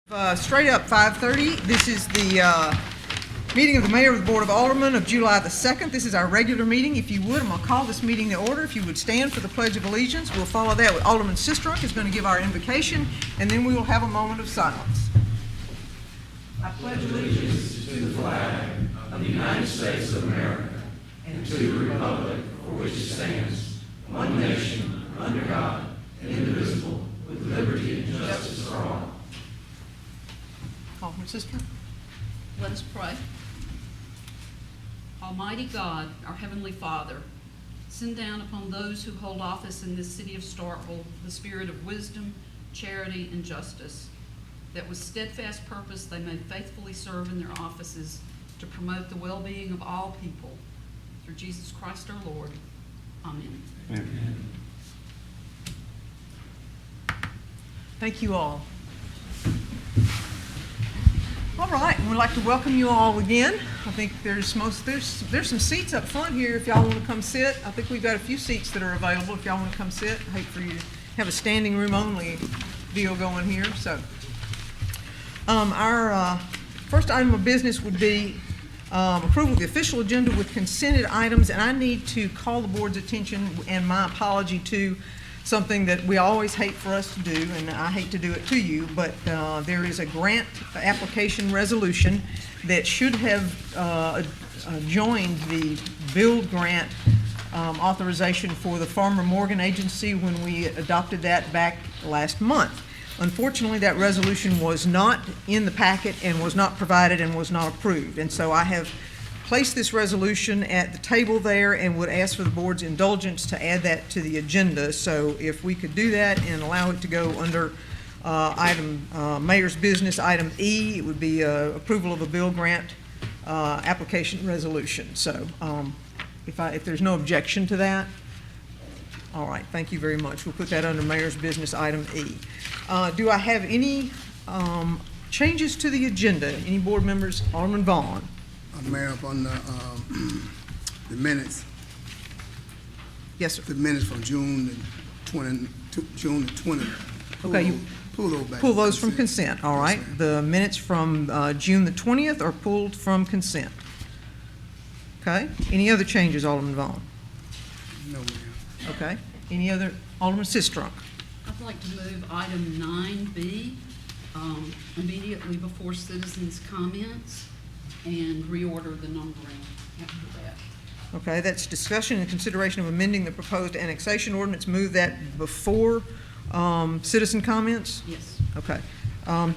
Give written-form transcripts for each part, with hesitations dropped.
Straight up 5:30. This is the meeting of the Mayor of the Board of Aldermen of July the 2nd. This is our regular meeting. If you would, I'm going to call this meeting to order. If you would stand for the Pledge of Allegiance, we'll follow that with Alderman Sistrunk is going to give our invocation, and then we will have a moment of silence. I pledge allegiance to the flag of the United States of America and to the republic for which it stands, one nation, under God, indivisible, with liberty and justice for all. Alderman Sistrunk. Let us pray. Almighty God, our Heavenly Father, send down upon those who hold office in this city of Starkville the spirit of wisdom, charity, and justice, that with steadfast purpose they may faithfully serve in their offices to promote the well-being of all people. Through Jesus Christ our Lord. Amen. Amen. Thank you all. All right, and we'd like to welcome you all again. I think there's some seats up front here if y'all want to come sit. I think we've got a few seats that are available if y'all want to come sit. I hate for you to have a standing room only deal going here. So our first item of business would be approval of the official agenda with consented items, and I need to call the board's attention and my apology to something that we always hate for us to do, and I hate to do it to you, but there is a grant application resolution that should have joined the build grant authorization for the Farmer Morgan Agency when we adopted that back last month. Unfortunately, that resolution was not in the packet and was not provided and was not approved, and so I have place this resolution at the table there and would ask for the board's indulgence to add that to the agenda. So if we could do that and allow it to go under Mayor's Business, item E, it would be approval of a bill grant application resolution. So if there's no objection to that, all right, thank you very much. We'll put that under Mayor's Business, item E. Do I have any changes to the agenda? Any board members? Alderman Vaughn. Mayor, up on the minutes. Yes, sir. The minutes from June the 20th. Okay, you pull those back. Pull those from consent. All right. The minutes from June the 20th are pulled from consent. Okay. Any other changes, Alderman Vaughn? No, Mayor. Okay. Any other? Alderman Sistrunk. I'd like to move item 9B immediately before citizens' comments and reorder the numbering after that. Okay, that's discussion and consideration of amending the proposed annexation ordinance. Move that before citizen comments? Yes. Okay.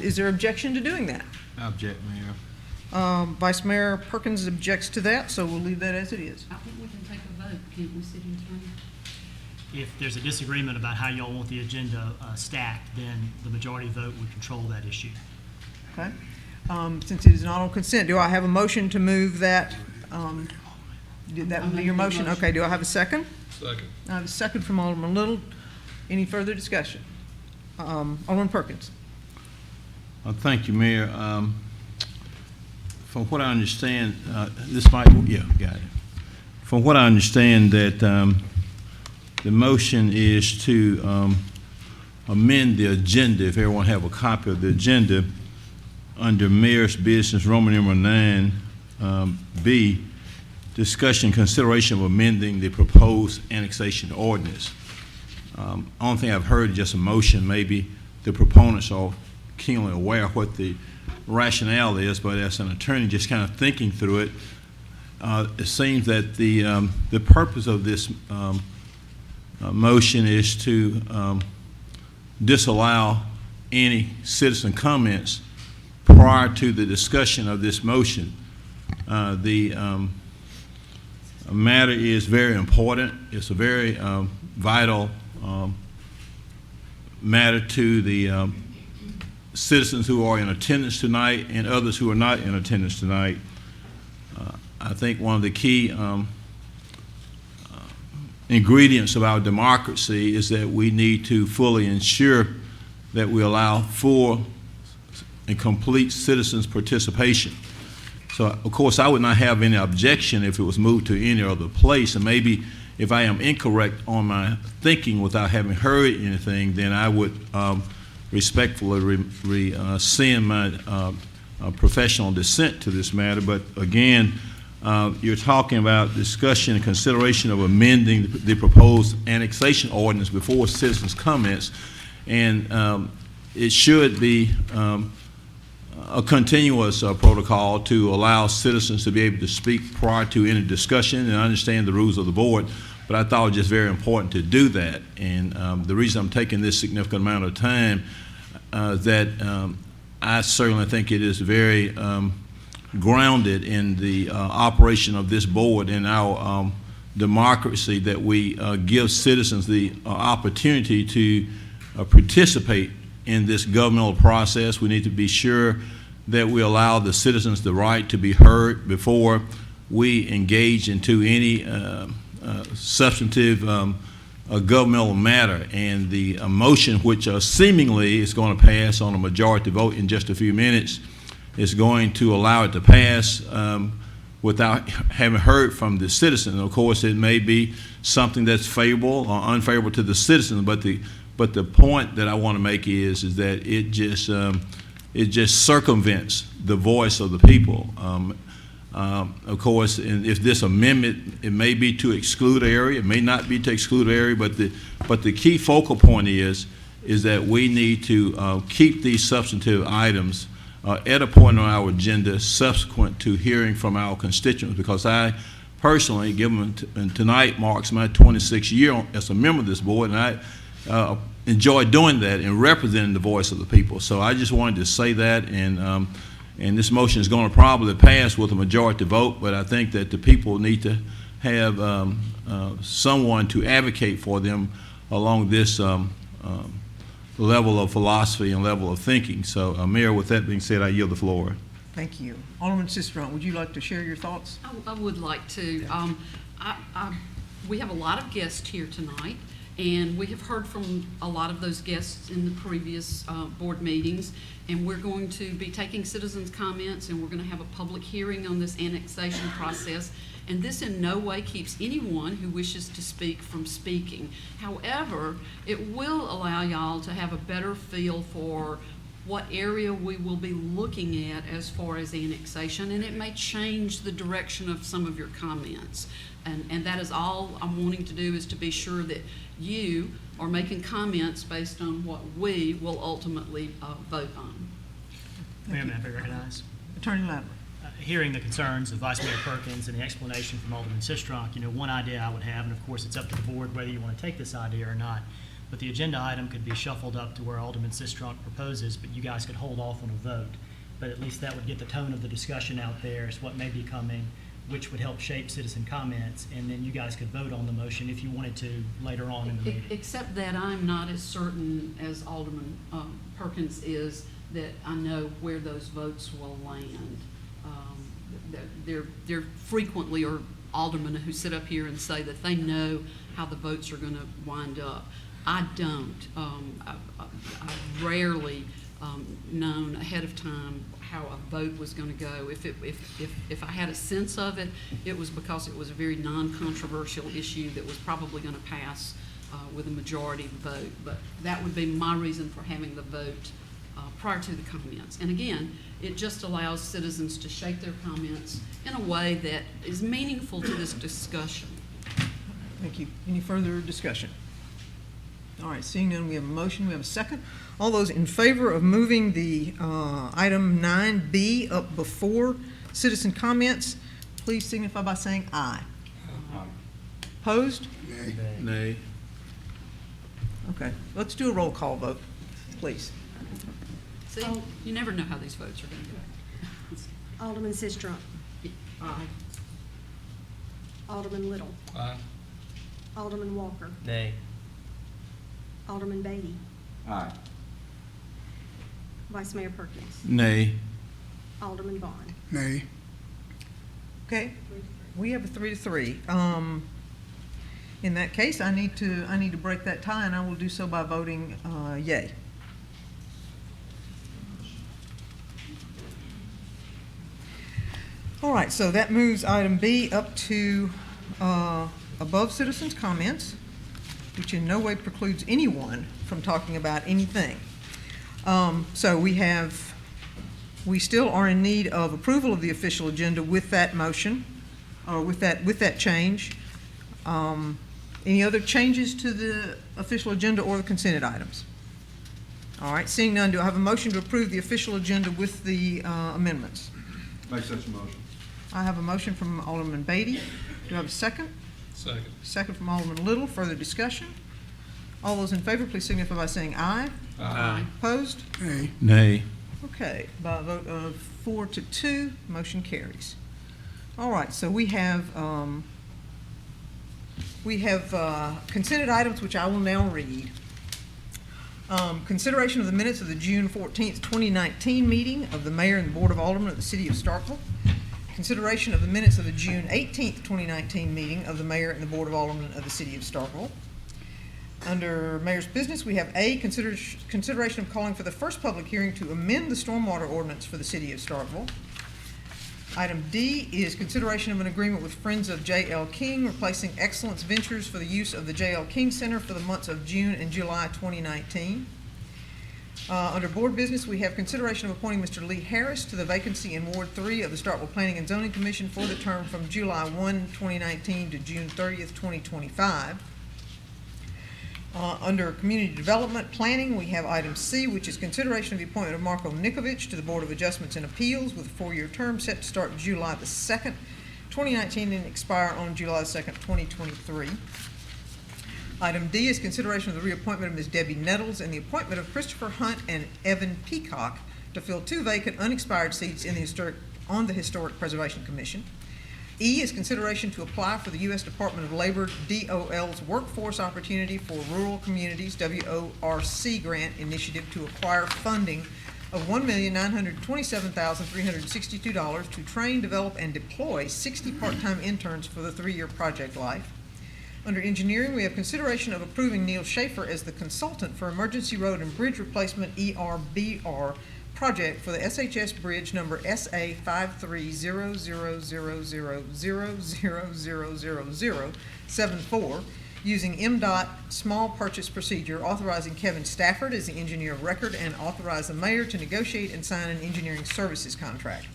Is there objection to doing that? I object, Mayor. Vice Mayor Perkins objects to that, so we'll leave that as it is. I think we can take a vote, can't we, City Attorney? If there's a disagreement about how y'all want the agenda stacked, then the majority vote would control that issue. Okay. Since it is not on consent, do I have a motion to move that? Did that be your motion? Okay, do I have a second? Second. I have a second from Alderman Little. Any further discussion? Alderman Perkins. Thank you, Mayor. From what I understand, this might, yeah, got it. From what I understand, that the motion is to amend the agenda, if everyone have a copy of the agenda, under Mayor's Business, Roman number 9B, discussion consideration of amending the proposed annexation ordinance. Only thing I've heard is just a motion. Maybe the proponents are keenly aware of what the rationale is, but as an attorney just kind of thinking through it, it seems that the purpose of this motion is to disallow any citizen comments prior to the discussion of this motion. The matter is very important. It's a very vital matter to the citizens who are in attendance tonight and others who are not in attendance tonight. I think one of the key ingredients of our democracy is that we need to fully ensure that we allow full and complete citizens' participation. So, of course, I would not have any objection if it was moved to any other place, and maybe if I am incorrect on my thinking without having heard anything, then I would respectfully rescind my professional dissent to this matter. But again, you're talking about discussion and consideration of amending the proposed annexation ordinance before citizens' comments, and it should be a continuous protocol to allow citizens to be able to speak prior to any discussion, and I understand the rules of the board, but I thought it was just very important to do that. And the reason I'm taking this significant amount of time that I certainly think it is very grounded in the operation of this board and our democracy, that we give citizens the opportunity to participate in this governmental process. We need to be sure that we allow the citizens the right to be heard before we engage into any substantive governmental matter. And the motion, which seemingly is going to pass on a majority vote in just a few minutes, is going to allow it to pass without having heard from the citizen. And of course, it may be something that's favorable or unfavorable to the citizen, but the point that I want to make is that it just circumvents the voice of the people. Of course, and if this amendment, it may be to exclude an area, it may not be to exclude an area, but the key focal point is that we need to keep these substantive items at a point on our agenda subsequent to hearing from our constituents, because I personally, given tonight marks my 26th year as a member of this board, and I enjoy doing that and representing the voice of the people. So I just wanted to say that, and this motion is going to probably pass with a majority vote, but I think that the people need to have someone to advocate for them along this level of philosophy and level of thinking. So, Mayor, with that being said, I yield the floor. Thank you. Alderman Sistrunk, would you like to share your thoughts? I would like to. We have a lot of guests here tonight, and we have heard from a lot of those guests in the previous board meetings, and we're going to be taking citizens' comments, and we're going to have a public hearing on this annexation process. And this in no way keeps anyone who wishes to speak from speaking. However, it will allow y'all to have a better feel for what area we will be looking at as far as annexation, and it may change the direction of some of your comments. And that is all I'm wanting to do, is to be sure that you are making comments based on what we will ultimately vote on. Mayor, may I be recognized? Attorney Latimer. Hearing the concerns of Vice Mayor Perkins and the explanation from Alderman Sistrunk, one idea I would have, and of course it's up to the board whether you want to take this idea or not, but the agenda item could be shuffled up to where Alderman Sistrunk proposes, but you guys could hold off on a vote. But at least that would get the tone of the discussion out there as what may be coming, which would help shape citizen comments, and then you guys could vote on the motion if you wanted to later on in the meeting. Except that I'm not as certain as Alderman Perkins is that I know where those votes will land. There frequently are aldermen who sit up here and say that they know how the votes are going to wind up. I don't. I've rarely known ahead of time how a vote was going to go. If I had a sense of it, it was because it was a very non-controversial issue that was probably going to pass with a majority vote. But that would be my reason for having the vote prior to the comments. And again, it just allows citizens to shape their comments in a way that is meaningful to this discussion. Thank you. Any further discussion? All right, seeing none, we have a motion, we have a second. All those in favor of moving the item 9B up before citizen comments, please signify by saying aye. Opposed? Nay. Nay. Okay, let's do a roll call vote, please. See, you never know how these votes are going to go. Alderman Sistrunk. Aye. Alderman Little. Aye. Alderman Walker. Nay. Alderman Beatty. Aye. Vice Mayor Perkins. Nay. Alderman Vaughn. Nay. Okay, we have a 3-3. In that case, I need to break that tie, and I will do so by voting yay. All right, so that moves item B up to above citizens' comments, which in no way precludes anyone from talking about anything. So we still are in need of approval of the official agenda with that motion, or with that change. Any other changes to the official agenda or the consented items? All right, seeing none, do I have a motion to approve the official agenda with the amendments? Make such a motion. I have a motion from Alderman Beatty. Do I have a second? Second. Second from Alderman Little. Further discussion? All those in favor, please signify by saying aye. Aye. Opposed? Hey, Nay. Okay, by a vote of 4-2, motion carries. All right, so we have consented items, which I will now read. Consideration of the minutes of the June 14th, 2019 meeting of the Mayor and the Board of Aldermen of the City of Starkville. Consideration of the minutes of the June 18th, 2019 meeting of the Mayor and the Board of Aldermen of the City of Starkville. Under Mayor's business, we have A, consideration of calling for the first public hearing to amend the stormwater ordinance for the City of Starkville. Item D is consideration of an agreement with Friends of J.L. King, replacing Excellence Ventures for the use of the J.L. King Center for the months of June and July 2019. Under Board Business, we have consideration of appointing Mr. Lee Harris to the vacancy in Ward 3 of the Starkville Planning and Zoning Commission for the term from July 1, 2019 to June 30th, 2025. Under Community Development Planning, we have item C, which is consideration of the appointment of Marco Nikovich to the Board of Adjustments and Appeals with a 4-year term set to start July the 2nd, 2019 and expire on July the 2nd, 2023. Item D is consideration of the reappointment of Ms. Debbie Nettles and the appointment of Christopher Hunt and Evan Peacock to fill 2 vacant unexpired seats on the Historic Preservation Commission. E is consideration to apply for the U.S. Department of Labor DOL's Workforce Opportunity for Rural Communities WORC grant initiative to acquire funding of $1,927,362 to train, develop, and deploy 60 part-time interns for the 3-year project life. Under engineering, we have consideration of approving Neil Schaefer as the consultant for emergency road and bridge replacement ERBR project for the SHS bridge number SA 53000000074 using MDOT small purchase procedure, authorizing Kevin Stafford as the engineer of record and authorize the mayor to negotiate and sign an engineering services contract.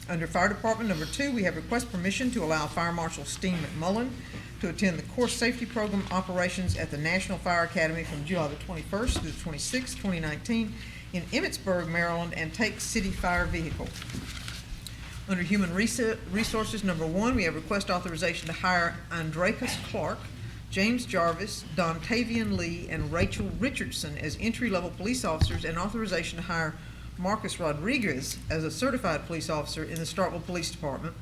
Under Fire Department number 2, we have request permission to allow Fire Marshal Steen McMullen to attend the Course Safety Program operations at the National Fire Academy from July the 21st through the 26th, 2019 in Emmitsburg, Maryland, and take city fire vehicle. Under Human Resources number 1, we have request authorization to hire Andreas Clark, James Jarvis, Dontavian Lee, and Rachel Richardson as entry-level police officers, and authorization to hire Marcus Rodriguez as a certified police officer in the Starkville Police Department.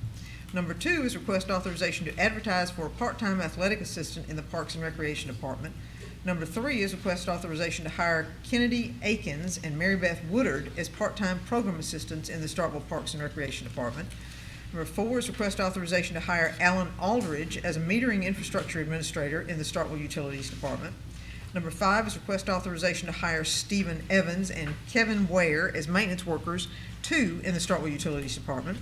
Number 2 is request authorization to advertise for a part-time athletic assistant in the Parks and Recreation Department. Number 3 is request authorization to hire Kennedy Akins and Mary Beth Woodard as part-time program assistants in the Starkville Parks and Recreation Department. Number 4 is request authorization to hire Alan Aldridge as a metering infrastructure administrator in the Starkville Utilities Department. Number 5 is request authorization to hire Stephen Evans and Kevin Ware as maintenance workers 2 in the Starkville Utilities Department.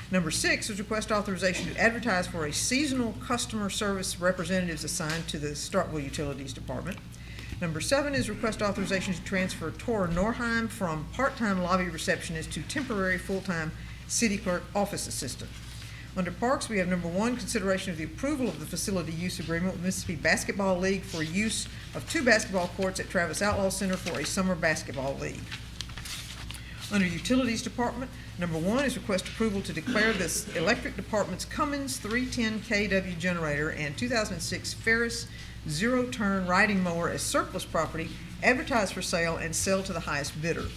Number 6 is request authorization to advertise for a seasonal customer service representatives assigned to the Starkville Utilities Department. Number 7 is request authorization to transfer Tora Norheim from part-time lobby receptionist to temporary full-time city clerk office assistant. Under Parks, we have number 1, consideration of the approval of the facility use agreement with Mississippi Basketball League for use of 2 basketball courts at Travis Outlaw Center for a summer basketball league. Under Utilities Department, number 1 is request approval to declare this electric department's Cummins 310 kW generator and 2006 Ferris zero-turn riding mower as surplus property, advertised for sale and sell to the highest bidder.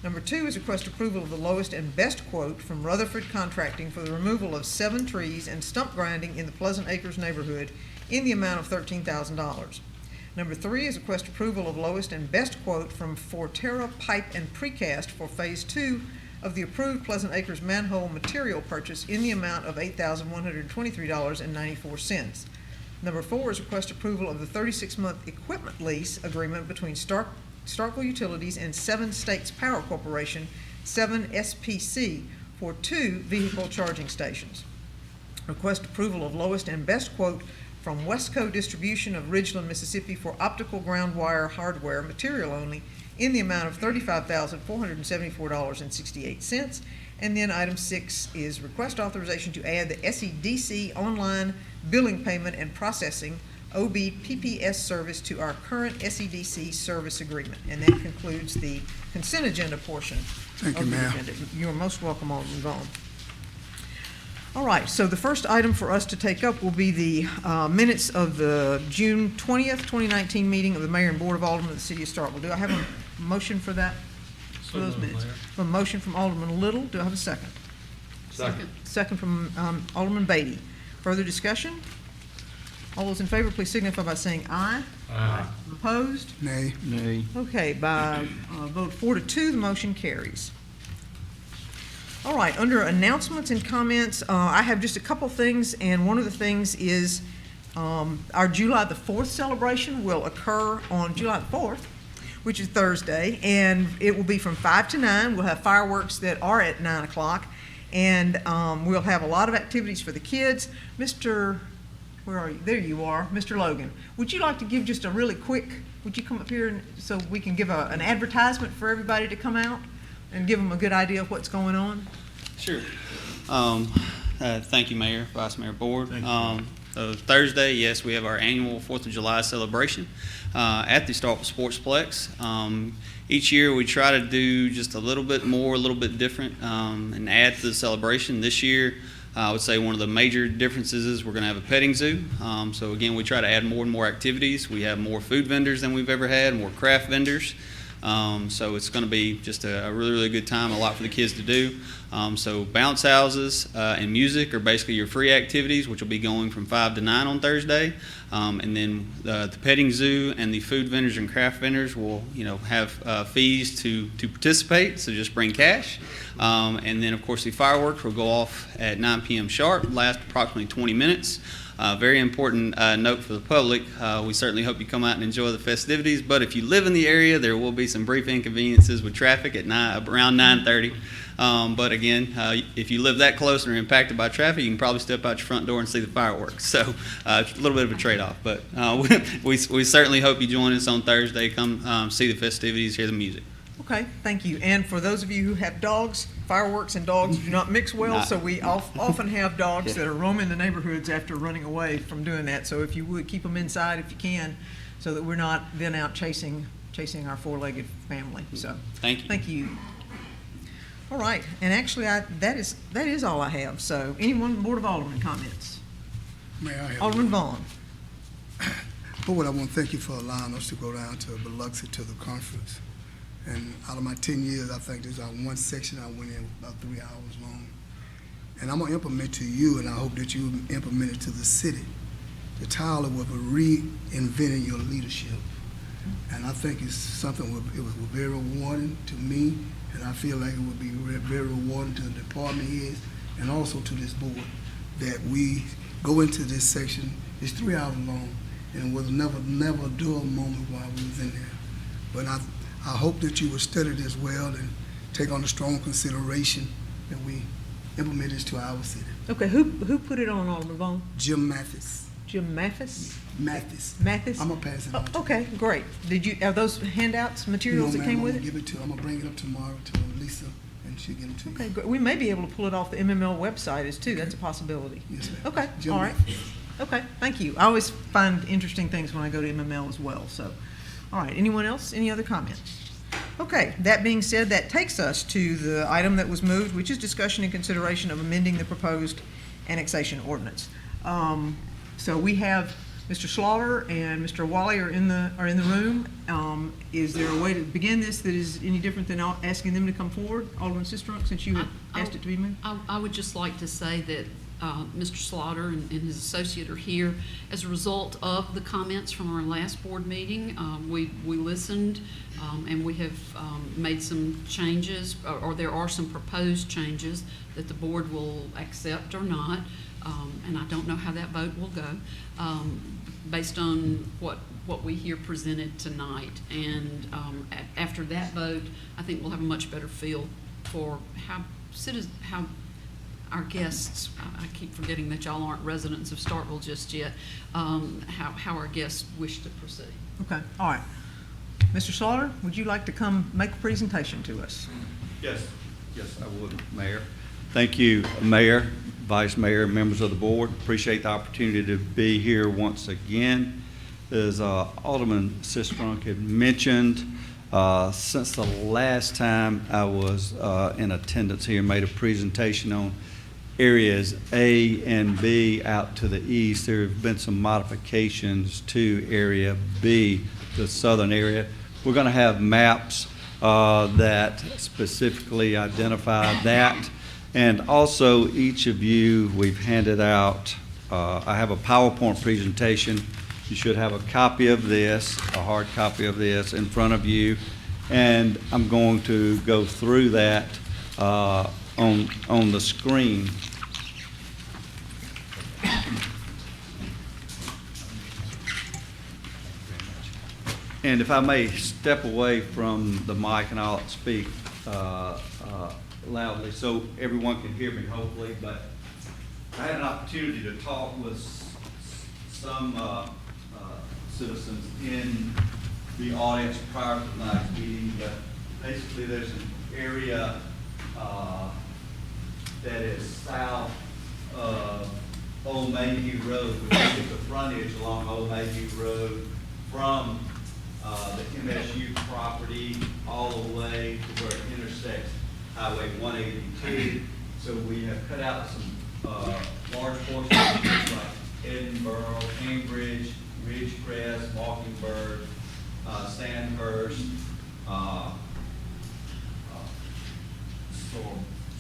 Number 2 is request approval of the lowest and best quote from Rutherford Contracting for the removal of 7 trees and stump grinding in the Pleasant Acres neighborhood in the amount of $13,000. Number 3 is request approval of lowest and best quote from Forterra Pipe and Precast for Phase 2 of the approved Pleasant Acres manhole material purchase in the amount of $8,123.94. Number 4 is request approval of the 36-month equipment lease agreement between Starkville Utilities and 7 States Power Corporation, 7 SPC, for 2 vehicle charging stations. Request approval of lowest and best quote from Westco Distribution of Ridgeland, Mississippi for optical ground wire hardware material only in the amount of $35,474.68. And then item 6 is request authorization to add the SEDC online billing payment and processing OBPPS service to our current SEDC service agreement. And that concludes the consent agenda portion Thank you, of the Mayor. agenda. You are most welcome, Alderman Vaughn. All right, so the first item for us to take up will be the minutes of the June 20th, 2019 meeting of the Mayor and Board of Aldermen of the City of Starkville. Do I have a motion for that, for those minutes? A motion from Alderman Little. Do I have a second? Second. Second from Alderman Beatty. Further discussion? All those in favor, please signify by saying aye. Aye. Opposed? Nay. Nay. Okay, by vote 4-2, the motion carries. All right, under announcements and comments, I have just a couple things, and one of the things is our July the 4th celebration will occur on July the 4th, which is Thursday, and it will be from 5 to 9. We'll have fireworks that are at 9 o'clock, and we'll have a lot of activities for the kids. Mr. Where are you? There you are, Mr. Logan. Would you like to give just a really quick, would you come up here and, so we can give an advertisement for everybody to come out and give them a good idea of what's going on? Sure. Thank you, Mayor, Vice Mayor, Board. Thank you. So Thursday, yes, we have our annual 4th of July celebration at the Starkville Sportsplex. Each year we try to do just a little bit more, a little bit different, and add to the celebration. This year, I would say one of the major differences is we're going to have a petting zoo. So again, we try to add more and more activities. We have more food vendors than we've ever had, more craft vendors. So it's going to be just a really, really good time, a lot for the kids to do. So bounce houses and music are basically your free activities, which will be going from 5 to 9 on Thursday. And then the petting zoo and the food vendors and craft vendors will, have fees to participate. So just bring cash. And then, of course, the fireworks will go off at 9 p.m. sharp, last approximately 20 minutes. Very important note for the public. We certainly hope you come out and enjoy the festivities. But if you live in the area, there will be some brief inconveniences with traffic at around 9:30. But again, if you live that close and are impacted by traffic, you can probably step out your front door and see the fireworks. So a little bit of a trade-off. But we certainly hope you join us on Thursday. Come see the festivities, hear the music. Okay, thank you. And for those of you who have dogs, fireworks and dogs do not mix well, so we often have dogs that are roaming the neighborhoods after running away from doing that. So if you would, keep them inside if you can, so that we're not then out chasing our four-legged family. So Thank you. thank you. All right, and actually, that is all I have. So anyone on the Board of Aldermen comments? May I have Alderman Vaughn. Board, I want to thank you for allowing us to go down to Biloxi to the conference. And out of my 10 years, I think there's one section I went in about 3 hours long. And I'm going to implement to you, and I hope that you implement it to the city. The title was reinventing your leadership. And I think it's something, it was very rewarding to me, and I feel like it would be very rewarding to the department heads and also to this board, that we go into this section. It's 3 hours long, and it was never a dull moment while we was in there. But I hope that you will study this well and take on the strong consideration that we implement this to our city. Okay, who put it on, Alderman Vaughn? Jim Mathis. Jim Mathis? Mathis. Mathis? I'm gonna pass it on to you. Okay, great. Are those handouts, materials No, that ma'am, came with I'm it? gonna give it to, I'm gonna bring it up tomorrow to Lisa, and she'll give it to you. Okay, great. We may be able to pull it off the MML website as too. That's a possibility. Yes, ma'am. Okay, Jim all right. Mathis. Okay, thank you. I always find interesting things when I go to MML as well, so. All right, anyone else? Any other comments? Okay, that being said, that takes us to the item that was moved, which is discussion and consideration of amending the proposed annexation ordinance. So we have Mr. Slaughter and Mr. Wally are in the room. Is there a way to begin this that is any different than asking them to come forward? Alderman Sistrunk, since you had asked it to be moved? I would just like to say that Mr. Slaughter and his associate are here as a result of the comments from our last board meeting. We listened and we have made some changes, or there are some proposed changes that the board will accept or not. And I don't know how that vote will go based on what we hear presented tonight. And after that vote, I think we'll have a much better feel for how our guests, I keep forgetting that y'all aren't residents of Starkville just yet, how our guests wish to proceed. Okay, all right. Mr. Slaughter, would you like to come make a presentation to us? Yes, I would, Mayor. Thank you, Mayor, Vice Mayor, members of the board. Appreciate the opportunity to be here once again. As Alderman Sistrunk had mentioned, since the last time I was in attendance here and made a presentation on areas A and B out to the east, there have been some modifications to Area B, the southern area. We're going to have maps that specifically identify that. And also, each of you, we've handed out, I have a PowerPoint presentation. You should have a copy of this, a hard copy of this in front of you. And I'm going to go through that on the screen. And if I may step away from the mic and I'll speak loudly so everyone can hear me, hopefully. But I had an opportunity to talk with some citizens in the audience prior to tonight's meeting. But basically, there's an area that is south of Old Mayhew Road, which is the frontage along Old Mayhew Road from the MSU property all the way to where it intersects Highway 182. So we have cut out some large portions like Edinburgh, Cambridge, Ridgecrest, Mockingbird, Sandhurst,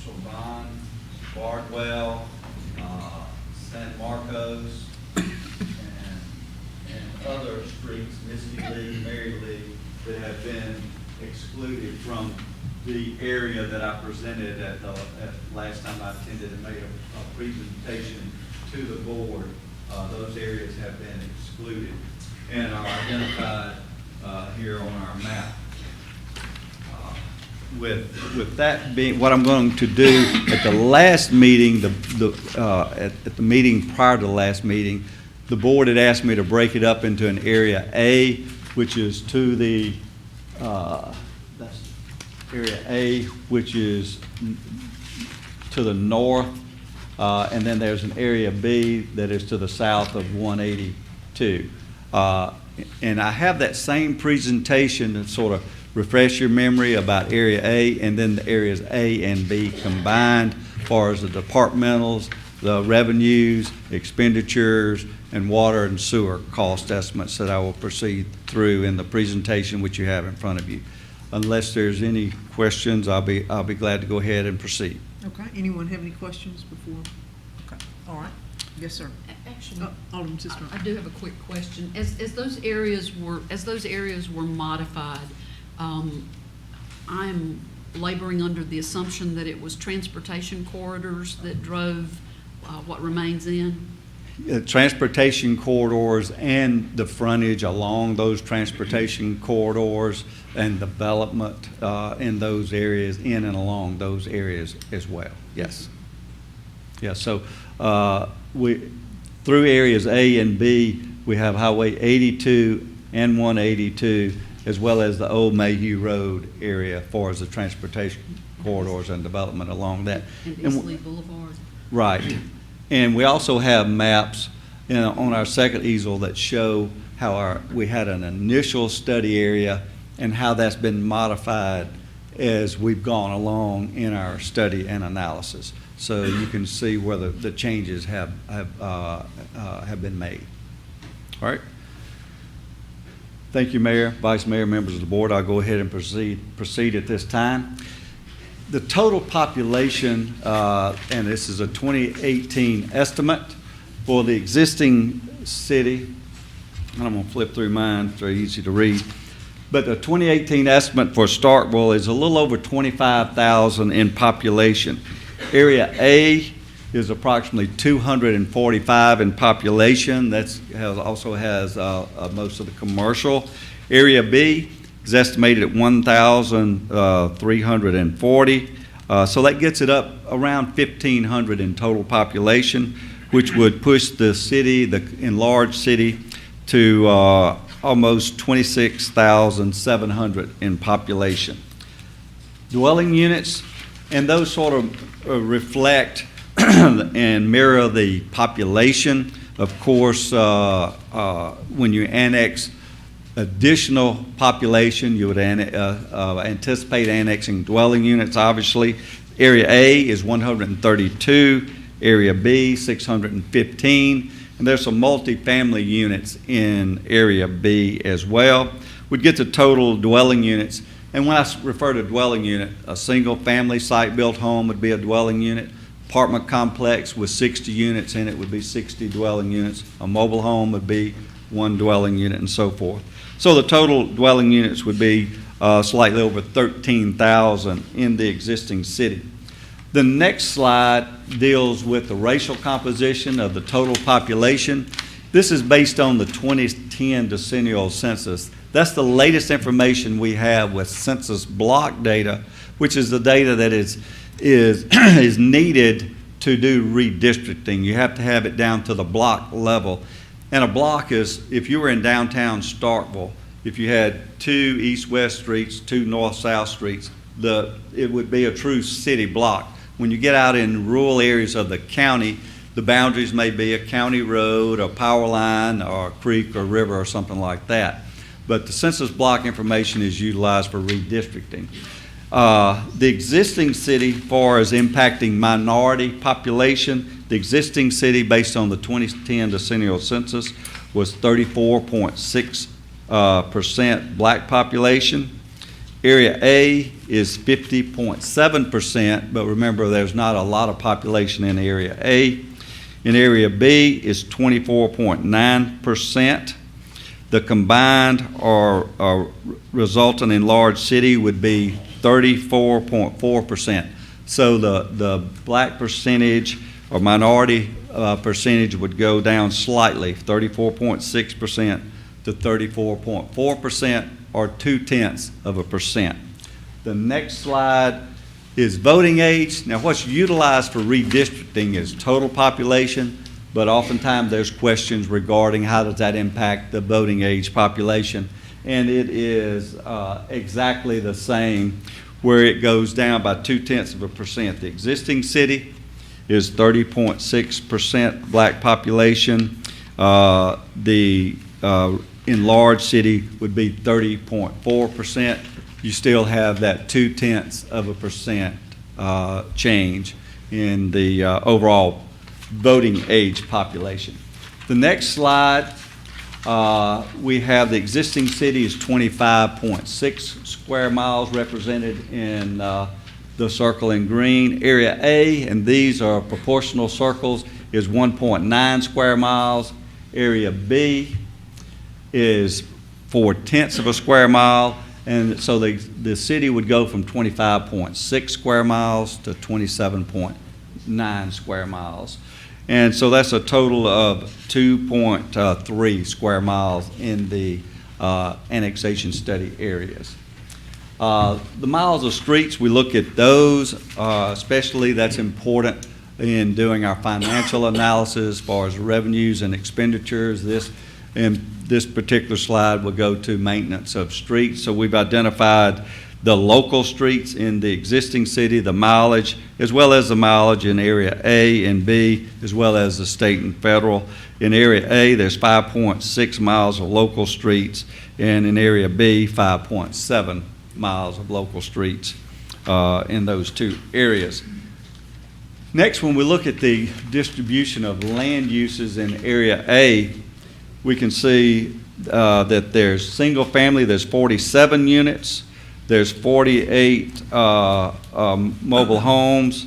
Sorbonne, Bardwell, San Marcos, and other streets, Misty Lee, Mary Lee, that have been excluded from the area that I presented at last time I attended and made a presentation to the board. Those areas have been excluded and are identified here on our map. With that being, what I'm going to do at the last meeting, at the meeting prior to the last meeting, the board had asked me to break it up into an area A, which is to the that's area A, which is to the north, and then there's an area B that is to the south of 182. And I have that same presentation to sort of refresh your memory about Area A and then the areas A and B combined as far as the departmentals, the revenues, expenditures, and water and sewer cost estimates that I will proceed through in the presentation which you have in front of you. Unless there's any questions, I'll be glad to go ahead and proceed. Okay, anyone have any questions before? Okay, all right. Yes, sir. Actually, Alderman Sister. I do have a quick question. As those areas were modified, I'm laboring under the assumption that it was transportation corridors that drove what remains in. Transportation corridors and the frontage along those transportation corridors and development in those areas, in and along those areas as well. Yes. Yeah. So we through areas A and B, we have Highway 82 and 182, as well as the Old Mayhew Road area, as far as the transportation corridors and development along that. And Eastleigh Boulevard. Right. And we also have maps on our second easel that show how we had an initial study area and how that's been modified as we've gone along in our study and analysis. So you can see where the changes have been made. All right. Thank you, Mayor, Vice Mayor, members of the board. I'll go ahead and proceed at this time. The total population, and this is a 2018 estimate for the existing city, and I'm going to flip through mine, it's very easy to read, but the 2018 estimate for Starkville is a little over 25,000 in population. Area A is approximately 245 in population. That also has most of the commercial. Area B is estimated at 1,340. So that gets it up around 1,500 in total population, which would push the city, the enlarged city, to almost 26,700 in population. Dwelling units, and those sort of reflect and mirror the population. Of course, when you annex additional population, you would anticipate annexing dwelling units, obviously. Area A is 132, Area B 615, and there's some multifamily units in Area B as well. We'd get the total dwelling units, and when I refer to dwelling unit, a single-family site-built home would be a dwelling unit. Apartment complex with 60 units in it would be 60 dwelling units. A mobile home would be 1 dwelling unit, and so forth. So the total dwelling units would be slightly over 13,000 in the existing city. The next slide deals with the racial composition of the total population. This is based on the 2010 decennial census. That's the latest information we have with census block data, which is the data that is needed to do redistricting. You have to have it down to the block level. And a block is, if you were in downtown Starkville, if you had 2 east-west streets, 2 north-south streets, it would be a true city block. When you get out in rural areas of the county, the boundaries may be a county road, a power line, or a creek or river or something like that. But the census block information is utilized for redistricting. The existing city, far as impacting minority population, the existing city based on the 2010 decennial census was 34.6% black population. Area A is 50.7%, but remember there's not a lot of population in Area A. In Area B is 24.9%. The combined or resultant in large city would be 34.4%. So the black percentage or minority percentage would go down slightly, 34.6% to 34.4%, or 0.2%. The next slide is voting age. Now, what's utilized for redistricting is total population, but oftentimes there's questions regarding how does that impact the voting age population. And it is exactly the same, where it goes down by 0.2%. The existing city is 30.6% black population. The enlarged city would be 30.4%. You still have that 0.2% change in the overall voting age population. The next slide, we have the existing city is 25.6 square miles represented in the circle in green. Area A, and these are proportional circles, is 1.9 square miles. Area B is 0.4 of a square mile, and so the city would go from 25.6 square miles to 27.9 square miles. And so that's a total of 2.3 square miles in the annexation study areas. The miles of streets, we look at those, especially that's important in doing our financial analysis as far as revenues and expenditures. This particular slide will go to maintenance of streets. So we've identified the local streets in the existing city, the mileage, as well as the mileage in Area A and B, as well as the state and federal. In Area A, there's 5.6 miles of local streets, and in Area B, 5.7 miles of local streets in those 2 areas. Next, when we look at the distribution of land uses in Area A, we can see that there's single family, there's 47 units, there's 48 mobile homes,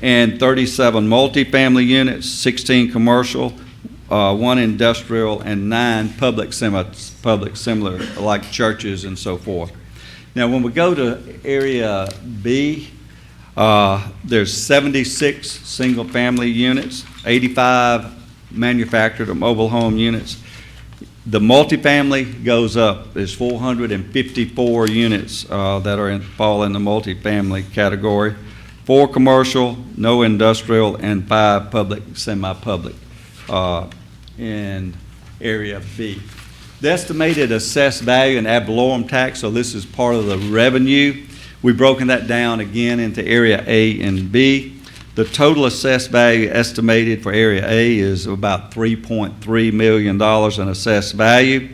and 37 multifamily units, 16 commercial, 1 industrial, and 9 public similar, like churches and so forth. Now, when we go to Area B, there's 76 single-family units, 85 manufactured or mobile home units. The multifamily goes up. There's 454 units that fall in the multifamily category. 4 commercial, no industrial, and 5 public, semi-public in Area B. The estimated assessed value and ad valorem tax, so this is part of the revenue. We've broken that down again into Area A and B. The total assessed value estimated for Area A is about $3.3 million in assessed value.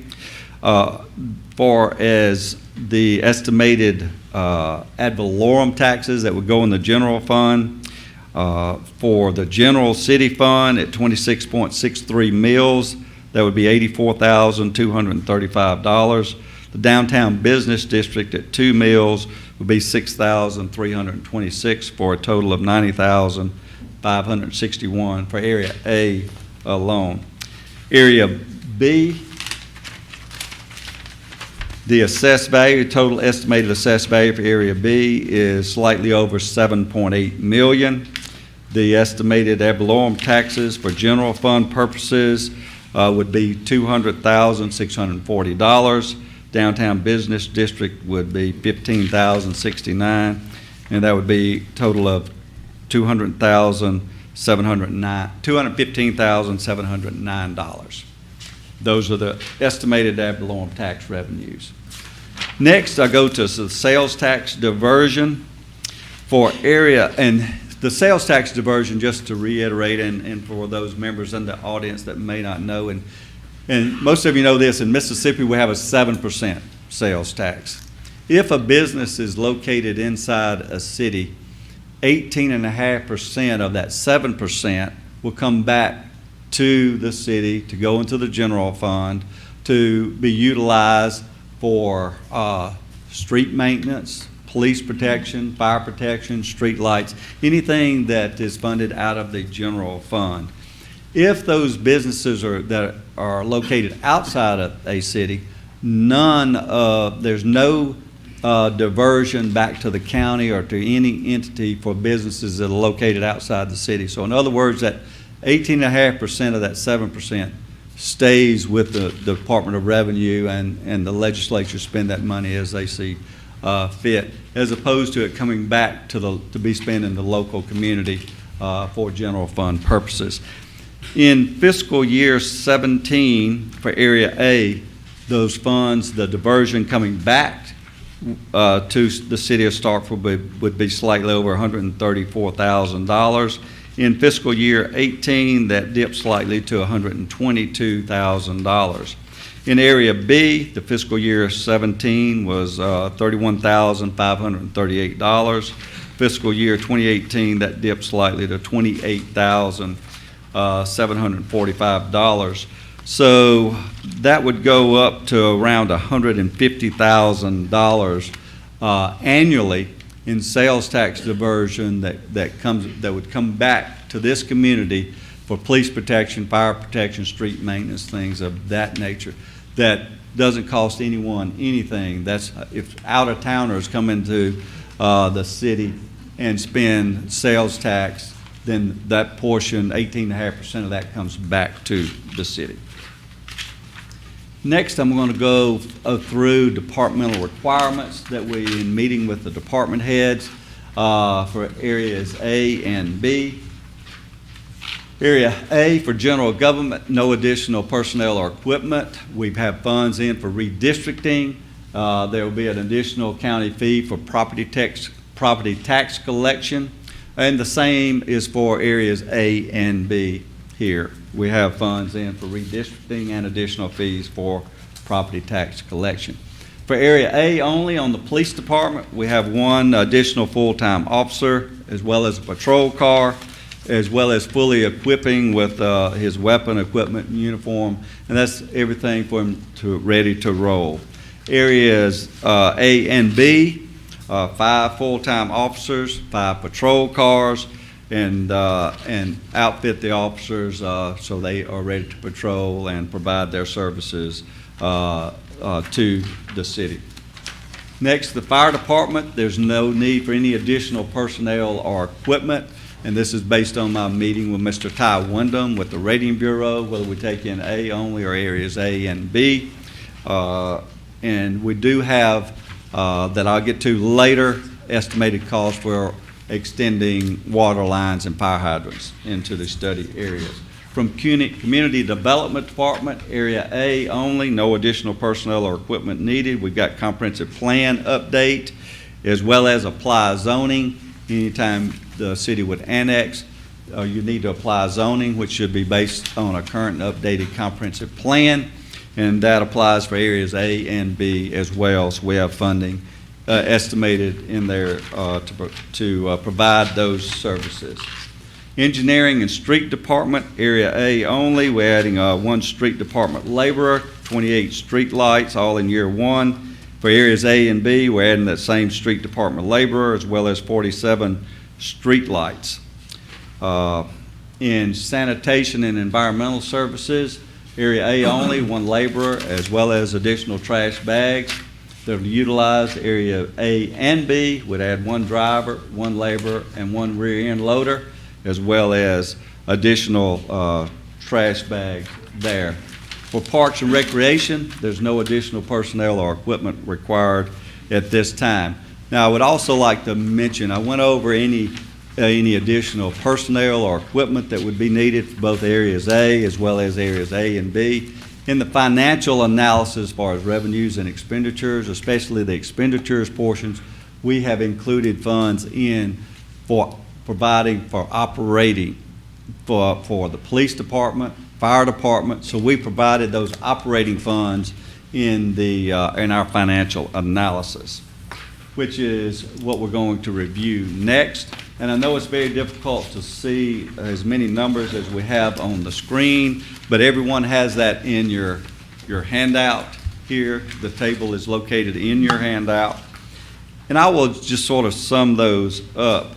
For as the estimated ad valorem taxes that would go in the general fund, for the general city fund at 26.63 mils, that would be $84,235. The downtown business district at 2 mils would be $6,326 for a total of $90,561 for Area A alone. Area B, the assessed value, total estimated assessed value for Area B is slightly over $7.8 million. The estimated ad valorem taxes for general fund purposes would be $200,640. Downtown business district would be $15,069, and that would be a total of $215,709. Those are the estimated ad valorem tax revenues. Next, I go to the sales tax diversion for area, and the sales tax diversion, just to reiterate, and for those members in the audience that may not know, and most of you know this, in Mississippi we have a 7% sales tax. If a business is located inside a city, 18.5% of that 7% will come back to the city to go into the general fund to be utilized for street maintenance, police protection, fire protection, street lights, anything that is funded out of the general fund. If those businesses that are located outside of a city, there's no diversion back to the county or to any entity for businesses that are located outside the city. So in other words, that 18.5% of that 7% stays with the Department of Revenue, and the legislature spend that money as they see fit, as opposed to it coming back to be spent in the local community for general fund purposes. In fiscal year 17 for Area A, those funds, the diversion coming back to the city of Starkville would be slightly over $134,000. In fiscal year 18, that dipped slightly to $122,000. In Area B, the fiscal year 17 was $31,538. Fiscal year 2018, that dipped slightly to $28,745. So that would go up to around $150,000 annually in sales tax diversion that would come back to this community for police protection, fire protection, street maintenance, things of that nature. That doesn't cost anyone anything. That's if out-of-towners come into the city and spend sales tax, then that portion, 18.5% of that, comes back to the city. Next, I'm going to go through departmental requirements that we, in meeting with the department heads for areas A and B. Area A, for general government, no additional personnel or equipment. We have funds in for redistricting. There will be an additional county fee for property tax collection, and the same is for areas A and B here. We have funds in for redistricting and additional fees for property tax collection. For Area A only, on the police department, we have one additional full-time officer, as well as a patrol car, as well as fully equipping with his weapon, equipment, and uniform, and that's everything for him ready to roll. Areas A and B, 5 full-time officers, 5 patrol cars, and outfit the officers so they are ready to patrol and provide their services to the city. Next, the fire department, there's no need for any additional personnel or equipment, and this is based on my meeting with Mr. Ty Wyndham with the Rating Bureau, whether we take in A only or areas A and B. And we do have, that I'll get to later, estimated cost for extending water lines and fire hydrants into the study areas. from Community Development Department, Area A only, no additional personnel or equipment needed. We've got comprehensive plan update, as well as apply zoning. Anytime the city would annex, you need to apply zoning, which should be based on a current and updated comprehensive plan, and that applies for areas A and B as well. So we have funding estimated in there to provide those services. Engineering and Street Department, Area A only, we're adding one street department laborer, 28 street lights, all in year one. For areas A and B, we're adding that same street department laborer as well as 47 street lights. In sanitation and environmental services, Area A only, one laborer as well as additional trash bags. They'll utilize Area A and B, would add one driver, one laborer, and one rear end loader, as well as additional trash bags there. For Parks and Recreation, there's no additional personnel or equipment required at this time. Now, I would also like to mention, I went over any additional personnel or equipment that would be needed for both areas A as well as areas A and B. In the financial analysis, as far as revenues and expenditures, especially the expenditures portions, we have included funds in for providing for operating for the police department, fire department. So we provided those operating funds in our financial analysis, which is what we're going to review next. And I know it's very difficult to see as many numbers as we have on the screen, but everyone has that in your handout here. The table is located in your handout. And I will just sort of sum those up.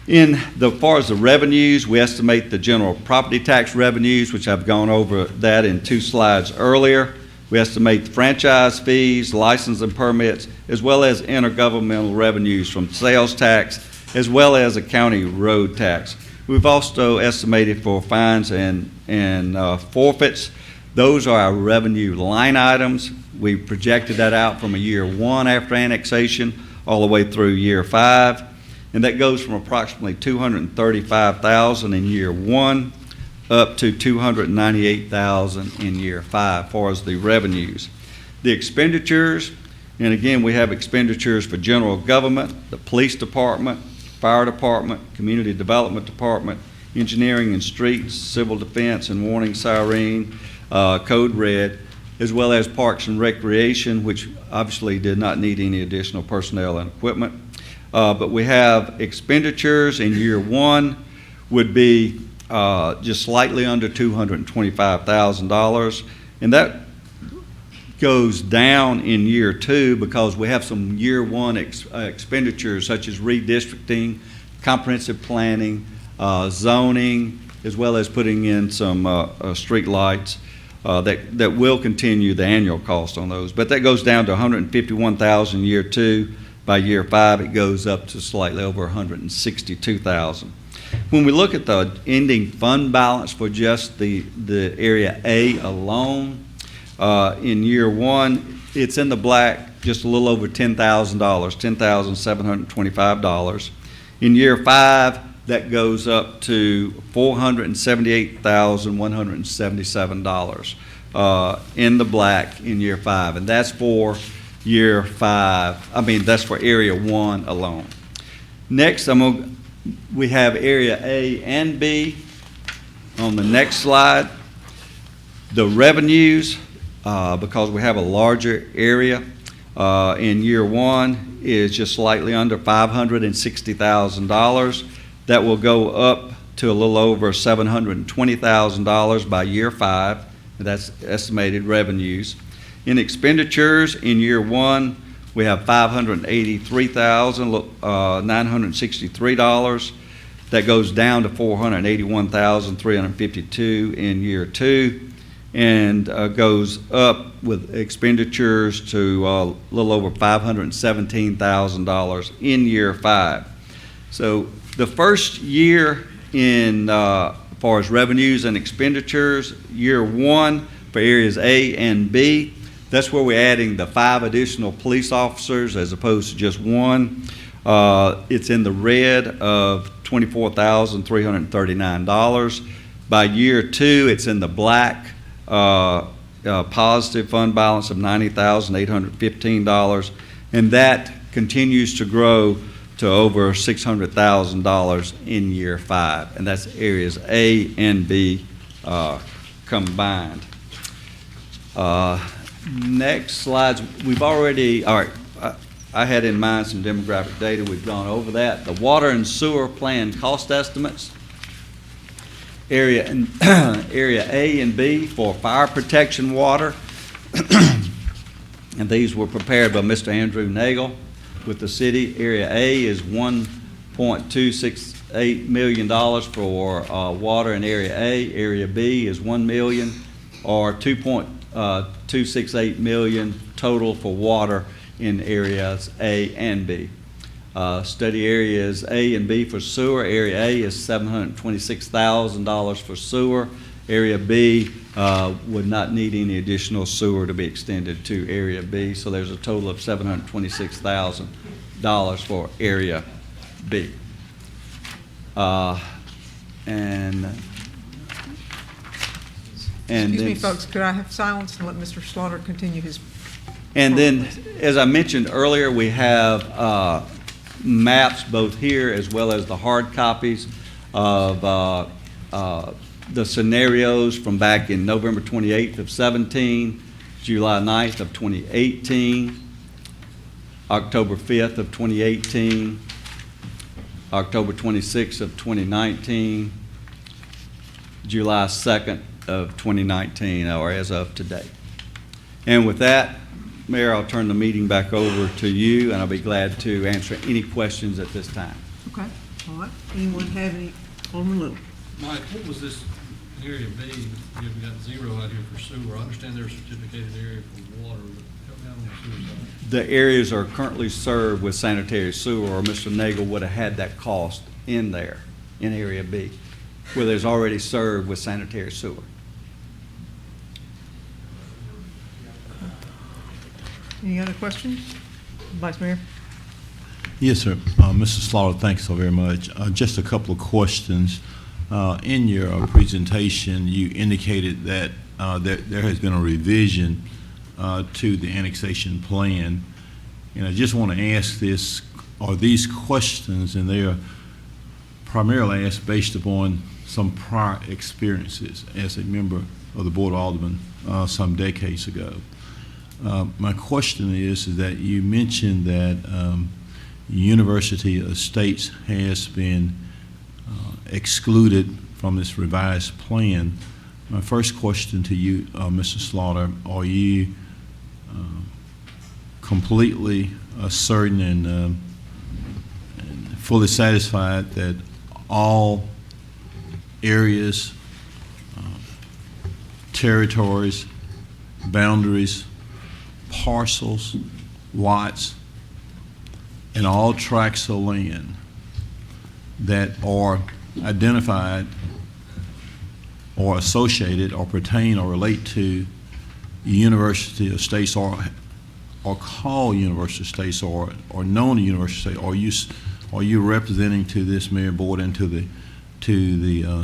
As far as the revenues, we estimate the general property tax revenues, which I've gone over that in 2 slides earlier. We estimate the franchise fees, license and permits, as well as intergovernmental revenues from sales tax, as well as a county road tax. We've also estimated for fines and forfeits. Those are our revenue line items. We projected that out from a year 1 after annexation all the way through year 5. And that goes from approximately $235,000 in year 1 up to $298,000 in year 5 as far as the revenues. The expenditures, and again, we have expenditures for general government, the police department, fire department, community development department, engineering and streets, civil defense and warning siren, code red, as well as parks and recreation, which obviously did not need any additional personnel and equipment. But we have expenditures in year 1 would be just slightly under $225,000, and that goes down in year 2 because we have some year 1 expenditures such as redistricting, comprehensive planning, zoning, as well as putting in some street lights that will continue the annual cost on those. But that goes down to $151,000 year 2. By year 5, it goes up to slightly over $162,000. When we look at the ending fund balance for just the area A alone, in year 1, it's in the black, just a little over $10,000, $10,725. In year 5, that goes up to $478,177 in the black in year 5, and that's for year 5. That's for area 1 alone. Next, we have area A and B on the next slide. The revenues, because we have a larger area in year 1, is just slightly under $560,000. That will go up to a little over $720,000 by year 5. That's estimated revenues. In expenditures, in year 1, we have $583,963. That goes down to $481,352 in year 2, and goes up with expenditures to a little over $517,000 in year 5. So the first year in as far as revenues and expenditures, year 1 for areas A and B, that's where we're adding the 5 additional police officers as opposed to just 1. It's in the red of $24,339. By year 2, it's in the black, positive fund balance of $90,815, and that continues to grow to over $600,000 in year 5, and that's areas A and B combined. Next slides, we've already, all right, I had in mind some demographic data. We've gone over that. The water and sewer plan cost estimates. Area A and B for fire protection water. And these were prepared by Mr. Andrew Nagel with the city. Area A is $1.268 million for water in Area A. Area B is $1 million, or $2.268 million total for water in areas A and B. Study areas A and B for sewer. Area A is $726,000 for sewer. Area B would not need any additional sewer to be extended to Area B, so there's a total of $726,000 for Area B. Excuse me, folks, could I have silence and let Mr. Slaughter continue his? And then, as I mentioned earlier, we have maps both here as well as the hard copies of the scenarios from back in November 28th of 17, July 9th of 2018, October 5th of 2018, October 26th of 2019, July 2nd of 2019, or as of today. And with that, Mayor, I'll turn the meeting back over to you, and I'll be glad to answer any questions at this time. Okay, all right. Anyone have any? Alderman Little. Mike, what was this area B? You've got 0 out here for sewer. I understand there's a certificated area for water, but help me out on the sewer side. The areas are currently served with sanitary sewer, or Mr. Nagel would have had that cost in there, in Area B, where there's already served with sanitary sewer. Any other questions? Vice Mayor? Yes, sir. Mr. Slaughter, thanks so very much. Just a couple of questions. In your presentation, you indicated that there has been a revision to the annexation plan. And I just want to ask this, are these questions, and they are primarily asked based upon some prior experiences as a member of the Board of Aldermen some decades ago. My question is that you mentioned that University Estates has been excluded from this revised plan. My first question to you, Mr. Slaughter, are you completely certain and fully satisfied that all areas, territories, boundaries, parcels, lots, and all tracts of land that are identified or associated or pertain or relate to University of States or call University of States or known to University of States, are you representing to this mayor board and to the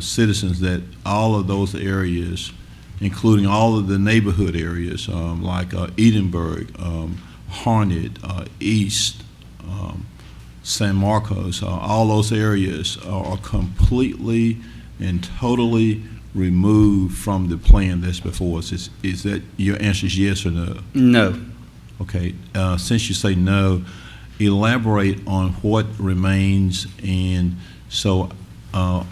citizens that all of those areas, including all of the neighborhood areas like Edinburgh, Harnett, East, San Marcos, all those areas are completely and totally removed from the plan that's before us? Is that your answer is yes or no? No. Okay. Since you say no, elaborate on what remains, and so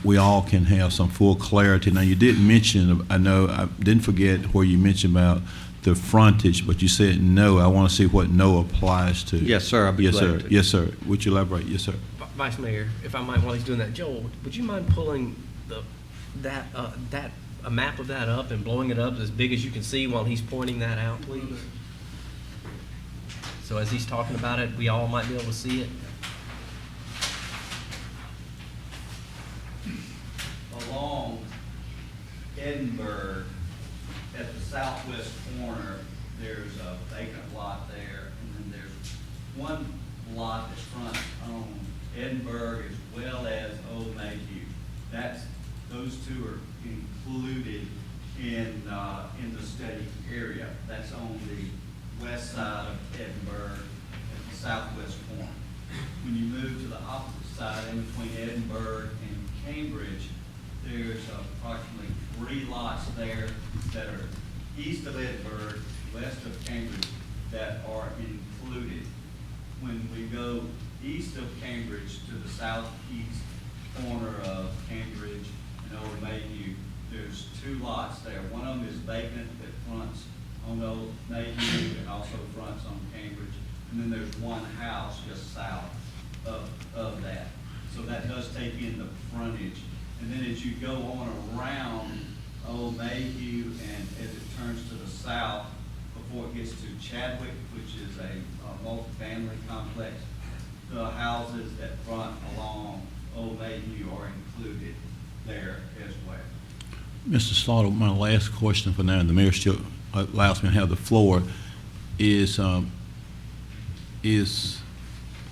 we all can have some full clarity. Now, you did mention, I know, I didn't forget where you mentioned about the frontage, but you said no. I want to see what no applies to. Yes, sir. I'll be yes, glad sir. to. Yes, sir. Would you elaborate? Yes, sir. Vice Mayor, if I might, while he's doing that, Joel, would you mind pulling a map of that up and blowing it up as big as you can see while he's pointing that out, please? So as he's talking about it, we all might be able to see it. Along Edinburgh, at the southwest corner, there's a vacant lot there, and then there's one lot that fronts on Edinburgh as well as Old Mayhew. That's those two are included in the study area. That's on the west side of Edinburgh at the southwest corner. When you move to the opposite side, in between Edinburgh and Cambridge, there's approximately 3 lots there that are east of Edinburgh, west of Cambridge, that are included. When we go east of Cambridge to the southeast corner of Cambridge and Old Mayhew, there's 2 lots there. One of them is vacant that fronts on Old Mayhew and also fronts on Cambridge. And then there's 1 house just south of that. So that does take in the frontage. And then as you go on around Old Mayhew and as it turns to the south, before it gets to Chadwick, which is a multifamily complex, the houses that front along Old Mayhew are included there as well. Mr. Slaughter, my last question for now, and the mayor still allows me to have the floor, is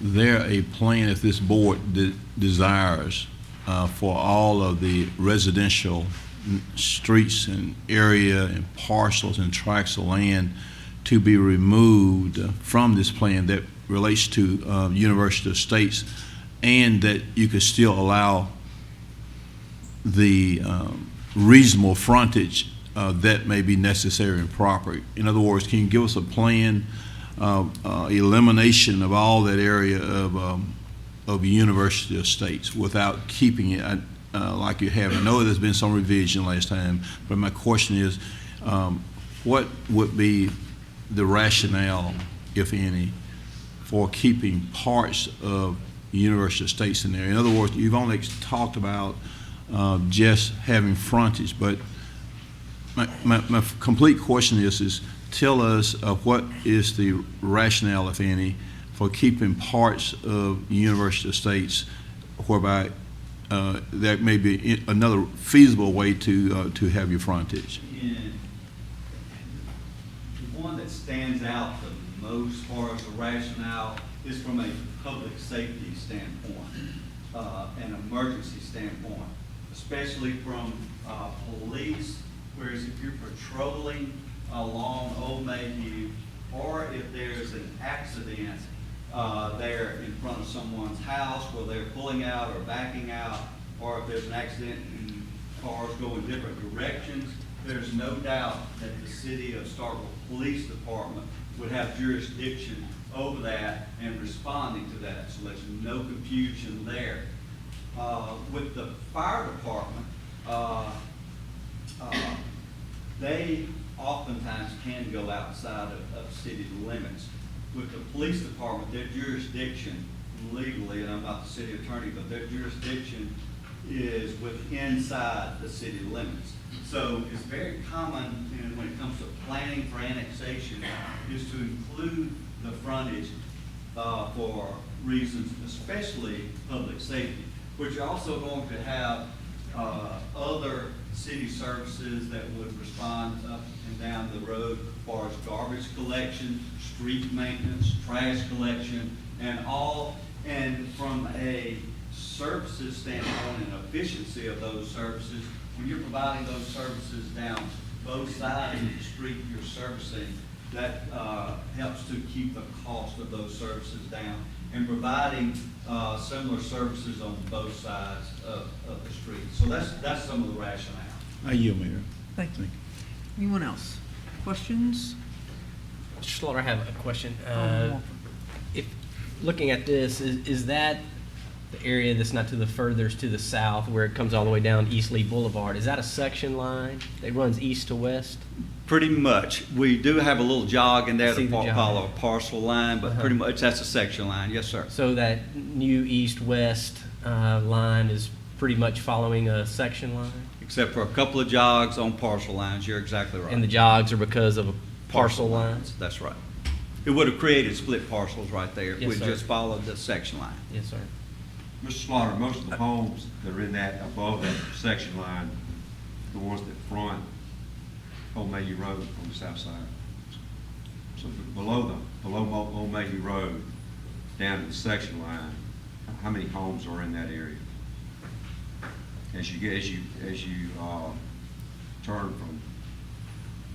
there a plan, if this board desires, for all of the residential streets and area and parcels and tracts of land to be removed from this plan that relates to University Estates, and that you could still allow the reasonable frontage that may be necessary and proper? In other words, can you give us a plan elimination of all that area of University Estates without keeping it like you have? I know there's been some revision last time, but my question is, what would be the rationale, if any, for keeping parts of University Estates in there? In other words, you've only talked about just having frontage, but my complete question is tell us what is the rationale, if any, for keeping parts of University Estates whereby that may be another feasible way to have your frontage? And the one that stands out the most as far as the rationale is from a public safety standpoint, an emergency standpoint, especially from police, whereas if you're patrolling along Old Mayhew, or if there's an accident there in front of someone's house where they're pulling out or backing out, or if there's an accident and cars go in different directions, there's no doubt that the City of Starkville Police Department would have jurisdiction over that and responding to that, so there's no confusion there. With the fire department, they oftentimes can go outside of city limits. With the police department, their jurisdiction legally, and I'm not the city attorney, but their jurisdiction is inside the city limits. So it's very common, and when it comes to planning for annexation, is to include the frontage for reasons, especially public safety, but you're also going to have other city services that would respond up and down the road as far as garbage collection, street maintenance, trash collection, and all. And from a services standpoint and efficiency of those services, when you're providing those services down both sides of the street you're servicing, that helps to keep the cost of those services down, and providing similar services on both sides of the street. So that's some of the rationale. I yield, Mayor. Thank you. Anyone else? Questions? Mr. Slaughter, I have a question. Walker. If, looking at this, is that the area that's not to the furthest to the south, where it comes all the way down East Lee Boulevard, is that a section line that runs east to west? Pretty much. We do have a little jog in there See to the jog. follow a parcel line, but pretty much that's a section line. Yes, sir. So that new east-west line is pretty much following a section line? Except for a couple of jogs on parcel lines. You're exactly right. And the jogs are because of a parcel line? That's right. It would have created split parcels right there if Yes, we sir. just followed the section line. Yes, sir. Mr. Slaughter, most of the homes that are in that, above that section line, the ones that front Old Mayhew Road on the south side. So below Old Mayhew Road, down to the section line, how many homes are in that area? as you turn from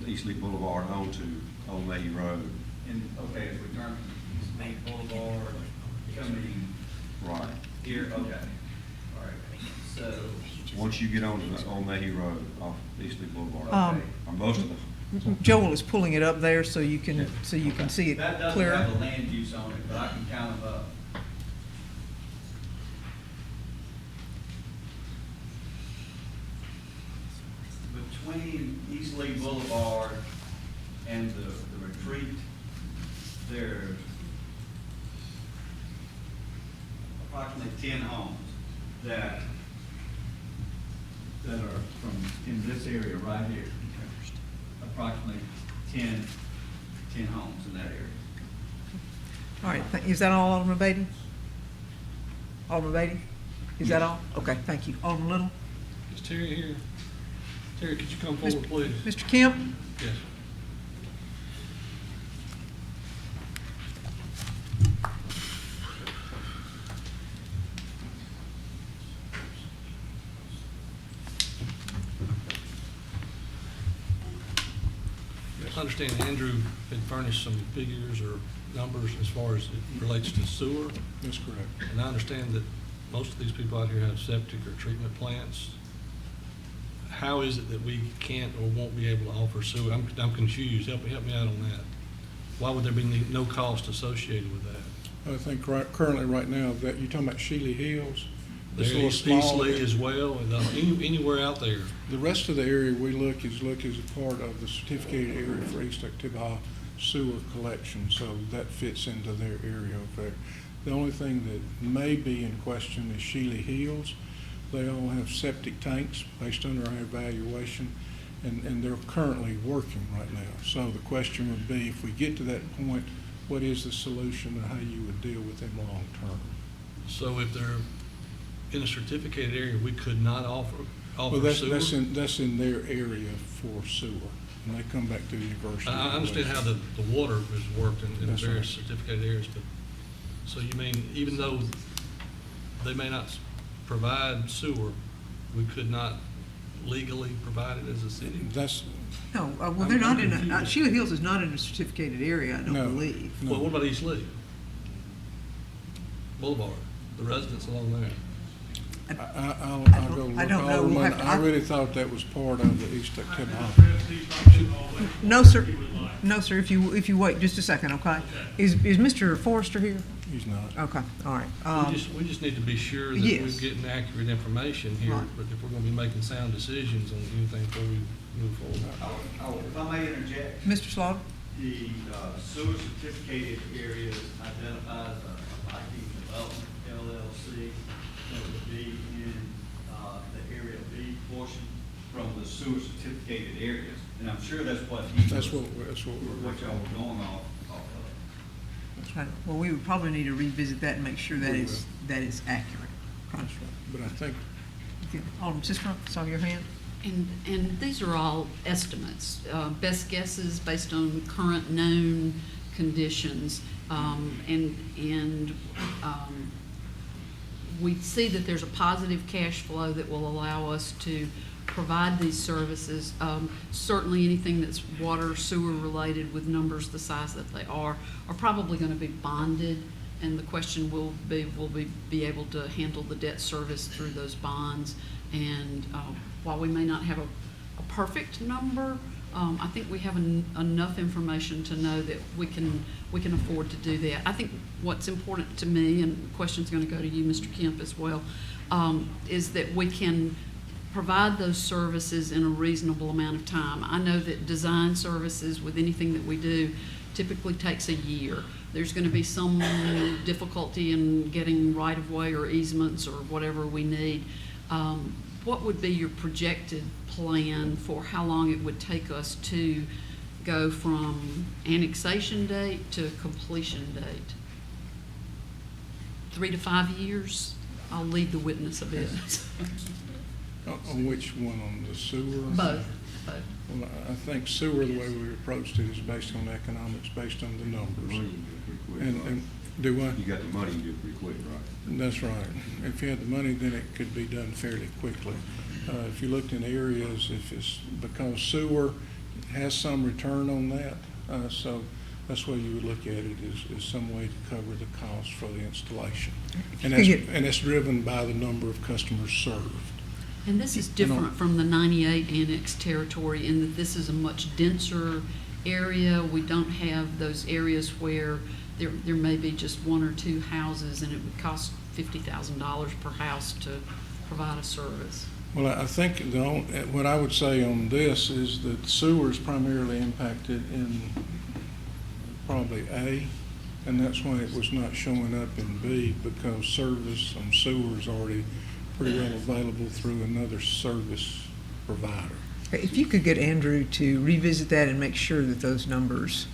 East Lee Boulevard onto Old May Road. And, okay, if we turn from East Main Boulevard, coming Right. here, okay. All right, so, Once you get onto the Old May Road off East Lee Boulevard, Um, or most of the, Joel is pulling it up there so you can see it that doesn't clearer. have a land use on it, but I can count them up. Between East Lee Boulevard and the retreat, there's approximately 10 homes that are in this area right here. Approximately 10 homes in that area. All right, is that all, Alderman Beatty? Alderman Beatty? Is that Yes. all? Okay, thank you. Alderman Little? Is Terry here? Terry, could you come forward, please? Mr. Kemp? Yes. I understand Andrew had furnished some figures or numbers as far as it relates to sewer. That's correct. And I understand that most of these people out here have septic or treatment plants. How is it that we can't or won't be able to offer sewer? I'm confused. Help me out on that. Why would there be no cost associated with that? I think currently right now that you're talking about Shealy Hills. This There little is small- Eastleigh as well, and anywhere out there. The rest of the area we look as a part of the certificated area for East Oktibbeha sewer collection, so that fits into their area over there. The only thing that may be in question is Shealy Hills. They all have septic tanks based on our evaluation, and they're currently working right now. So the question would be, if we get to that point, what is the solution and how you would deal with them long term? So if they're in a certificated area, we could not offer Well, that's sewer? that's in their area for sewer, and they come back to the university. I understand how the water is worked in That's various right. certificated areas, but, so you mean, even though they may not provide sewer, we could not legally provide it as a city? That's, No, well, they're not Sheila Hills is not in a certificated area, I don't No. believe. No. Well, what about East Lee Boulevard, the residents along there? I'll I go don't look. know. We'll have to- I really thought that was part of the East Oktibbeha. No, sir. No, sir, if you wait just a second, okay? Is Mr. Forrester here? He's not. Okay, all right. We just need to be sure that yes. we're getting accurate information here, Right. but if we're gonna be making sound decisions on anything before we move forward. If I may interject, Mr. Slaughter? the sewer certificated areas identifies a Viking Development LLC that would be in the Area B portion from the sewer certificated areas. And I'm sure that's what he That's was, what we're. what y'all were going off of. Right. Well, we would probably need to revisit that and make sure that We is accurate. That's right. But I think, Okay. Alderman Sistrum, saw your hand? And these are all estimates, best guesses based on current known conditions. We see that there's a positive cash flow that will allow us to provide these services. Certainly anything that's water, sewer related with numbers the size that they are probably going to be bonded. And the question will we be able to handle the debt service through those bonds? And while we may not have a perfect number, I think we have enough information to know that we can afford to do that. I think what's important to me, and the question's going to go to you, Mr. Kemp, as well, is that we can provide those services in a reasonable amount of time. I know that design services with anything that we do typically takes a year. There's going to be some difficulty in getting right-of-way or easements or whatever we need. What would be your projected plan for how long it would take us to go from annexation date to completion date? 3 to 5 years? I'll lead the witness a bit. on which one, on the sewer? Both. vote. Well, I think sewer, the way we approached it is based on economics, based on the numbers. Money you can do it pretty quick, And, right? and do what? You got the money, you do it pretty quick, right? That's right. If you had the money, then it could be done fairly quickly. If you looked in areas, if it's, because sewer has some return on that, so that's why you would look at it is some way to cover the cost for the installation. And that's driven by the number of customers served. And this is different from the 98 annexed territory in that this is a much denser area. We don't have those areas where there may be just one or two houses and it would cost $50,000 per house to provide a service. Well, I think what I would say on this is that sewer is primarily impacted in probably A, and that's why it was not showing up in B, because service on sewer is already pretty well available through another service provider. If you could get Andrew to revisit that and make sure that those numbers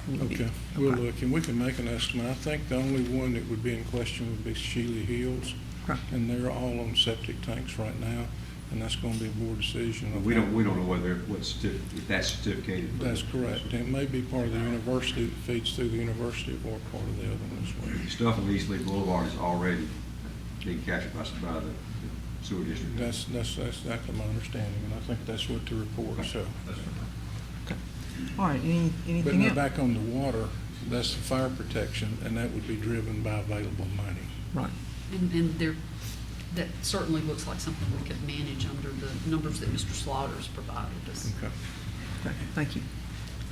would be. Okay, we'll look, and we can make an estimate. I think the only one that would be in question would be Shealy Hills, Okay. and they're all on septic tanks right now, and that's gonna be a board decision. But we don't know whether, if that's certificated. That's correct. And it may be part of the university that feeds through the university or part of the other one as well. Stuff on East Lee Boulevard is already being captured by the sewer district. That's exactly my understanding, and I think that's what the report showed. All right, But anything now else? back on the water, that's the fire protection, and that would be driven by available money. Right. And that certainly looks like something we could manage under the numbers that Mr. Slaughter's provided us. Okay. Okay, thank you.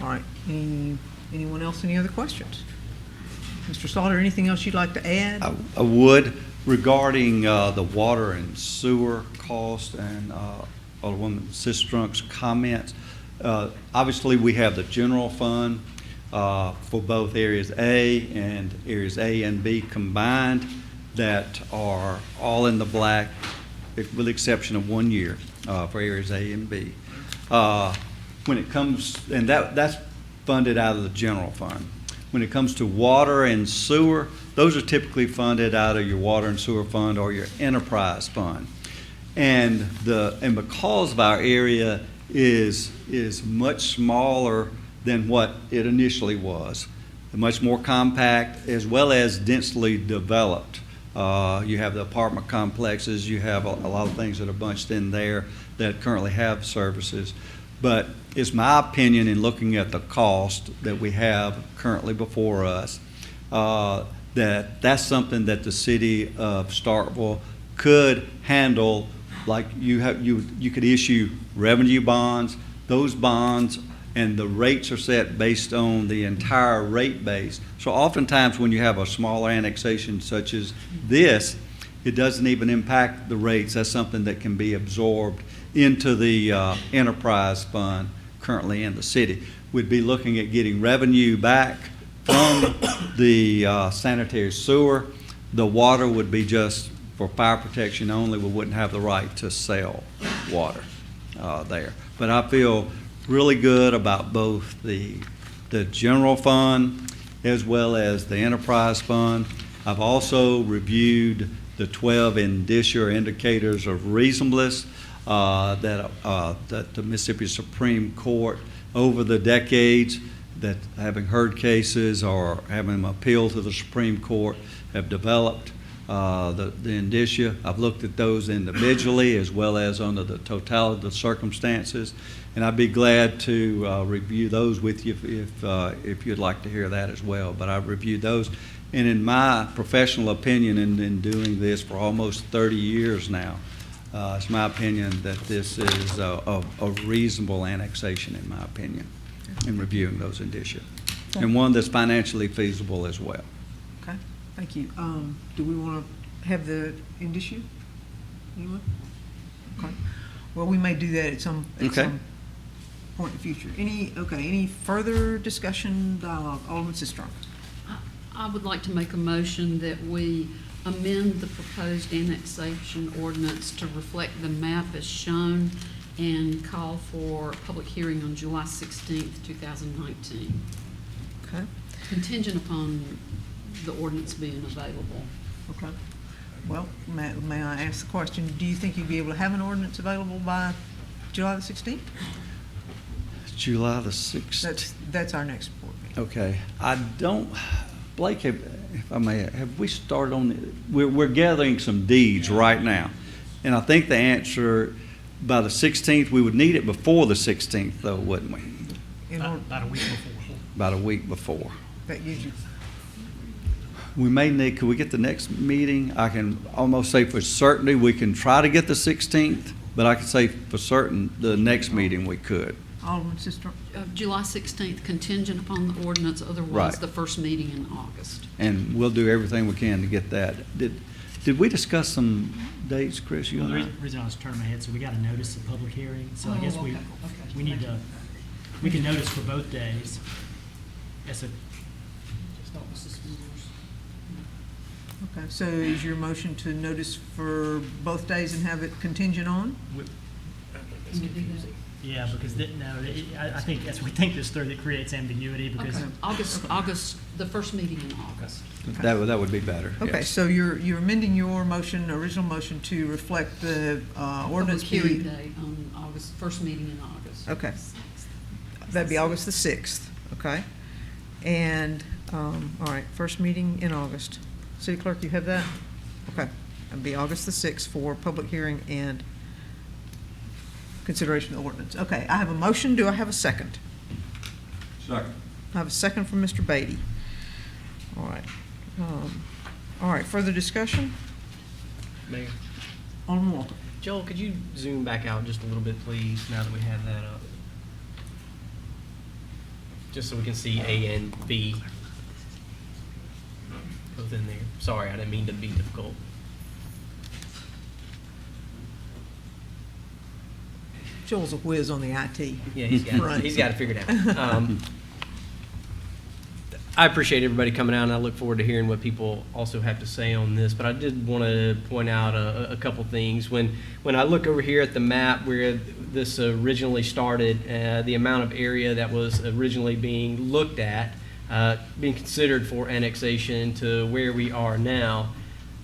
All right, anyone else, any other questions? Mr. Slaughter, anything else you'd like to add? I would, regarding the water and sewer cost and Alderwoman Sistrunk's comments. Obviously, we have the general fund for both areas A and B combined that are all in the black, with the exception of 1 year for areas A and B. When it comes, and that's funded out of the general fund. When it comes to water and sewer, those are typically funded out of your water and sewer fund or your enterprise fund. And because of our area is much smaller than what it initially was, much more compact as well as densely developed. You have the apartment complexes, you have a lot of things that are bunched in there that currently have services. But it's my opinion in looking at the cost that we have currently before us, that's something that the city of Starkville could handle. Like you could issue revenue bonds. Those bonds and the rates are set based on the entire rate base. So oftentimes when you have a smaller annexation such as this, it doesn't even impact the rates. That's something that can be absorbed into the enterprise fund currently in the city. We'd be looking at getting revenue back from the sanitary sewer. The water would be just for fire protection only. We wouldn't have the right to sell water there. But I feel really good about both the general fund as well as the enterprise fund. I've also reviewed the 12 indicia or indicators of reasonableness that the Mississippi Supreme Court over the decades, that having heard cases or having them appeal to the Supreme Court, have developed the indicia. I've looked at those individually as well as under the totality of the circumstances, and I'd be glad to review those with you if you'd like to hear that as well. But I've reviewed those, and in my professional opinion, in doing this for almost 30 years now, it's my opinion that this is a reasonable annexation, in my opinion, in reviewing those indicia, and one that's financially feasible as well. Okay, thank you. Do we want to have the indicia? Anyone? Okay. Well, we may do that at some point in the future. Any further discussion, dialogue? Alderman Sistrunk. I would like to make a motion that we amend the proposed annexation ordinance to reflect the map as shown and call for a public hearing on July 16th, 2019, Okay. contingent upon the ordinance being available. Okay. Well, may I ask the question, do you think you'd be able to have an ordinance available by July the 16th? July the 6th. That's our next board meeting. Okay, I don't, Blake, if I may, have we started on, we're gathering some deeds right now. And I think the answer, by the 16th, we would need it before the 16th though, wouldn't we? About a week before. About a week before. That gives you, We may need, could we get the next meeting? I can almost say for certainty, we can try to get the 16th, but I can say for certain, the next meeting we could. Alderman Sister, July 16th contingent upon the ordinance, otherwise Right. the first meeting in August. And we'll do everything we can to get that. Did we discuss some dates, Chris, you Well, and the I? reason I was turning my head, so we got to notice the public hearing, so I guess Oh, we okay. need to, we can notice for both days. Yes, okay, so is your motion to notice for both days and have it contingent on? yeah, because, I think as we think this through, that creates ambiguity because. Okay, August, the first meeting in August. That would be better. Okay, yes. so you're amending your motion, original motion, to reflect the ordinance. Public hearing day on August, first meeting in August. Okay. That'd be August the 6th, okay? And, all right, first meeting in August. City Clerk, you have that? Okay. That'd be August the 6th for public hearing and consideration of the ordinance. Okay, I have a motion. Do I have a second? Second. I have a second from Mr. Beatty. All right. All right, further discussion? Mayor. Alderman Walker. Joel, could you zoom back out just a little bit, please, now that we have that up? Just so we can see A and B both in there. Sorry, I didn't mean to be difficult. Joel's a whiz on the IT. Yeah, he's Right. got it figured out. I appreciate everybody coming out, and I look forward to hearing what people also have to say on this. But I did want to point out a couple things. When I look over here at the map where this originally started, the amount of area that was originally being looked at, being considered for annexation to where we are now,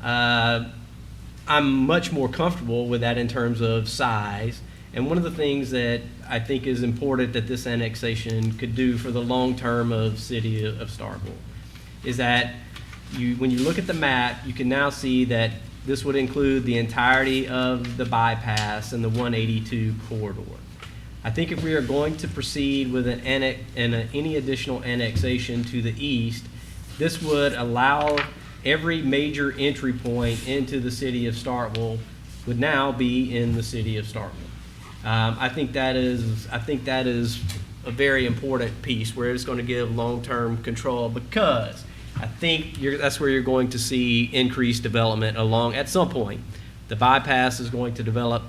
I'm much more comfortable with that in terms of size. And one of the things that I think is important that this annexation could do for the long term of city of Starkville is that when you look at the map, you can now see that this would include the entirety of the bypass and the 182 corridor. I think if we are going to proceed with any additional annexation to the east, this would allow every major entry point into the city of Starkville would now be in the city of Starkville. I think that is a very important piece where it's going to give long-term control, because I think that's where you're going to see increased development along at some point. The bypass is going to develop.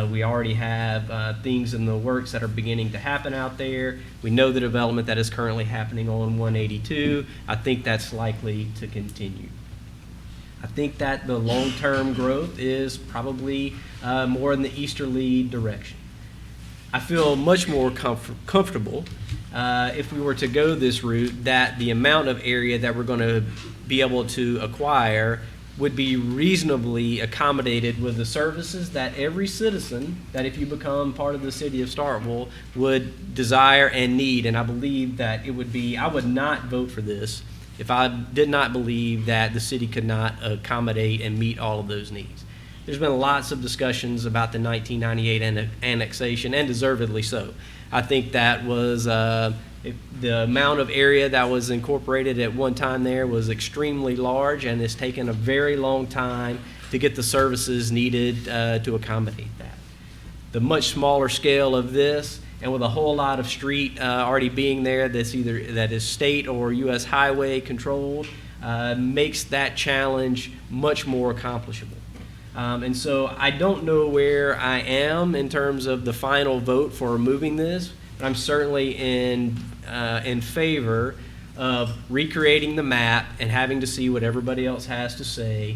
We already have things in the works that are beginning to happen out there. We know the development that is currently happening on 182. I think that's likely to continue. I think that the long-term growth is probably more in the easterly direction. I feel much more comfortable if we were to go this route, that the amount of area that we're going to be able to acquire would be reasonably accommodated with the services that every citizen, that if you become part of the city of Starkville, would desire and need. And I believe that it would be, I would not vote for this if I did not believe that the city could not accommodate and meet all of those needs. There's been lots of discussions about the 1998 annexation, and deservedly so. I think that was the amount of area that was incorporated at one time there was extremely large, and it's taken a very long time to get the services needed to accommodate that. The much smaller scale of this, and with a whole lot of street already being there that is state or U.S. highway controlled, makes that challenge much more accomplishable. And so I don't know where I am in terms of the final vote for removing this, but I'm certainly in favor of recreating the map and having to see what everybody else has to say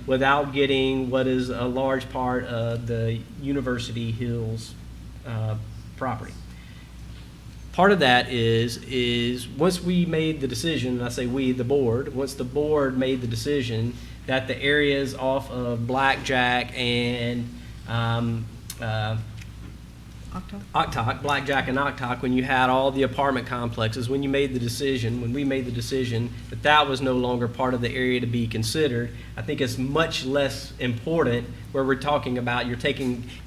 without getting what is a large part of the University Hills property. Part of that is once we made the decision, and I say we, the board, once the board made the decision that the areas off of Blackjack and Octok, Blackjack and Octok, when you had all the apartment complexes, when we made the decision that that was no longer part of the area to be considered, I think it's much less important where we're talking about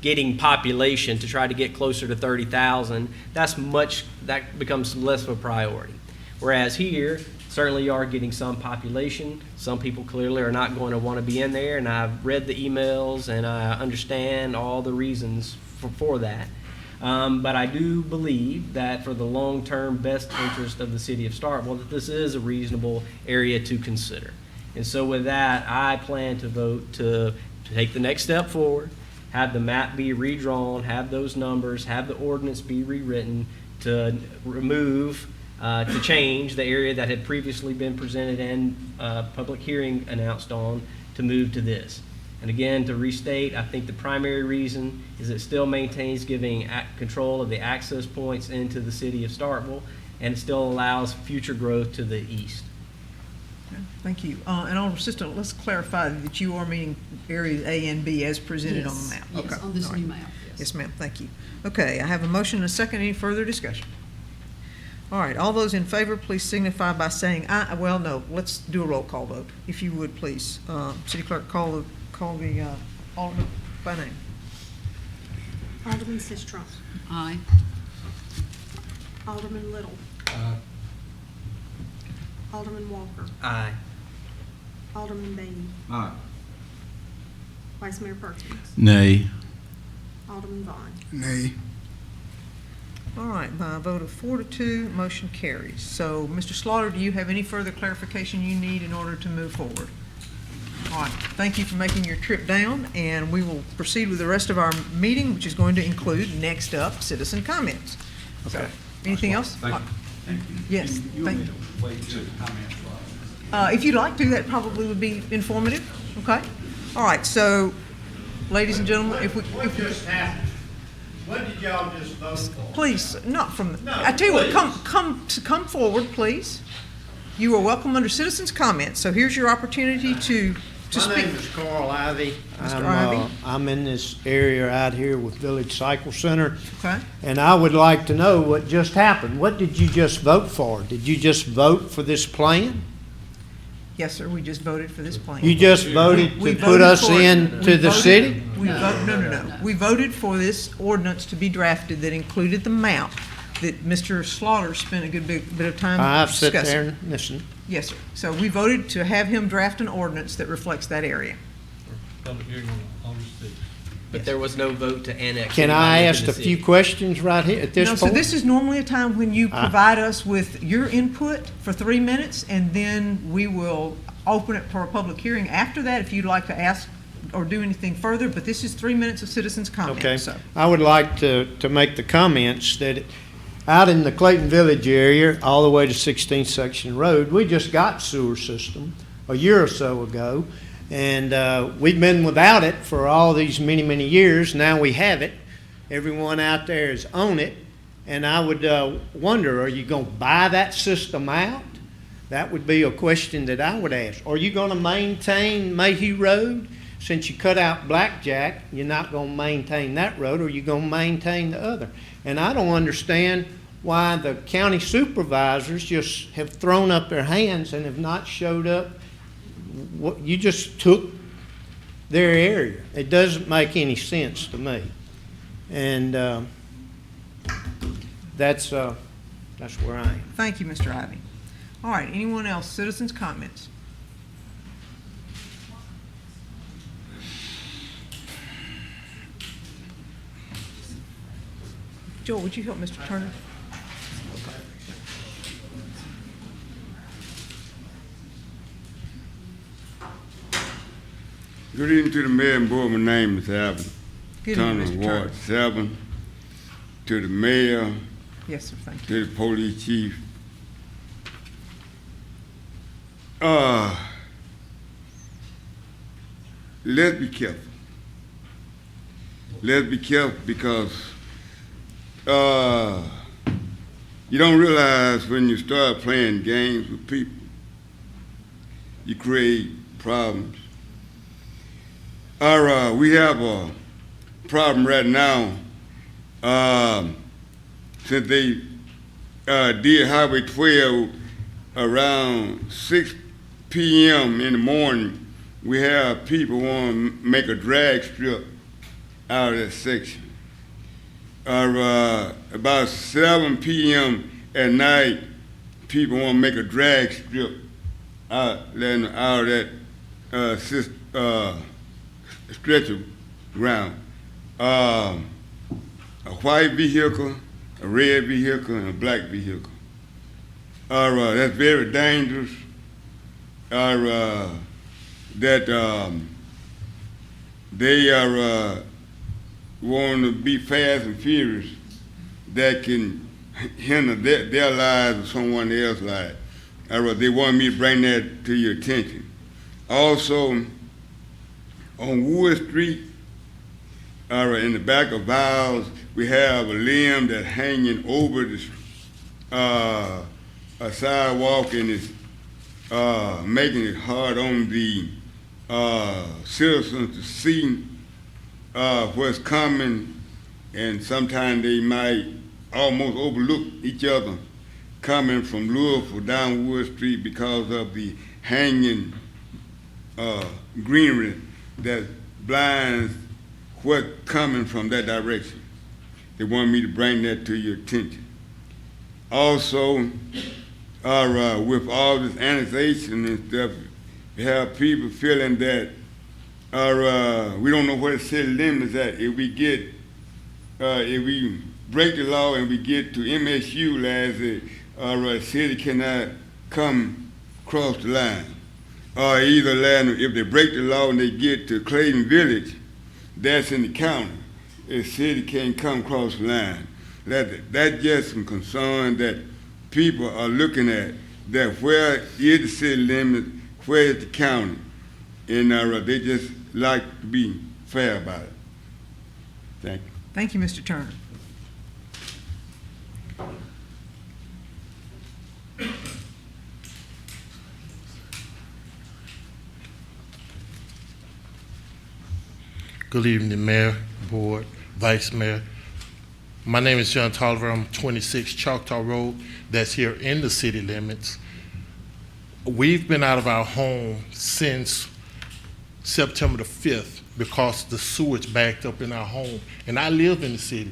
getting population to try to get closer to 30,000. That becomes less of a priority. Whereas here, certainly you are getting some population. Some people clearly are not going to want to be in there, and I've read the emails and I understand all the reasons for that. But I do believe that for the long-term best interest of the city of Starkville, that this is a reasonable area to consider. And so with that, I plan to vote to take the next step forward, have the map be redrawn, have those numbers, have the ordinance be rewritten to remove, to change the area that had previously been presented and public hearing announced on, to move to this. And again, to restate, I think the primary reason is it still maintains giving control of the access points into the city of Starkville, and it still allows future growth to the east. Thank you. And Alderman Sister, let's clarify that you are meaning areas A and B as presented on the map. Yes, Okay. on this All right. new map, yes. Yes, ma'am, thank you. Okay, I have a motion and a second. Any further discussion? All right, all those in favor, please signify by saying aye. Well, no, let's do a roll call vote, if you would, please. City Clerk, call the alderman by name. Alderman Sistrunk. Aye. Alderman Little. Alderman Walker. Aye. Alderman Beatty. Aye. Vice Mayor Perkins. Nay. Alderman Vaughn. Nay. All right, by a vote of 4-2, motion carries. So, Mr. Slaughter, do you have any further clarification you need in order to move forward? All right, thank you for making your trip down, and we will proceed with the rest of our meeting, which is going to include, next up, citizen comments. So, anything else? Thank you. Yes, thank you. If you'd like to, that probably would be informative, okay? All right, so, ladies and gentlemen, if we happened? What did y'all just vote for? please, not from, I tell you what, come forward, please. You are welcome under citizens' comments, so here's your opportunity to My speak. name is Carl Ivy. Mr. Ivy? I'm in this area out here with Village Cycle Center, Okay, and I would like to know what just happened. What did you just vote for? Did you just vote for this plan? yes, sir, we just voted for this plan. You just voted We to put voted us for it. into We the voted- city? No. We voted for this ordinance to be drafted that included the map that Mr. Slaughter spent a good bit of time I've sat discussing. there and listened. Yes, sir. So we voted to have him draft an ordinance that reflects that area. Public hearing on August 6th. But there was no vote to annex. Can I anybody ask into a the few city. questions right here at this No, point? so this is normally a time when you provide us with your input for 3 minutes, and then we will open it for a public hearing after that if you'd like to ask or do anything further, but this is 3 minutes of citizens' Okay, comments, so. I would like to make the comments that out in the Clayton Village area, all the way to 16th Section Road, we just got sewer system a year or so ago, and we've been without it for all these many, many years. Now we have it. Everyone out there is on it, and I would wonder, are you going to buy that system out? That would be a question that I would ask. Are you going to maintain Mayhew Road? Since you cut out Blackjack, you're not going to maintain that road, or are you going to maintain the other? And I don't understand why the county supervisors just have thrown up their hands and have not showed up. What, you just took their area. It doesn't make any sense to me. And that's where I am. Thank you, Mr. Ivy. All right, anyone else? Citizens' comments? Joel, would you help Mr. Turner? Good evening to the mayor and board. My name is Alvin Good evening, Turner, Mr. Turner. Ward 7. To the mayor, Yes, sir, thank you. to the police chief. Let's be careful. Let's be careful because you don't realize when you start playing games with people, you create problems. We have a problem right now since they did Highway 12 around 6 p.m. in the morning, we have people want to make a drag strip out of that section. About 7 p.m. at night, people want to make a drag strip out of that stretcher ground. A white vehicle, a red vehicle, and a black vehicle. That's very dangerous. They are want to be fast and furious that can hinder their lives or someone else's life. They want me to bring that to your attention. Also, on Wood Street, in the back of Viles, we have a limb that's hanging over the a sidewalk, and it's making it hard on the citizens to see what's coming, and sometimes they might almost overlook each other coming from Louisville down Wood Street because of the hanging greenery that blinds what's coming from that direction. They want me to bring that to your attention. Also, with all this annexation and stuff, you have people feeling that we don't know where the city limits at. If we break the law and we get to MSU, the city cannot come across the line. Or either if they break the law and they get to Clayton Village, that's in the county. The city can't come across the line. That's just some concern that people are looking at, that where is the city limit, where is the county? And they just like to be fair about it. Thank you. Thank you, Mr. Turner. Good evening, Mayor, Board, Vice Mayor. My name is John Tolliver. I'm 26 Choctaw Road. That's here in the city limits. We've been out of our home since September the 5th because the sewage backed up in our home, and I live in the city.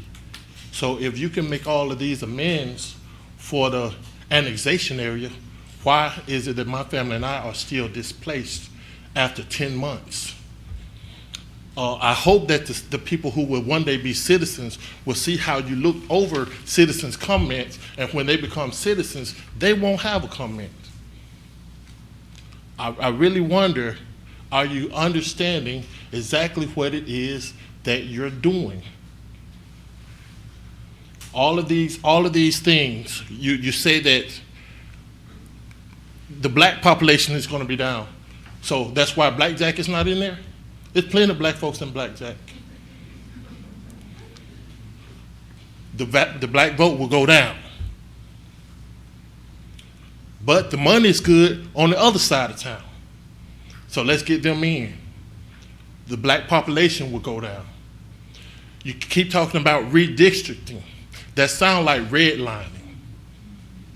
So if you can make all of these amends for the annexation area, why is it that my family and I are still displaced after 10 months? I hope that the people who will one day be citizens will see how you look over citizens' comments, and when they become citizens, they won't have a comment. I really wonder, are you understanding exactly what it is that you're doing? All of these things, you say that the black population is going to be down. So that's why Blackjack is not in there? There's plenty of black folks in Blackjack. The black vote will go down. But the money is good on the other side of town. So let's get them in. The black population will go down. You keep talking about redistricting. That sounds like redlining.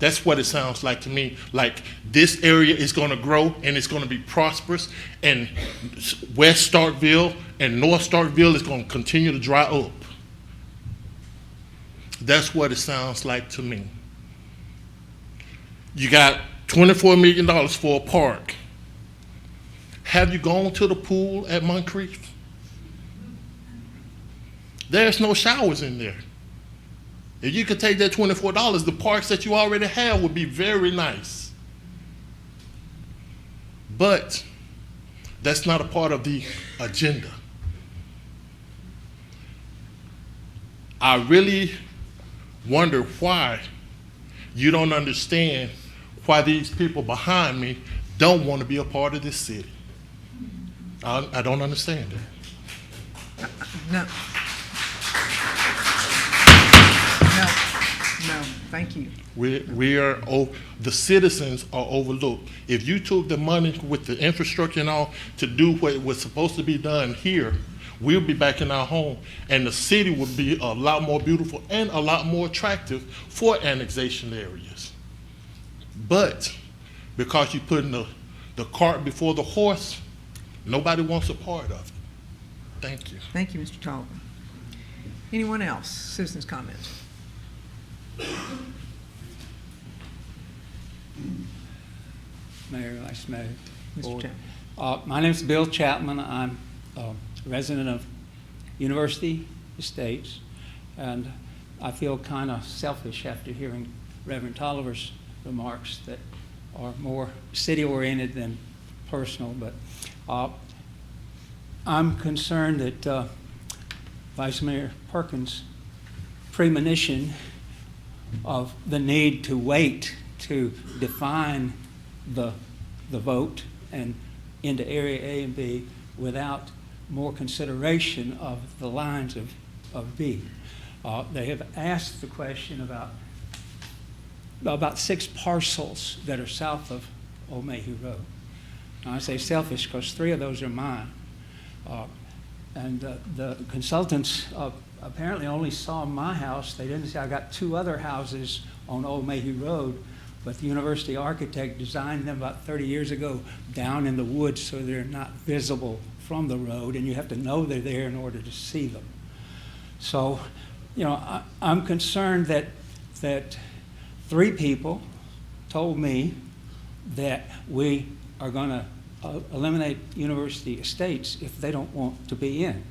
That's what it sounds like to me. Like this area is going to grow and it's going to be prosperous, and West Starkville and North Starkville is going to continue to dry up. That's what it sounds like to me. You got $24 million for a park. Have you gone to the pool at Moncrief? There's no showers in there. If you could take that $24, the parks that you already have would be very nice. But that's not a part of the agenda. I really wonder why you don't understand why these people behind me don't want to be a part of this city. I don't understand that. No. No, thank you. The citizens are overlooked. If you took the money with the infrastructure and all to do what was supposed to be done here, we'll be back in our home, and the city would be a lot more beautiful and a lot more attractive for annexation areas. But because you're putting the cart before the horse, nobody wants a part of it. Thank you. Thank you, Mr. Tolliver. Anyone else? Citizens' comments? Mayor, Vice Mayor. Mr. Board. Chapman. My name is Bill Chapman. I'm a resident of University Estates, and I feel kind of selfish after hearing Reverend Tolliver's remarks that are more city-oriented than personal, but I'm concerned that Vice Mayor Perkins' premonition of the need to wait to define the vote and into Area A and B without more consideration of the lines of B. They have asked the question about 6 parcels that are south of Old Mayhew Road. Now, I say selfish because 3 of those are mine. And the consultants apparently only saw my house. They didn't say I got 2 other houses on Old Mayhew Road, but the university architect designed them about 30 years ago down in the woods so they're not visible from the road, and you have to know they're there in order to see them. So, you know, I'm concerned that 3 people told me that we are going to eliminate University Estates if they don't want to be in.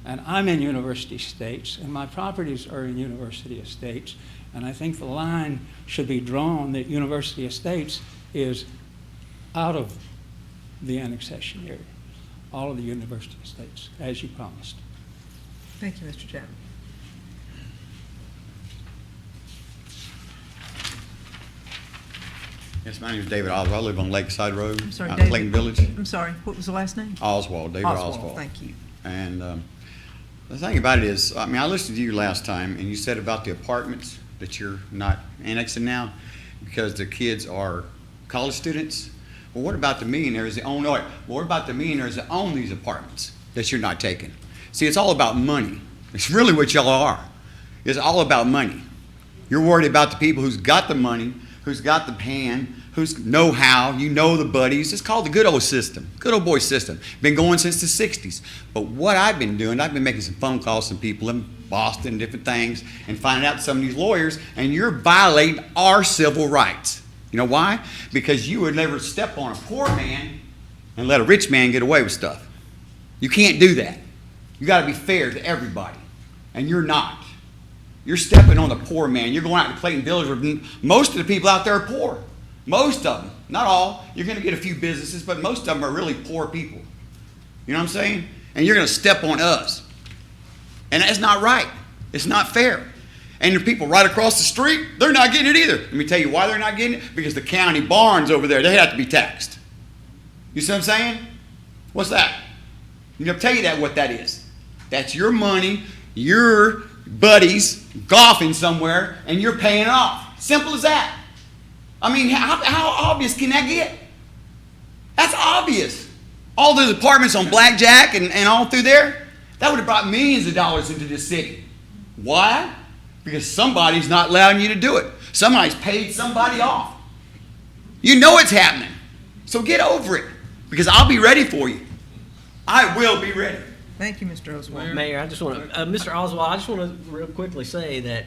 And I'm in University Estates, and my properties are in University Estates, and I think the line should be drawn that University Estates is out of the annexation area, all of the University Estates, as you promised. Thank you, Mr. Chapman. Yes, my name is David Oswald. I live on Lakeside Road, I'm sorry, out in David. Clayton Village. I'm sorry, what was the last name? Oswald, David Oswald. Thank you. And the thing about it is, I mean, I listened to you last time, and you said about the apartments that you're not annexing now because the kids are college students. Well, what about the millionaires that own? No, wait. Well, what about the millionaires that own these apartments that you're not taking? See, it's all about money. It's really what y'all are. It's all about money. You're worried about the people who's got the money, who's got the pan, who's know-how, you know the buddies. It's called the good old system, good old boy system. Been going since the 60s. But what I've been doing, I've been making some phone calls to some people in Boston, different things, and finding out some of these lawyers, and you're violating our civil rights. You know why? Because you would never step on a poor man and let a rich man get away with stuff. You can't do that. You got to be fair to everybody, and you're not. You're stepping on the poor man. You're going out to Clayton Village where most of the people out there are poor. Most of them, not all. You're going to get a few businesses, but most of them are really poor people. You know what I'm saying? And you're going to step on us. And that's not right. It's not fair. And the people right across the street, they're not getting it either. Let me tell you why they're not getting it. Because the county barns over there, they have to be taxed. You see what I'm saying? What's that? I'll tell you that what that is. That's your money, your buddies golfing somewhere, and you're paying it off. Simple as that. I mean, how obvious can that get? That's obvious. All those apartments on Blackjack and all through there, that would have brought millions of dollars into this city. Why? Because somebody's not allowing you to do it. Somebody's paid somebody off. You know it's happening. So get over it, because I'll be ready for you. I will be ready. Thank you, Mr. Oswald. Mayor, I just want to, Mr. Oswald, I just want to real quickly say that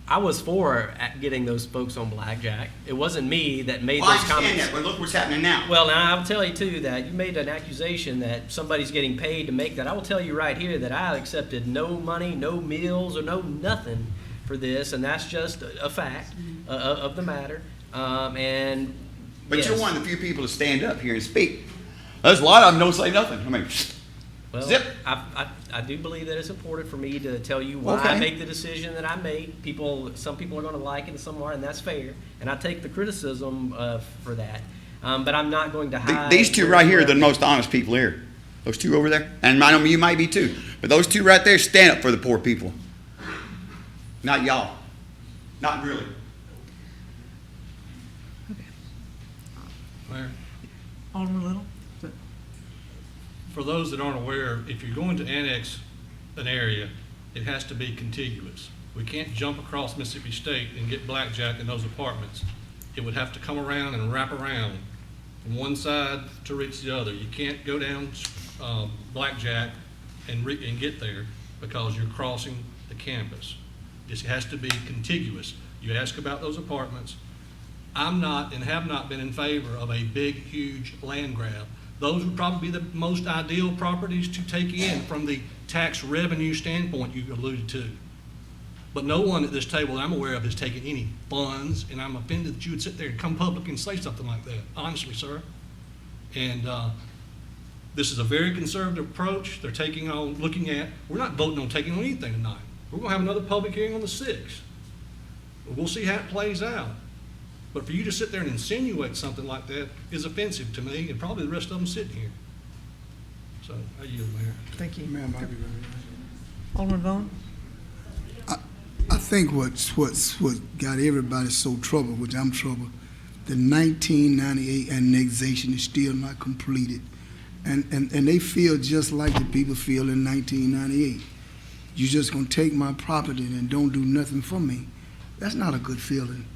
I was for getting those folks on Blackjack. It wasn't me that made Well, I those comments. understand that, but look what's happening now. Well, now I'll tell you too that you made an accusation that somebody's getting paid to make that. I will tell you right here that I accepted no money, no meals, or no nothing for this, and that's just a fact of the matter. But yes. you're one of the few people to stand up here and speak. There's a lot of them don't say nothing. I mean, Well, zip. I do believe that it's important for me to tell you why Okay. I make the decision that I made. Some people are going to like it and some aren't, and that's fair. And I take the criticism for that. But I'm not going to hide. These two right here are the most honest people here. Those two over there. And I know you might be too. But those two right there stand up for the poor people. Not y'all. Not really. Mayor? Alderman Little? for those that aren't aware, if you're going to annex an area, it has to be contiguous. We can't jump across Mississippi State and get blackjack in those apartments. It would have to come around and wrap around from one side to reach the other. You can't go down blackjack and get there because you're crossing the campus. It has to be contiguous. You ask about those apartments. I'm not and have not been in favor of a big, huge land grab. Those would probably be the most ideal properties to take in from the tax revenue standpoint you alluded to. But no one at this table that I'm aware of has taken any funds, and I'm offended that you would sit there and come public and say something like that, honestly, sir. And this is a very conservative approach they're taking on, looking at. We're not voting on taking on anything tonight. We're going to have another public hearing on the 6th. We'll see how it plays out. But for you to sit there and insinuate something like that is offensive to me and probably the rest of them sitting here. So, I yield, Mayor. Thank you. Ma'am, I'll be ready. Alderman Vaughn? I think what got everybody so troubled, which I'm troubled, the 1998 annexation is still not completed. And they feel just like the people feel in 1998. You're just going to take my property and don't do nothing for me. That's not a good feeling.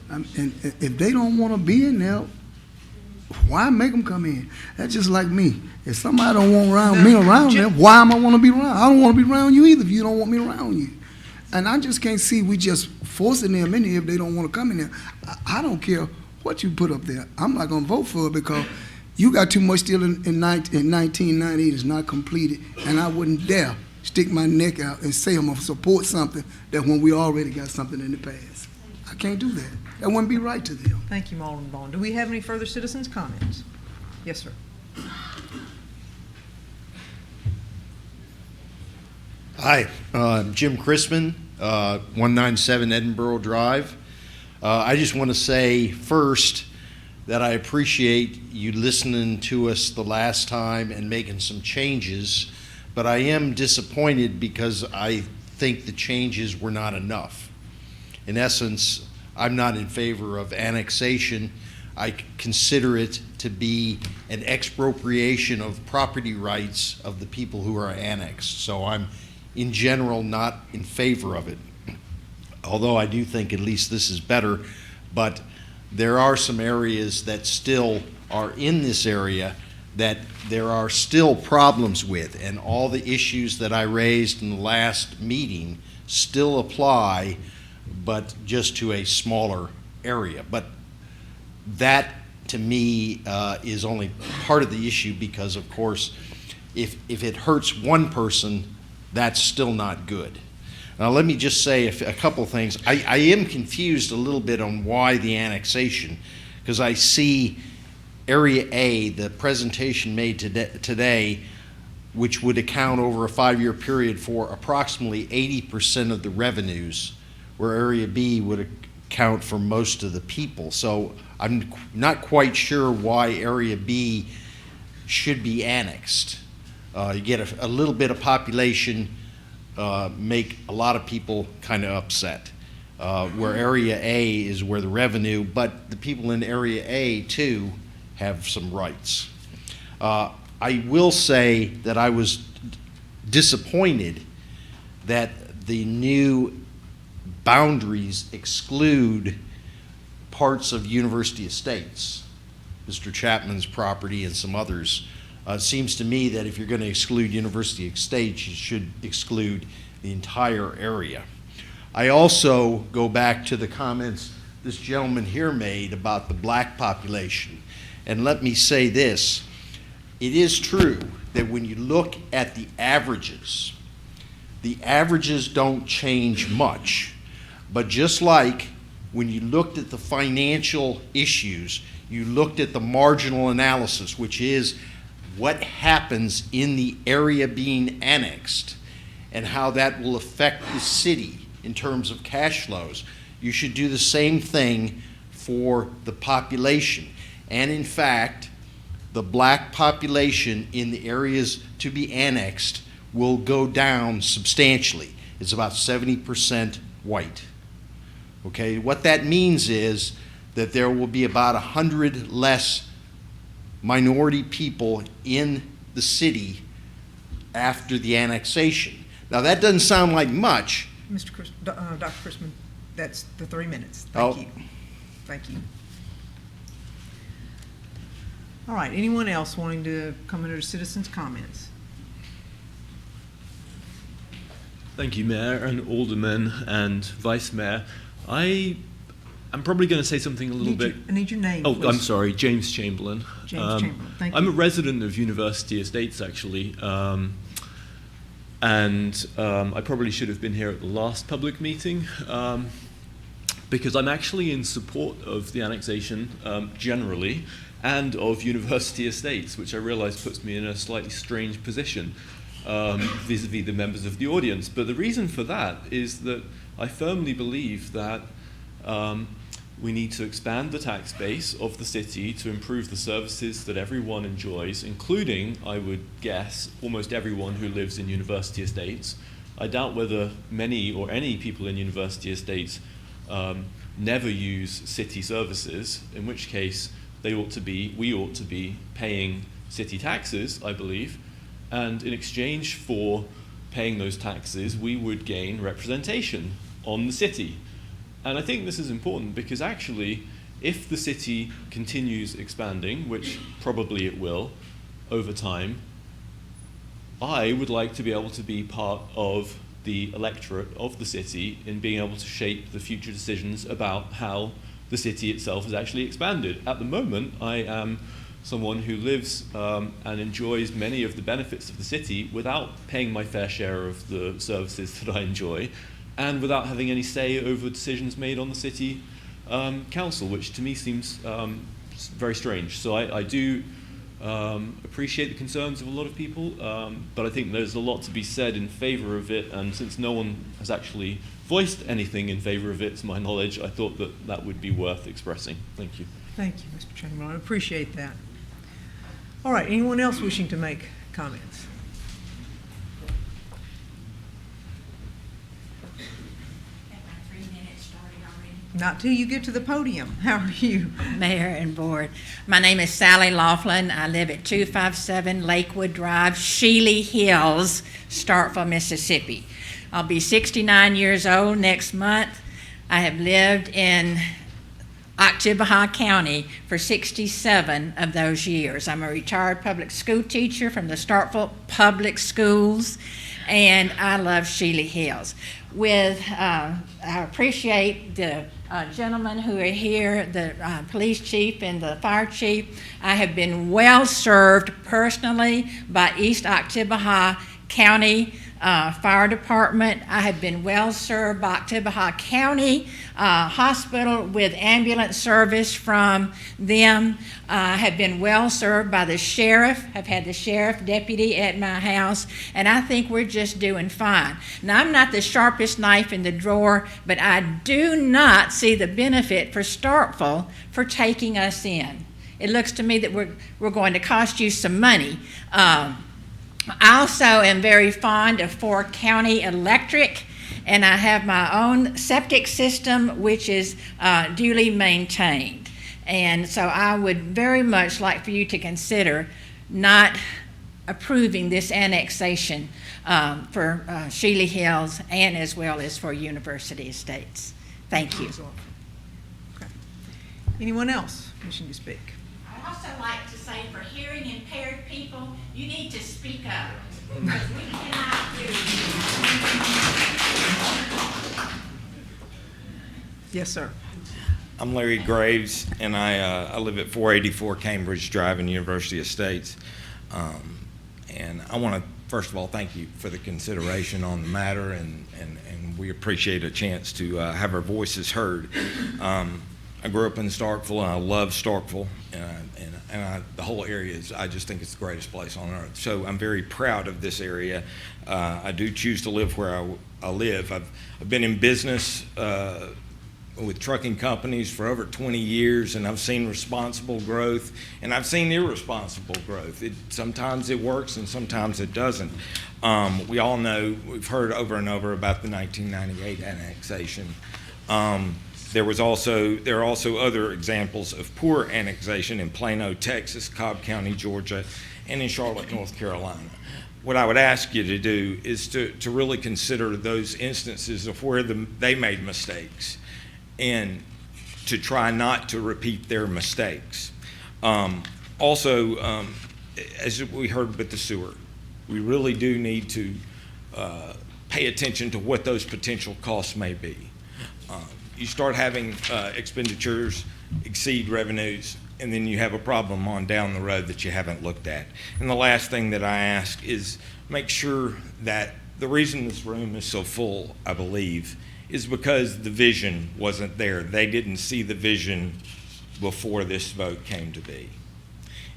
And if they don't want to be in there, why make them come in? That's just like me. If somebody don't want me around there, why am I want to be around? I don't want to be around you either if you don't want me around you. And I just can't see we just forcing them in here if they don't want to come in there. I don't care what you put up there. I'm not going to vote for it because you got too much still in 1998 is not completed, and I wouldn't dare stick my neck out and say I'm going to support something that when we already got something in the past. I can't do that. That wouldn't be right to them. Thank you, Alderman Vaughn. Do we have any further citizens' comments? Yes, sir. Hi, Jim Chrisman, 197 Edinburgh Drive. I just want to say first that I appreciate you listening to us the last time and making some changes, but I am disappointed because I think the changes were not enough. In essence, I'm not in favor of annexation. I consider it to be an expropriation of property rights of the people who are annexed. So I'm, in general, not in favor of it. Although I do think at least this is better, but there are some areas that still are in this area that there are still problems with, and all the issues that I raised in the last meeting still apply, but just to a smaller area. But that, to me, is only part of the issue because, of course, if it hurts one person, that's still not good. Now, let me just say a couple things. I am confused a little bit on why the annexation, because I see Area A, the presentation made today, which would account over a 5-year period for approximately 80% of the revenues, where Area B would account for most of the people. So I'm not quite sure why Area B should be annexed. You get a little bit of population, make a lot of people kind of upset. Where Area A is where the revenue, but the people in Area A too have some rights. I will say that I was disappointed that the new boundaries exclude parts of University Estates, Mr. Chapman's property and some others. It seems to me that if you're going to exclude University Estates, you should exclude the entire area. I also go back to the comments this gentleman here made about the black population. And let me say this, it is true that when you look at the averages don't change much. But just like when you looked at the financial issues, you looked at the marginal analysis, which is what happens in the area being annexed and how that will affect the city in terms of cash flows. You should do the same thing for the population. And in fact, the black population in the areas to be annexed will go down substantially. It's about 70% white. Okay, what that means is that there will be about 100 less minority people in the city after the annexation. Now, that doesn't sound like much. Dr. Chrisman, that's the 3 minutes. Oh. Thank you. Thank you. All right, anyone else wanting to come under citizens' comments? Thank you, Mayor and Alderman and Vice Mayor. I'm probably going to say something a little bit... I need your name, Oh, please. I'm sorry, James Chamberlain. James Chamberlain, thank I'm you. a resident of University Estates, actually, I probably should have been here at the last public meeting, because I'm actually in support of the annexation generally, and of University Estates, which I realize puts me in a slightly strange position vis-a-vis the members of the audience. But the reason for that is that I firmly believe that we need to expand the tax base of the city to improve the services that everyone enjoys, including, I would guess, almost everyone who lives in University Estates. I doubt whether many or any people in University Estates never use city services, in which case we ought to be paying city taxes, I believe, and in exchange for paying those taxes, we would gain representation on the city. And I think this is important because actually, if the city continues expanding, which probably it will over time, I would like to be able to be part of the electorate of the city in being able to shape the future decisions about how the city itself has actually expanded. At the moment, I am someone who lives and enjoys many of the benefits of the city without paying my fair share of the services that I enjoy, and without having any say over decisions made on the city council, which to me seems very strange. So I do appreciate the concerns of a lot of people, but I think there's a lot to be said in favor of it, and since no one has actually voiced anything in favor of it, to my knowledge, I thought that that would be worth expressing. Thank you. Thank you, Mr. Chamberlain. I appreciate that. All right, anyone else wishing to make comments? Not till you get to the podium. How are you? Mayor and Board. My name is Sally Laughlin. I live at 257 Lakewood Drive, Sheely Hills, Starkville, Mississippi. I'll be 69 years old next month. I have lived in Oktibbeha County for 67 of those years. I'm a retired public school teacher from the Starkville Public Schools, and I love Sheely Hills. I appreciate the gentlemen who are here, the police chief and the fire chief. I have been well served personally by East Oktibbeha County Fire Department. I have been well served by Oktibbeha County Hospital with ambulance service from them. I have been well served by the sheriff. I've had the sheriff deputy at my house, and I think we're just doing fine. Now, I'm not the sharpest knife in the drawer, but I do not see the benefit for Starkville for taking us in. It looks to me that we're going to cost you some money. I also am very fond of 4 County Electric, and I have my own septic system, which is duly maintained. And so I would very much like for you to consider not approving this annexation for Sheely Hills and as well as for University Estates. Thank you. Okay. Anyone else wishing to speak? I'd also like to say for hearing impaired people, you need to speak up, because we cannot hear you. Yes, sir. I'm Larry Graves, and I live at 484 Cambridge Drive in University Estates. And I want to, first of all, thank you for the consideration on the matter, and we appreciate a chance to have our voices heard. I grew up in Starkville, and I love Starkville, and the whole area I just think it's the greatest place on earth. So I'm very proud of this area. I do choose to live where I live. I've been in business with trucking companies for over 20 years, and I've seen responsible growth, and I've seen irresponsible growth. Sometimes it works, and sometimes it doesn't. We all know, we've heard over and over about the 1998 annexation. There are also other examples of poor annexation in Plano, Texas, Cobb County, Georgia, and in Charlotte, North Carolina. What I would ask you to do is to really consider those instances of where they made mistakes and to try not to repeat their mistakes. Also, as we heard with the sewer, we really do need to pay attention to what those potential costs may be. You start having expenditures exceed revenues, and then you have a problem on down the road that you haven't looked at. And the last thing that I ask is make sure that the reason this room is so full, I believe, is because the vision wasn't there. They didn't see the vision before this vote came to be.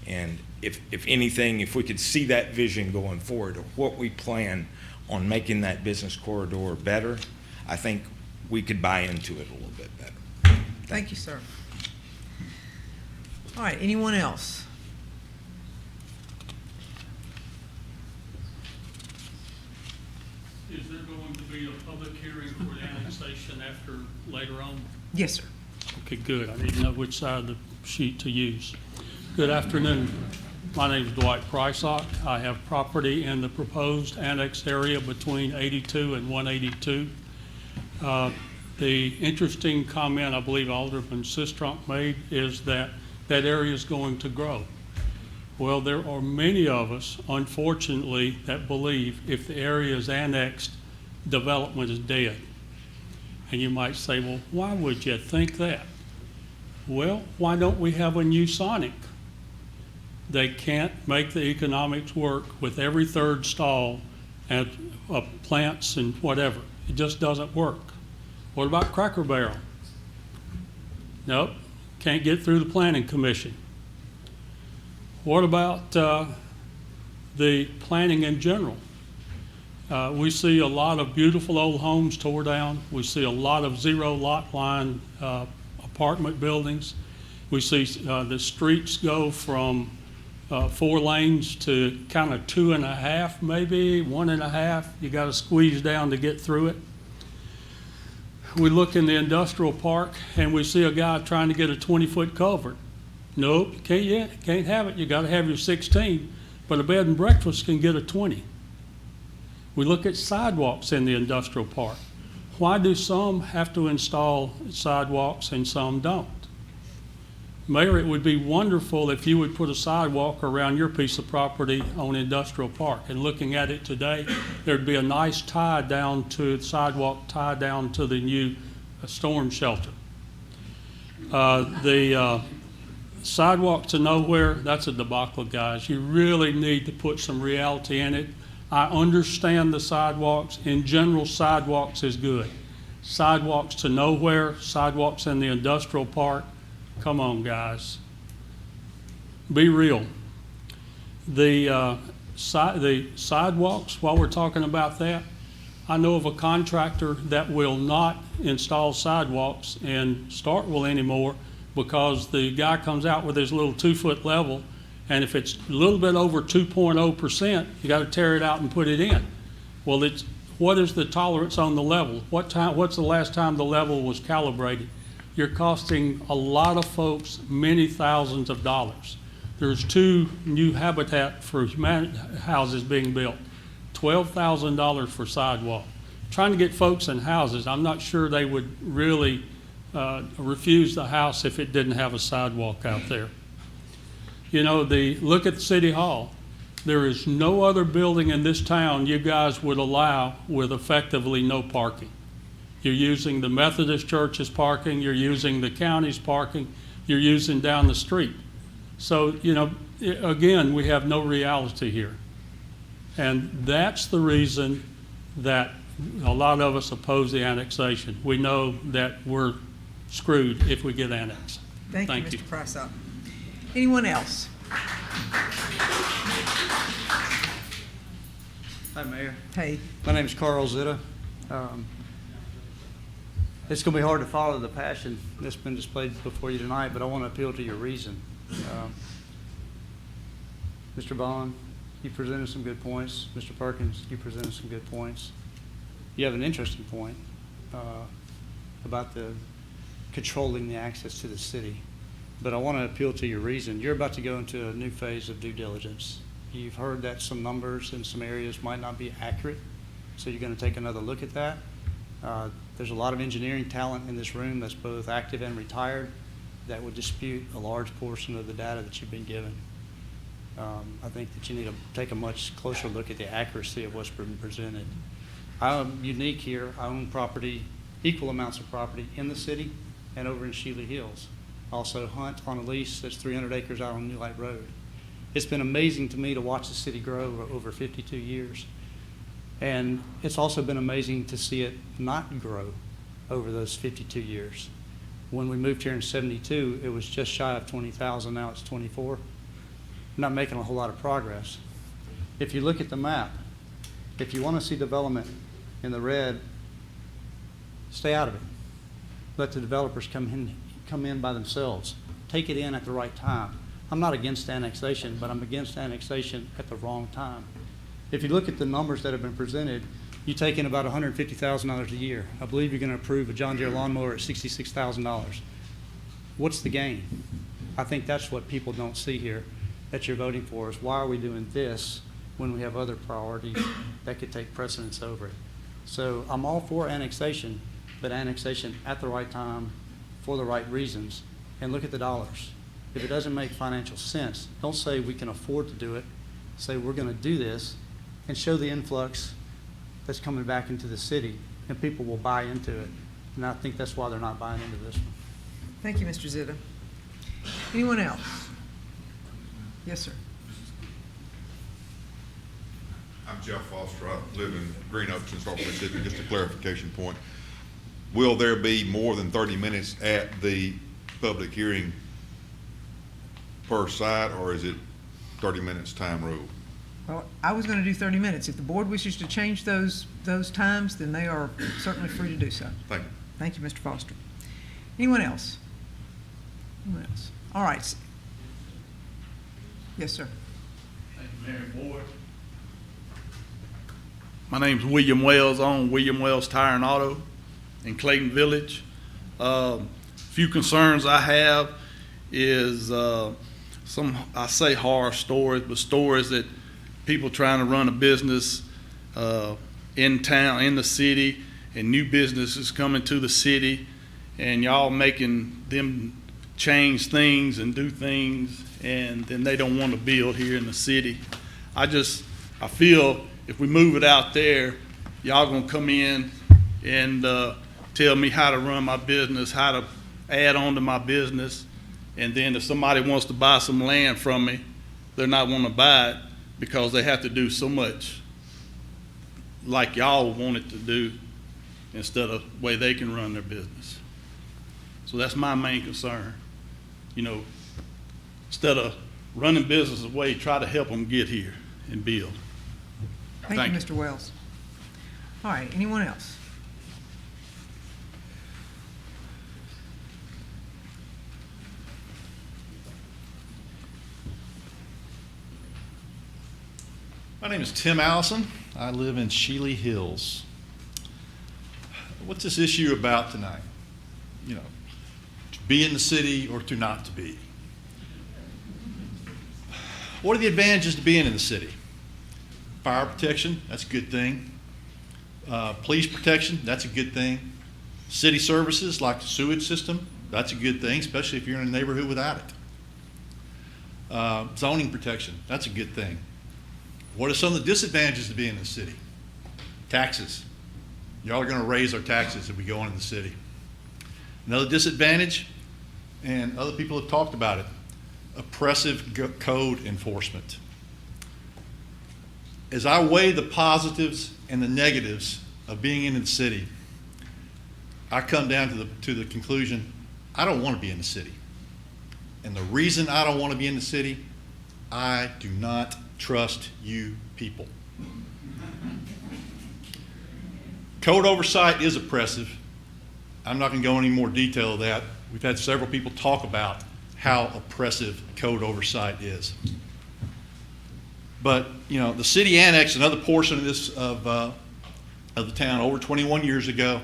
And if anything, if we could see that vision going forward, or what we plan on making that business corridor better, I think we could buy into it a little bit better. Thank you, sir. All right, anyone else? Is there going to be a public hearing for the annexation after, later on? Yes, sir. Okay, good. I need to know which side of the sheet to use. Good afternoon. My name is Dwight Prysock. I have property in the proposed annex area between 82 and 182. The interesting comment I believe Alderman Sistrunk made is that that area is going to grow. Well, there are many of us, unfortunately, that believe if the area is annexed, development is dead. And you might say, well, why would you think that? Well, why don't we have a new Sonic? They can't make the economics work with every third stall and plants and whatever. It just doesn't work. What about Cracker Barrel? Nope, can't get through the planning commission. What about the planning in general? We see a lot of beautiful old homes tore down. We see a lot of zero lot line apartment buildings. We see the streets go from 4 lanes to kind of 2.5, maybe 1.5. You got to squeeze down to get through it. We look in the industrial park and we see a guy trying to get a 20-foot culvert. Nope, you can't yet. Can't have it. You got to have your 16, but a bed and breakfast can get a 20. We look at sidewalks in the industrial park. Why do some have to install sidewalks and some don't? Mayor, it would be wonderful if you would put a sidewalk around your piece of property on Industrial Park. And looking at it today, there'd be a nice tie down to sidewalk tie down to the new storm shelter. The sidewalk to nowhere, that's a debacle, guys. You really need to put some reality in it. I understand the sidewalks. In general, sidewalks is good. Sidewalks to nowhere, sidewalks in the industrial park, come on, guys. Be real. The sidewalks, while we're talking about that, I know of a contractor that will not install sidewalks in Starkville anymore because the guy comes out with his little 2-foot level, and if it's a little bit over 2.0%, you got to tear it out and put it in. Well, what is the tolerance on the level? What's the last time the level was calibrated? You're costing a lot of folks many thousands of dollars. There's 2 new Habitat for Humanity houses being built, $12,000 for sidewalk. Trying to get folks in houses, I'm not sure they would really refuse the house if it didn't have a sidewalk out there. You know, look at the City Hall. There is no other building in this town you guys would allow with effectively no parking. You're using the Methodist Church's parking, you're using the county's parking, you're using down the street. So, you know, again, we have no reality here. And that's the reason that a lot of us oppose the annexation. We know that we're screwed if we get annexed. Thank you, Mr. Prysock. Anyone else? Hi, Mayor. Hey. My name is Carl Zitta. It's going to be hard to follow the passion that's been displayed before you tonight, but I want to appeal to your reason. Mr. Bond, you presented some good points. Mr. Perkins, you presented some good points. You have an interesting point about the controlling the access to the city. But I want to appeal to your reason. You're about to go into a new phase of due diligence. You've heard that some numbers in some areas might not be accurate, so you're going to take another look at that. There's a lot of engineering talent in this room that's both active and retired that would dispute a large portion of the data that you've been given. I think that you need to take a much closer look at the accuracy of what's been presented. I'm unique here. I own property, equal amounts of property in the city and over in Shealy Hills. Also hunt on a lease that's 300 acres out on New Light Road. It's been amazing to me to watch the city grow over 52 years. And it's also been amazing to see it not grow over those 52 years. When we moved here in '72, it was just shy of 20,000, now it's 24. Not making a whole lot of progress. If you look at the map, if you want to see development in the red, stay out of it. Let the developers come in by themselves. Take it in at the right time. I'm not against annexation, but I'm against annexation at the wrong time. If you look at the numbers that have been presented, you take in about $150,000 a year. I believe you're going to approve a John Deere lawnmower at $66,000. What's the gain? I think that's what people don't see here that you're voting for, is why are we doing this when we have other priorities that could take precedence over it? So I'm all for annexation, but annexation at the right time for the right reasons, and look at the dollars. If it doesn't make financial sense, don't say we can afford to do it. Say we're going to do this and show the influx that's coming back into the city, and people will buy into it. And I think that's why they're not buying into this one. Thank you, Mr. Zitta. Anyone else? Yes, sir. I'm Jeff Foster. I live in Green Oaks in Starkville, Mississippi. Just a clarification point. Will there be more than 30 minutes at the public hearing per side, or is it 30 minutes time rule? Well, I was going to do 30 minutes. If the board wishes to change those times, then they are certainly free to do so. Thank you. Thank you, Mr. Foster. Anyone else? Anyone else? All right. Yes, sir. Thank you, Mayor Board. My name's William Wells. I own William Wells Tire and Auto in Clayton Village. Few concerns I have is some, I say horror stories, but stories that people trying to run a business in town, in the city, and new businesses coming to the city, and y'all making them change things and do things, and then they don't want to build here in the city. I feel if we move it out there, y'all gonna come in and tell me how to run my business, how to add on to my business, and then if somebody wants to buy some land from me, they're not want to buy it because they have to do so much like y'all want it to do instead of the way they can run their business. So that's my main concern. You know, instead of running business away, try to help them get here and build. Thank you, Mr. Wells. All right, anyone else? My name is Tim Allison. I live in Shealy Hills. What's this issue about tonight? You know, to be in the city or to not to be? What are the advantages to being in the city? Fire protection, that's a good thing. Police protection, that's a good thing. City services like the sewage system, that's a good thing, especially if you're in a neighborhood without it. Zoning protection, that's a good thing. What are some of the disadvantages to being in the city? Taxes. Y'all are going to raise our taxes if we go into the city. Another disadvantage, and other people have talked about it, oppressive code enforcement. As I weigh the positives and the negatives of being in the city, I come down to the conclusion, I don't want to be in the city. And the reason I don't want to be in the city, I do not trust you people. Code oversight is oppressive. I'm not going to go into any more detail of that. We've had several people talk about how oppressive code oversight is. But, you know, the city annexed another portion of this of the town over 21 years ago.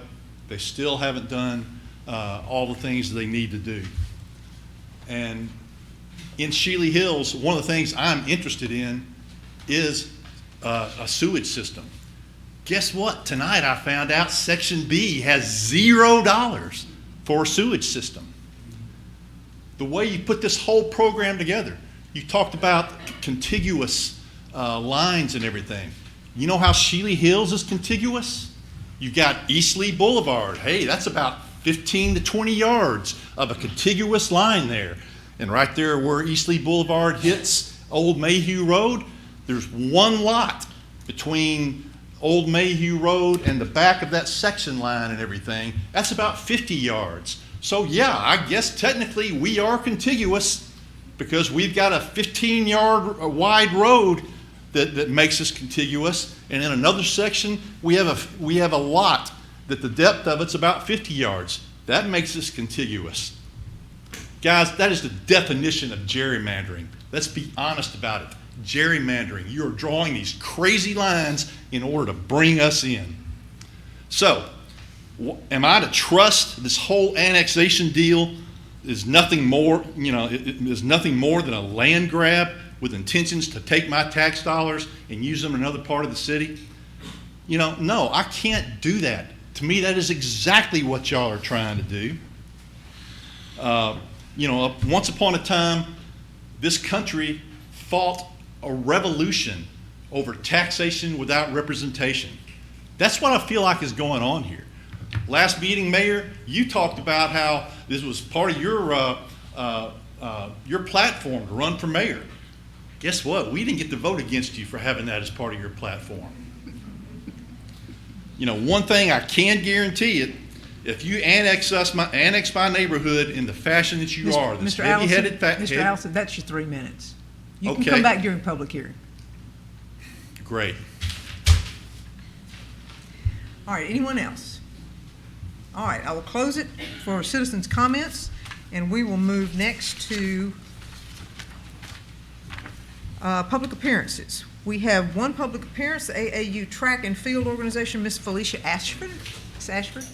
They still haven't done all the things they need to do. And in Shealy Hills, one of the things I'm interested in is a sewage system. Guess what? Tonight I found out Section B has $0 for a sewage system. The way you put this whole program together, you talked about contiguous lines and everything. You know how Sheely Hills is contiguous? You've got Eastleigh Boulevard. Hey, that's about 15 to 20 yards of a contiguous line there. And right there where Eastleigh Boulevard hits Old Mayhew Road, there's one lot between Old Mayhew Road and the back of that section line and everything. That's about 50 yards. So yeah, I guess technically we are contiguous because we've got a 15-yard wide road that makes us contiguous. And in another section, we have a lot that the depth of it's about 50 yards. That makes us contiguous. Guys, that is the definition of gerrymandering. Let's be honest about it. Gerrymandering. You are drawing these crazy lines in order to bring us in. So, am I to trust this whole annexation deal is nothing more, it is nothing more than a land grab with intentions to take my tax dollars and use them in another part of the city? No, I can't do that. To me, that is exactly what y'all are trying to do. Once upon a time, this country fought a revolution over taxation without representation. That's what I feel like is going on here. Last meeting, Mayor, you talked about how this was part of your platform to run for mayor. Guess what? We didn't get to vote against you for having that as part of your platform. One thing I can guarantee it, if you annex my neighborhood in the fashion that you are, this heavy-headed Mr. Allison, that's your 3 minutes. You can Okay. come back during public hearing. Great. All right, anyone else? All right, I will close it for citizens' comments, and we will move next to public appearances. We have one public appearance, the AAU Track and Field Organization, Miss Felicia Ashford. Miss Ashford?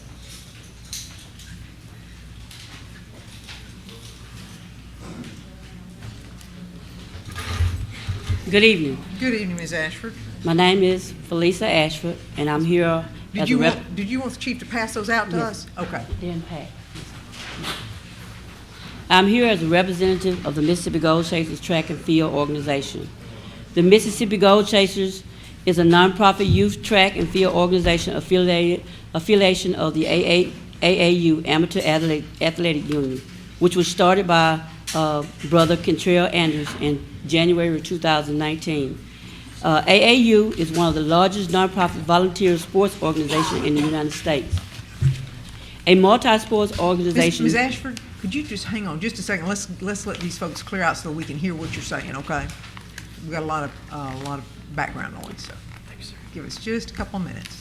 Good evening. Good evening, Ms. Ashford. My name is Felicia Ashford, and I'm here Did as you a rep. want, did you want the chief to pass those out to us? Okay. Didn't pass. I'm here as a representative of the Mississippi Gold Chasers Track and Field Organization. The Mississippi Gold Chasers is a nonprofit youth track and field organization affiliation of the AAU Amateur Athletic Union, which was started by Brother Kentrell Andrews in January of 2019. AAU is one of the largest nonprofit volunteer sports organizations in the United States. A multi-sports organization. Ms. Ashford, could you just hang on just a second? Let's let these folks clear out so we can hear what you're saying, okay? We've got a lot of background noise, so give us just a couple minutes.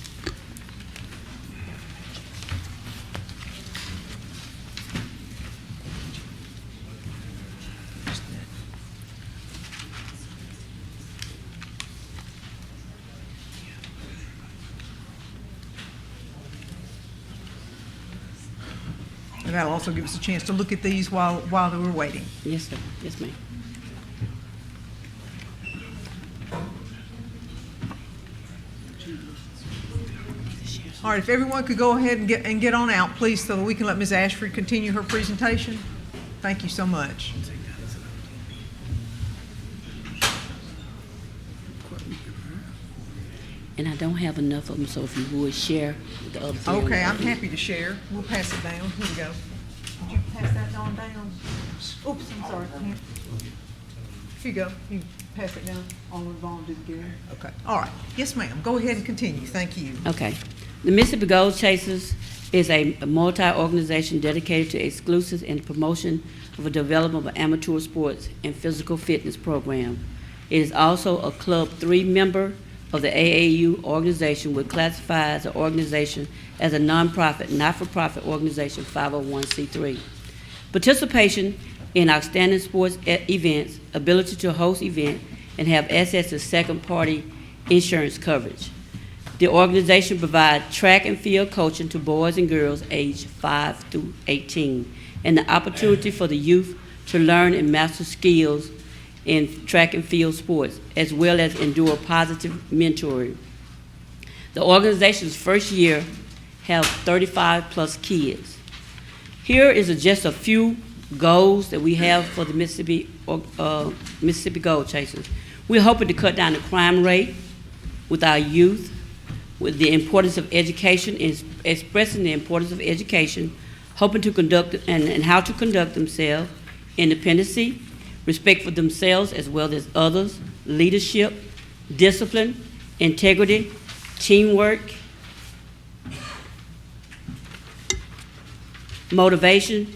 And that'll also give us a chance to look at these while we're waiting. Yes, sir. Yes, ma'am. All right, if everyone could go ahead and get on out, please, so that we can let Ms. Ashford continue her presentation. Thank you so much. And I don't have enough of them, so if you would share with the other. Okay, I'm happy to share. We'll pass it down. Here we go. Would you pass that on down? Oops, I'm sorry. Here you go. You pass it down. Alderman Vaughn did it again. Okay. All right. Yes, ma'am. Go ahead and continue. Thank you. Okay. The Mississippi Gold Chasers is a multi-organization dedicated to exclusive and promotion of the development of amateur sports and physical fitness program. It is also a Club 3 member of the AAU organization, which classifies the organization as a nonprofit, not-for-profit organization, 501c3. Participation in outstanding sports events, ability to host events, and have access to second-party insurance coverage. The organization provides track and field coaching to boys and girls aged 5 through 18, and the opportunity for the youth to learn and master skills in track and field sports, as well as endure positive mentoring. The organization's first year have 35-plus kids. Here is just a few goals that we have for the Mississippi Gold Chasers. We're hoping to cut down the crime rate with our youth, with the importance of education, expressing the importance of education, hoping to conduct and how to conduct themselves, independency, respect for themselves as well as others, leadership, discipline, integrity, teamwork, motivation,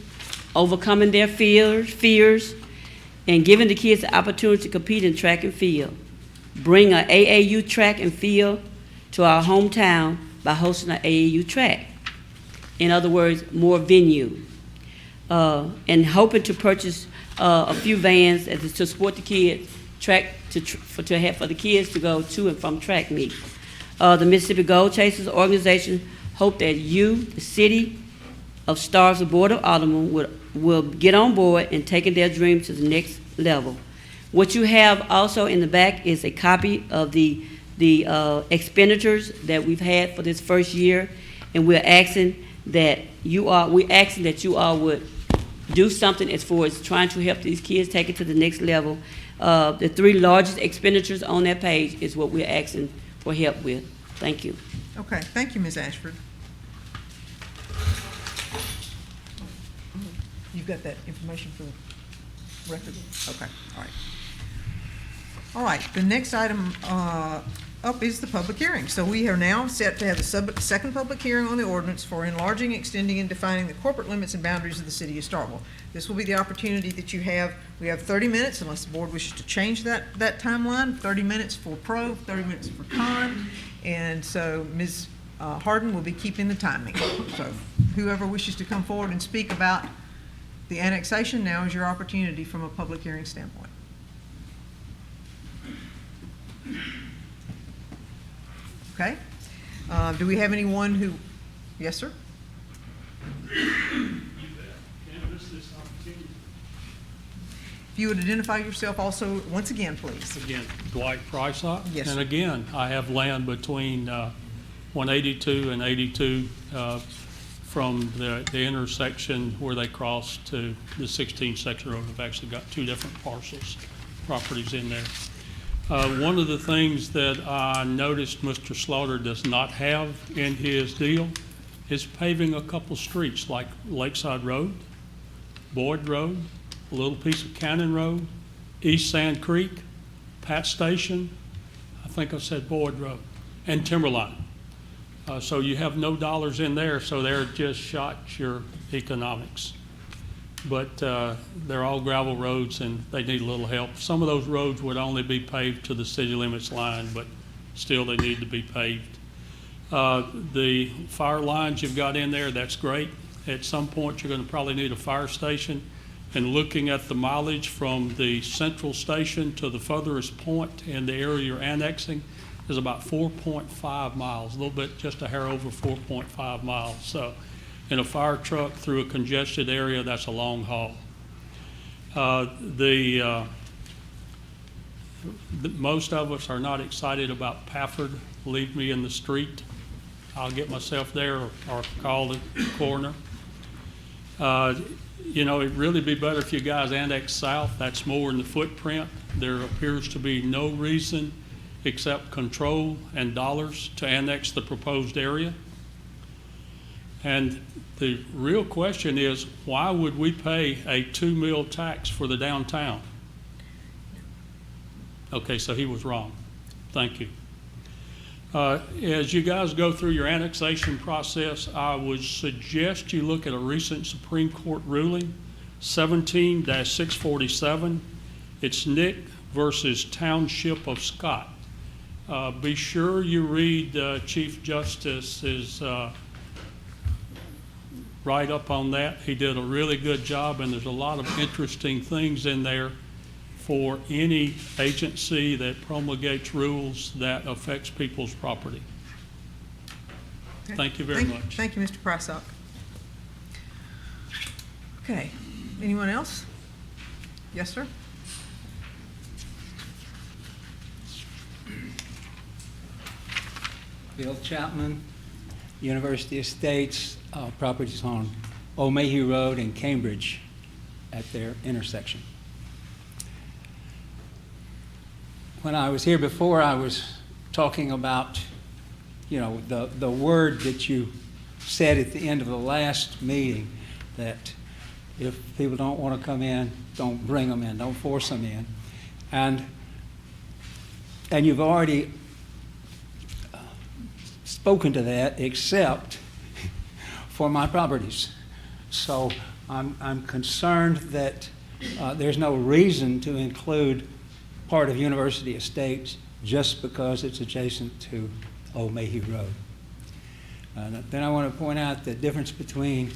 overcoming their fears, and giving the kids the opportunity to compete in track and field. Bring an AAU track and field to our hometown by hosting an AAU track. In other words, more venue. And hoping to purchase a few vans to support the kids, for the kids to go to and from track meet. The Mississippi Gold Chasers organization hope that you, the city of Starkville Board of Aldermen, will get on board and taking their dreams to the next level. What you have also in the back is a copy of the expenditures that we've had for this first year, and we're asking that you all would do something as far as trying to help these kids take it to the next level. The 3 largest expenditures on that page is what we're asking for help with. Thank you. Okay, thank you, Ms. Ashford. You've got that information for the record? Okay, all right. All right, the next item up is the public hearing. So we are now set to have the second public hearing on the ordinance for enlarging, extending, and defining the corporate limits and boundaries of the city of Starkville. This will be the opportunity that you have. We have 30 minutes, unless the board wishes to change that timeline. 30 minutes for pro, 30 minutes for con. And so Ms. Harden will be keeping the timing. So whoever wishes to come forward and speak about the annexation, now is your opportunity from a public hearing standpoint. Okay. Do we have anyone who, yes, sir? If you would identify yourself also, once again, please. Again, Dwight Prysock. Yes, And sir. again, I have land between 182 and 82 from the intersection where they cross to the 16th section road. I've actually got 2 different parcels, properties in there. One of the things that I noticed Mr. Slaughter does not have in his deal is paving a couple streets like Lakeside Road, Boyd Road, a little piece of Cannon Road, East Sand Creek, Pat Station, I think I said Boyd Road, and Timberline. So you have no dollars in there, so they're just shot your economics. But they're all gravel roads and they need a little help. Some of those roads would only be paved to the city limits line, but still they need to be paved. The fire lines you've got in there, that's great. At some point, you're going to probably need a fire station. And looking at the mileage from the central station to the furthest point in the area you're annexing is about 4.5 miles, a little bit, just a hair over 4.5 miles. So in a fire truck through a congested area, that's a long haul. Most of us are not excited about Pafford. Leave me in the street. I'll get myself there or call the coroner. You know, it'd really be better if you guys annex south. That's more in the footprint. There appears to be no reason except control and dollars to annex the proposed area. And the real question is, why would we pay a 2 mil tax for the downtown? Okay, so he was wrong. Thank you. As you guys go through your annexation process, I would suggest you look at a recent Supreme Court ruling, 17-647. It's Nick versus Township of Scott. Be sure you read Chief Justice's write-up on that. He did a really good job, and there's a lot of interesting things in there for any agency that promulgates rules that affects people's property. Okay. Thank you very much. Thank you, Mr. Prysock. Okay, anyone else? Yes, sir? Bill Chapman, University Estates, properties on O'Mayhew Road and Cambridge at their intersection. When I was here before, I was talking about, the word that you said at the end of the last meeting, that if people don't want to come in, don't bring them in, don't force them in. And you've already spoken to that, except for my properties. So I'm concerned that there's no reason to include part of University Estates just because it's adjacent to O'Mayhew Road. Then I want to point out the difference between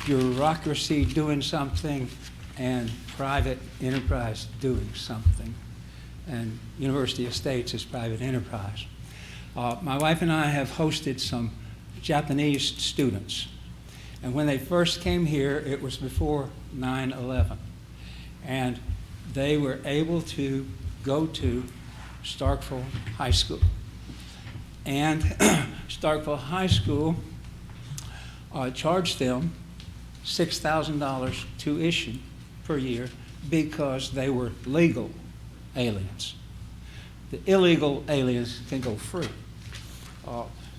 bureaucracy doing something and private enterprise doing something. And University Estates is private enterprise. My wife and I have hosted some Japanese students. And when they first came here, it was before 9/11. And they were able to go to Starkville High School. And Starkville High School charged them $6,000 tuition per year because they were legal aliens. The illegal aliens can go free.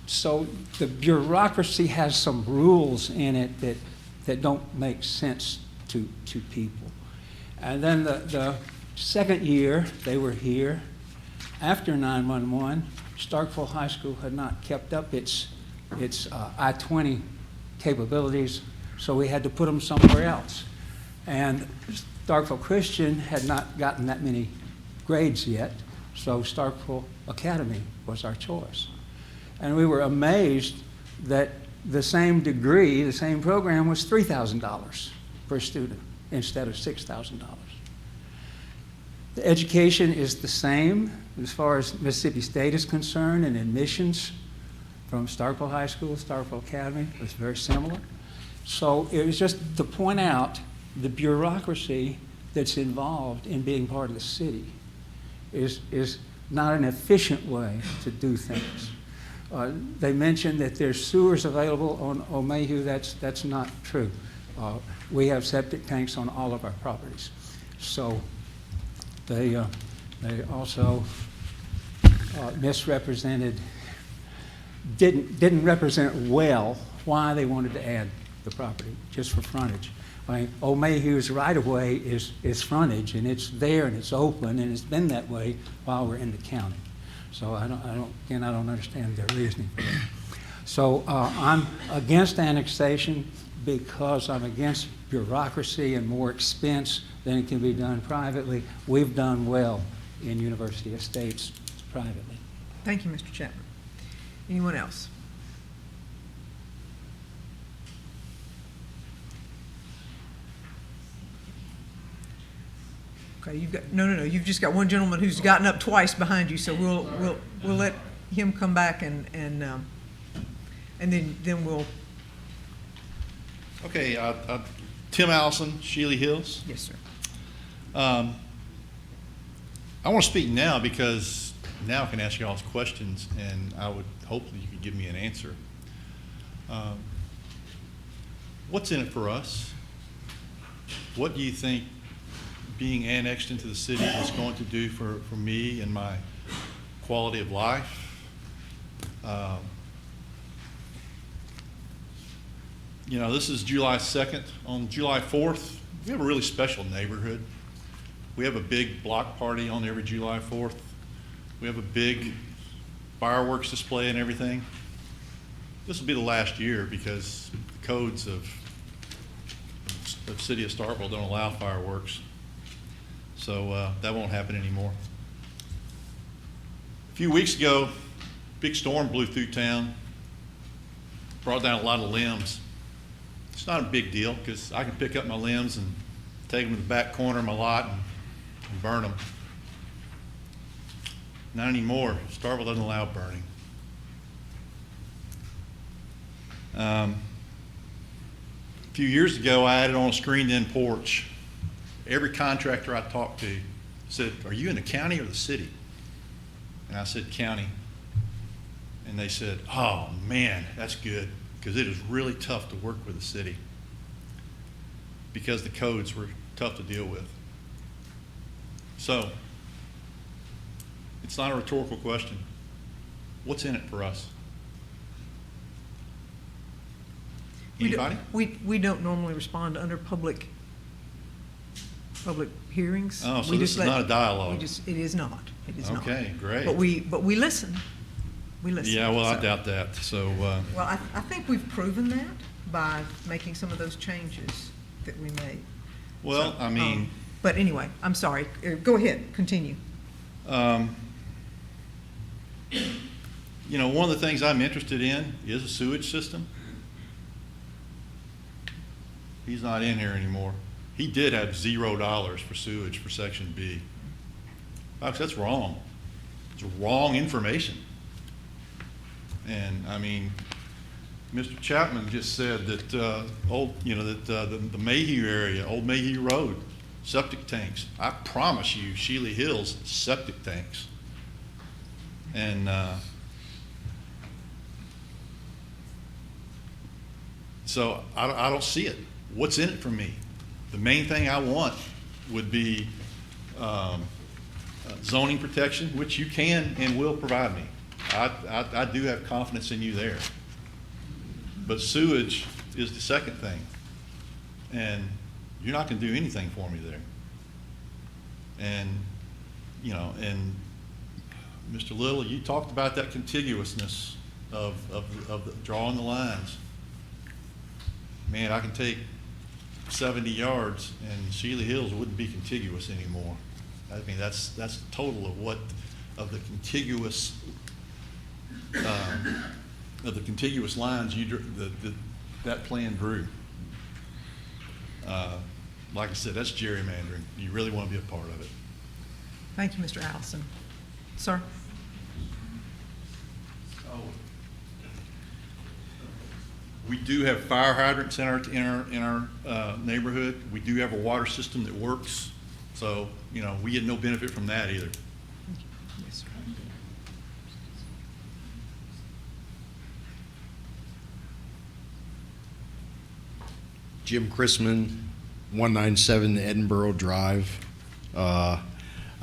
So the bureaucracy has some rules in it that don't make sense to people. And then the second year they were here, after 9/11, Starkville High School had not kept up its I-20 capabilities, so we had to put them somewhere else. And Starkville Christian had not gotten that many grades yet, so Starkville Academy was our choice. And we were amazed that the same degree, the same program was $3,000 per student instead of $6,000. The education is the same as far as Mississippi State is concerned, and admissions from Starkville High School, Starkville Academy was very similar. So it was just to point out the bureaucracy that's involved in being part of the city is not an efficient way to do things. They mentioned that there's sewers available on O'Mayhew. That's not true. We have septic tanks on all of our properties. So they also misrepresented, didn't represent well why they wanted to add the property, just for frontage. I mean, O'Mayhew's right-of-way is frontage, and it's there, and it's open, and it's been that way while we're in the county. So I don't understand their reasoning for that. So I'm against annexation because I'm against bureaucracy and more expense than it can be done privately. We've done well in University Estates privately. Thank you, Mr. Chapman. Anyone else? Okay, you've got, no, you've just got one gentleman who's gotten up twice behind you, so we'll let him come back and then we'll. Okay, Tim Allison, Shealy Hills. Yes, sir. I want to speak now because now I can ask you all questions, and I would hopefully you could give me an answer. What's in it for us? What do you think being annexed into the city is going to do for me and my quality of life? You know, this is July 2nd. On July 4th, we have a really special neighborhood. We have a big block party on every July 4th. We have a big fireworks display and everything. This will be the last year because the codes of the city of Starkville don't allow fireworks. So that won't happen anymore. A few weeks ago, big storm blew through town, brought down a lot of limbs. It's not a big deal because I can pick up my limbs and take them to the back corner of my lot and burn them. Not anymore. Starkville doesn't allow burning. A few years ago, I added on a screened-in porch. Every contractor I talked to said, "Are you in the county or the city?" And I said, "County." and they said, oh, man, that's good, because it is really tough to work with the city because the codes were tough to deal with. So, it's not a rhetorical question. What's in it for us? Anybody? We don't normally respond under public hearings. Oh, so We this just is not a dialogue. It is not. It is not. Okay, great. But we listen. We listen. Yeah, well, I So- doubt that, so, Well, I think we've proven that by making some of those changes that we made. well, I mean, But anyway, I'm sorry. Go ahead, continue. you know, one of the things I'm interested in is a sewage system. He's not in here anymore. He did have $0 for sewage for Section B. Folks, that's wrong. It's wrong information. And, I mean, Mr. Chapman just said that, the Mayhew area, Old Mayhew Road, septic tanks. I promise you, Shealy Hills, septic tanks. And, so I don't see it. What's in it for me? The main thing I want would be zoning protection, which you can and will provide me. I do have confidence in you there. But sewage is the second thing. And you're not going to do anything for me there. And, you know, and Mr. Little, you talked about that contiguousness of drawing the lines. Man, I can take 70 yards and Shealy Hills wouldn't be contiguous anymore. I mean, that's the total of the contiguous lines that plan drew. Like I said, that's gerrymandering. You really want to be a part of it. Thank you, Mr. Allison. Sir? We do have fire hydrants in our neighborhood. We do have a water system that works. So, you know, we get no benefit from that either. Yes, sir. Jim Chrisman, 197 Edinburgh Drive. I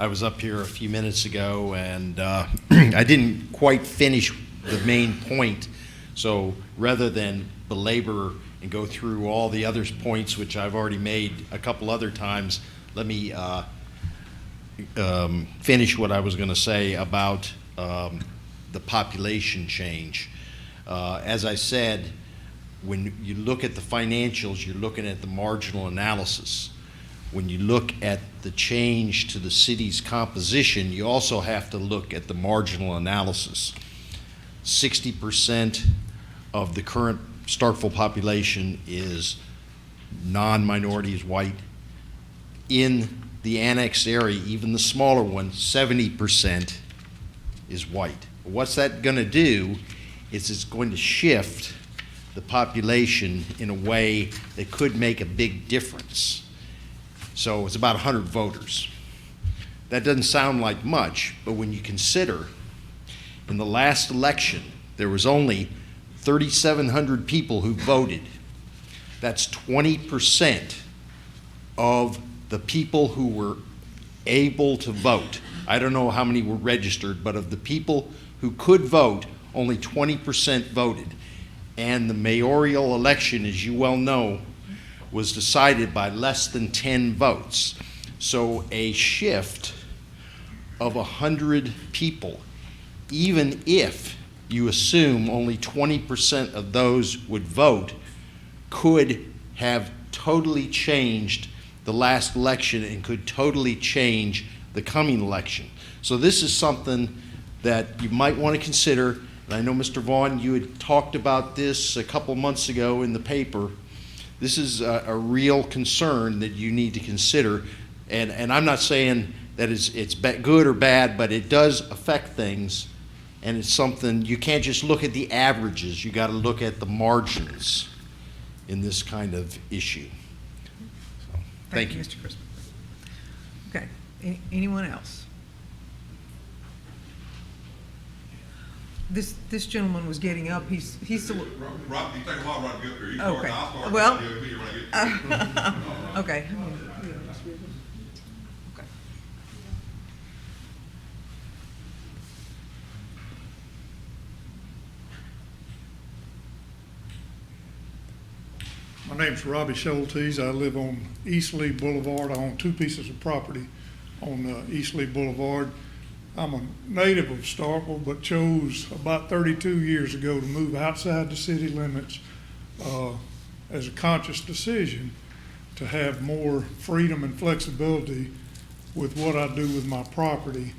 was up here a few minutes ago, and I didn't quite finish the main point. So rather than belabor and go through all the other points, which I've already made a couple other times, let me finish what I was going to say about the population change. As I said, when you look at the financials, you're looking at the marginal analysis. When you look at the change to the city's composition, you also have to look at the marginal analysis. 60% of the current Starkville population is non-minorities, white. In the annexed area, even the smaller one, 70% is white. What's that going to do is it's going to shift the population in a way that could make a big difference. So it's about 100 voters. That doesn't sound like much, but when you consider in the last election, there was only 3,700 people who voted. That's 20% of the people who were able to vote. I don't know how many were registered, but of the people who could vote, only 20% voted. And the mayoral election, as you well know, was decided by less than 10 votes. So a shift of 100 people, even if you assume only 20% of those would vote, could have totally changed the last election and could totally change the coming election. So this is something that you might want to consider. And I know, Mr. Vaughn, you had talked about this a couple months ago in the paper. This is a real concern that you need to consider. And I'm not saying that it's good or bad, but it does affect things. And it's something, you can't just look at the averages. You got to look at the margins in this kind of issue. So, thank you. Mr. Chrisman. Okay, anyone else? this gentleman was getting up. He's still. Rob, you take a while, Rob, to get up here. You start, Okay. I'll start. Well, You'll be here when I get to okay. Okay. My name's Robbie Schultes. I live on East Lee Boulevard. I own 2 pieces of property on East Lee Boulevard. I'm a native of Starkville, but chose about 32 years ago to move outside the city limits as a conscious decision to have more freedom and flexibility with what I do with my property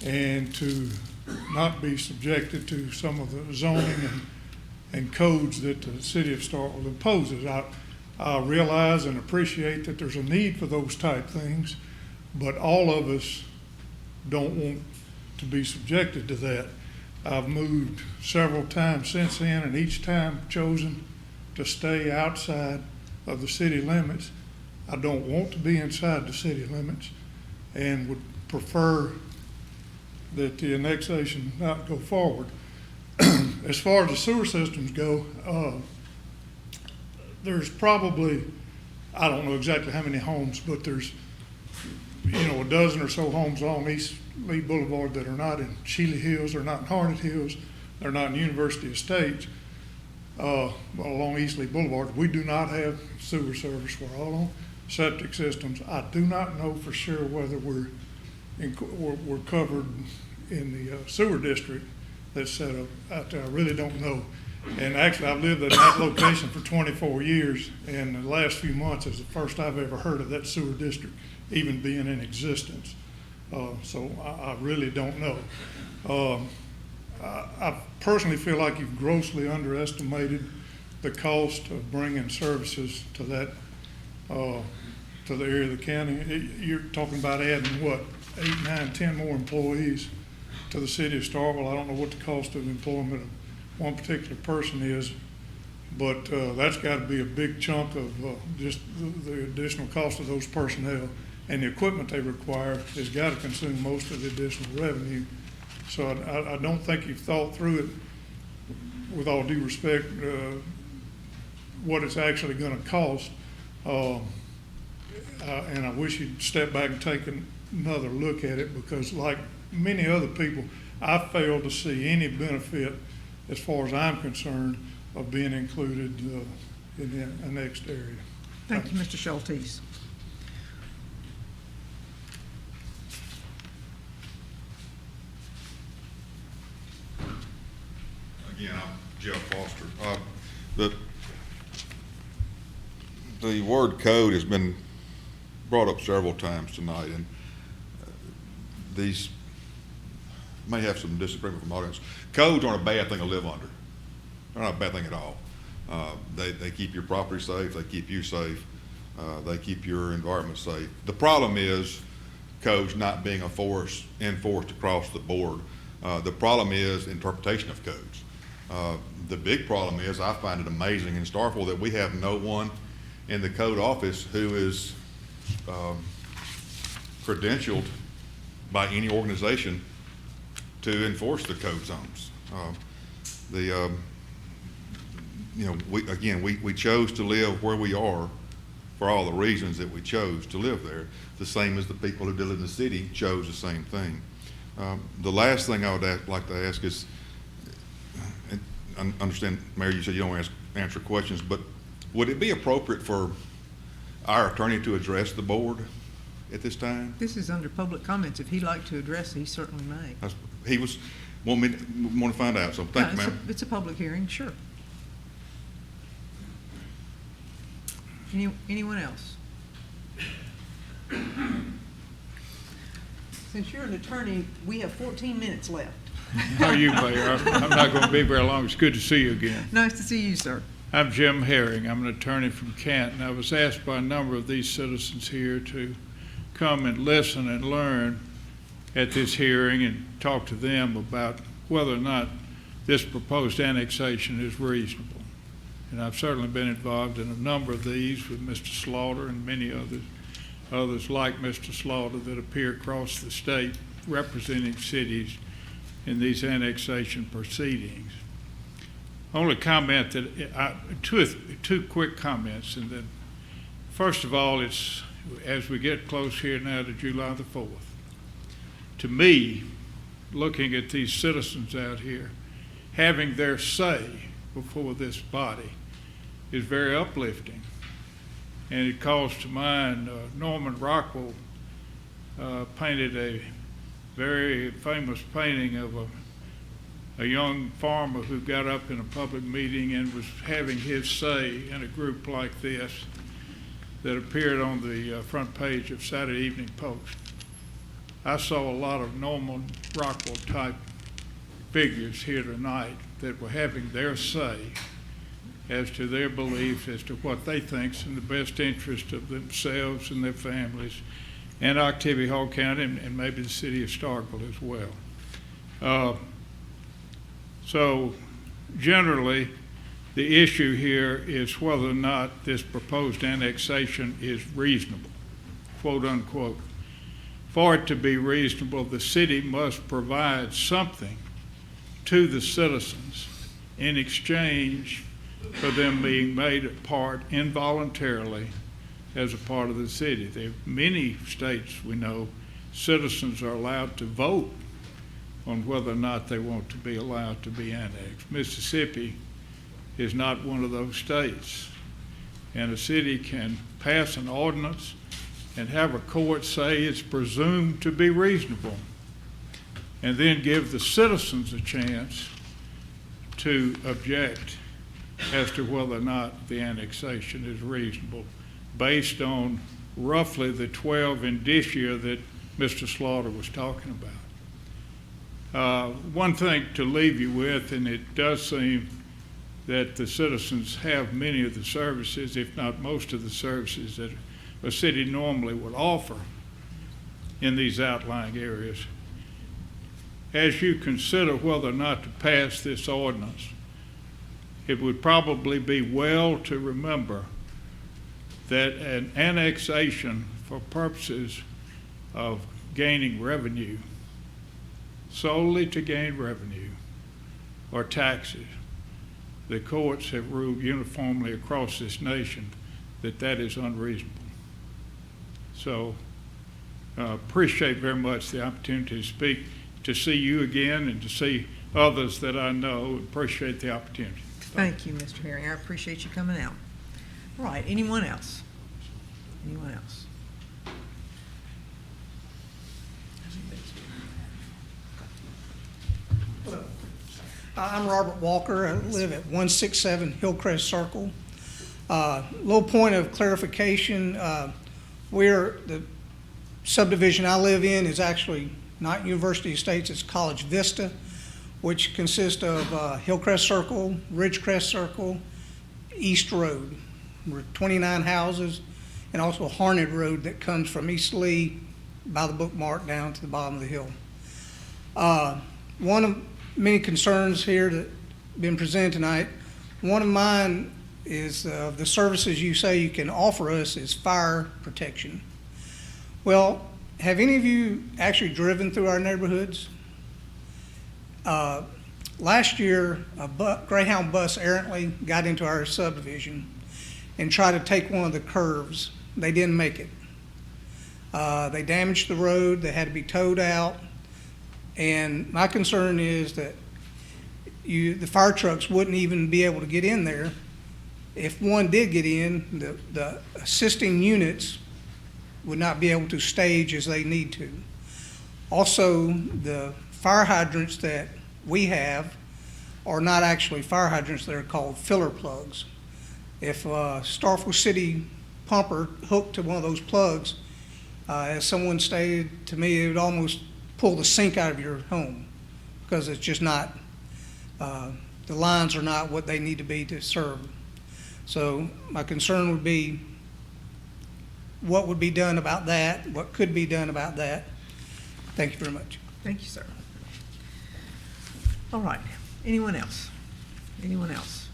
and to not be subjected to some of the zoning and codes that the city of Starkville imposes. I realize and appreciate that there's a need for those type things, but all of us don't want to be subjected to that. I've moved several times since then, and each time chosen to stay outside of the city limits. I don't want to be inside the city limits and would prefer that the annexation not go forward. As far as the sewer systems go, there's probably, I don't know exactly how many homes, but there's, a dozen or so homes along East Lee Boulevard that are not in Shealy Hills, they're not in Harnett Hills, they're not in University Estates, along East Lee Boulevard. We do not have sewer service. We're all on septic systems. I do not know for sure whether we're covered in the sewer district that's set up out there. I really don't know. And actually, I've lived at that location for 24 years, and the last few months is the first I've ever heard of that sewer district even being in existence. So I really don't know. I personally feel like you've grossly underestimated the cost of bringing services to that, to the area of the county. You're talking about adding, what, 8, 9, 10 more employees to the city of Starkville. I don't know what the cost of employment of one particular person is, but that's got to be a big chunk of just the additional cost of those personnel, and the equipment they require has got to consume most of the additional revenue. So I don't think you've thought through it, with all due respect, what it's actually going to cost. And I wish you'd step back and take another look at it, because like many other people, I fail to see any benefit, as far as I'm concerned, of being included in the annexed area. Thank you, Mr. Schultes. Again, I'm Jeff Foster. The word code has been brought up several times tonight, and these may have some disagreement from the audience. Codes aren't a bad thing to live under. They're not a bad thing at all. They keep your property safe, they keep you safe, they keep your environment safe. The problem is codes not being enforced across the board. The problem is interpretation of codes. The big problem is, I find it amazing in Starkville that we have no one in the code office who is credentialed by any organization to enforce the code zones. We chose to live where we are for all the reasons that we chose to live there, the same as the people who live in the city chose the same thing. The last thing I would like to ask is, I understand, Mayor, you said you don't want to answer questions, but would it be appropriate for our attorney to address the board at this time? This is under public comments. If he'd like to address it, he certainly may. He was want to find out, so thank you, ma'am. It's a public hearing, sure. Anyone else? Since you're an attorney, we have 14 minutes left. How are you, Mayor? I'm not going to be very long. It's good to see you again. Nice to see you, sir. I'm Jim Herring. I'm an attorney from Canton. I was asked by a number of these citizens here to come and listen and learn at this hearing and talk to them about whether or not this proposed annexation is reasonable. And I've certainly been involved in a number of these with Mr. Slaughter and many others like Mr. Slaughter that appear across the state representing cities in these annexation proceedings. Only comment that, two quick comments, and then, first of all, it's, as we get close here now to July the 4th, to me, looking at these citizens out here, having their say before this body is very uplifting. And it calls to mind Norman Rockwell painted a very famous painting of a young farmer who got up in a public meeting and was having his say in a group like this that appeared on the front page of Saturday Evening Post. I saw a lot of Norman Rockwell type figures here tonight that were having their say as to their beliefs as to what they think is in the best interest of themselves and their families and Octavie Hall County and maybe the city of Starkville as well. So generally, the issue here is whether or not this proposed annexation is reasonable, quote unquote. For it to be reasonable, the city must provide something to the citizens in exchange for them being made a part involuntarily as a part of the city. There are many states we know citizens are allowed to vote on whether or not they want to be allowed to be annexed. Mississippi is not one of those states. And a city can pass an ordinance and have a court say it's presumed to be reasonable, and then give the citizens a chance to object as to whether or not the annexation is reasonable, based on roughly the 12 indicia that Mr. Slaughter was talking about. One thing to leave you with, and it does seem that the citizens have many of the services, if not most of the services that a city normally would offer in these outlying areas. As you consider whether or not to pass this ordinance, it would probably be well to remember that an annexation for purposes of gaining revenue, solely to gain revenue or taxes, the courts have ruled uniformly across this nation that that is unreasonable. So appreciate very much the opportunity to speak, to see you again and to see others that I know. Appreciate the opportunity. Thank you, Mr. Herring. I appreciate you coming out. All right, anyone else? Anyone else? Hello. I'm Robert Walker. I live at 167 Hillcrest Circle. Little point of clarification. The subdivision I live in is actually not University Estates, it's College Vista, which consists of Hillcrest Circle, Ridgecrest Circle, East Road. We're 29 houses, and also Harned Road that comes from East Lee by the bookmark down to the bottom of the hill. One of many concerns here that have been presented tonight, one of mine is the services you say you can offer us is fire protection. Well, have any of you actually driven through our neighborhoods? Last year, a Greyhound bus errantly got into our subdivision and tried to take one of the curves. They didn't make it. They damaged the road. They had to be towed out. And my concern is that the fire trucks wouldn't even be able to get in there. If one did get in, the assisting units would not be able to stage as they need to. Also, the fire hydrants that we have are not actually fire hydrants, they're called filler plugs. If a Starkville City pumper hooked to one of those plugs, as someone stated to me, it would almost pull the sink out of your home because it's just not, the lines are not what they need to be to serve. So my concern would be what would be done about that, what could be done about that. Thank you very much. Thank you, sir. All right, anyone else? Anyone else?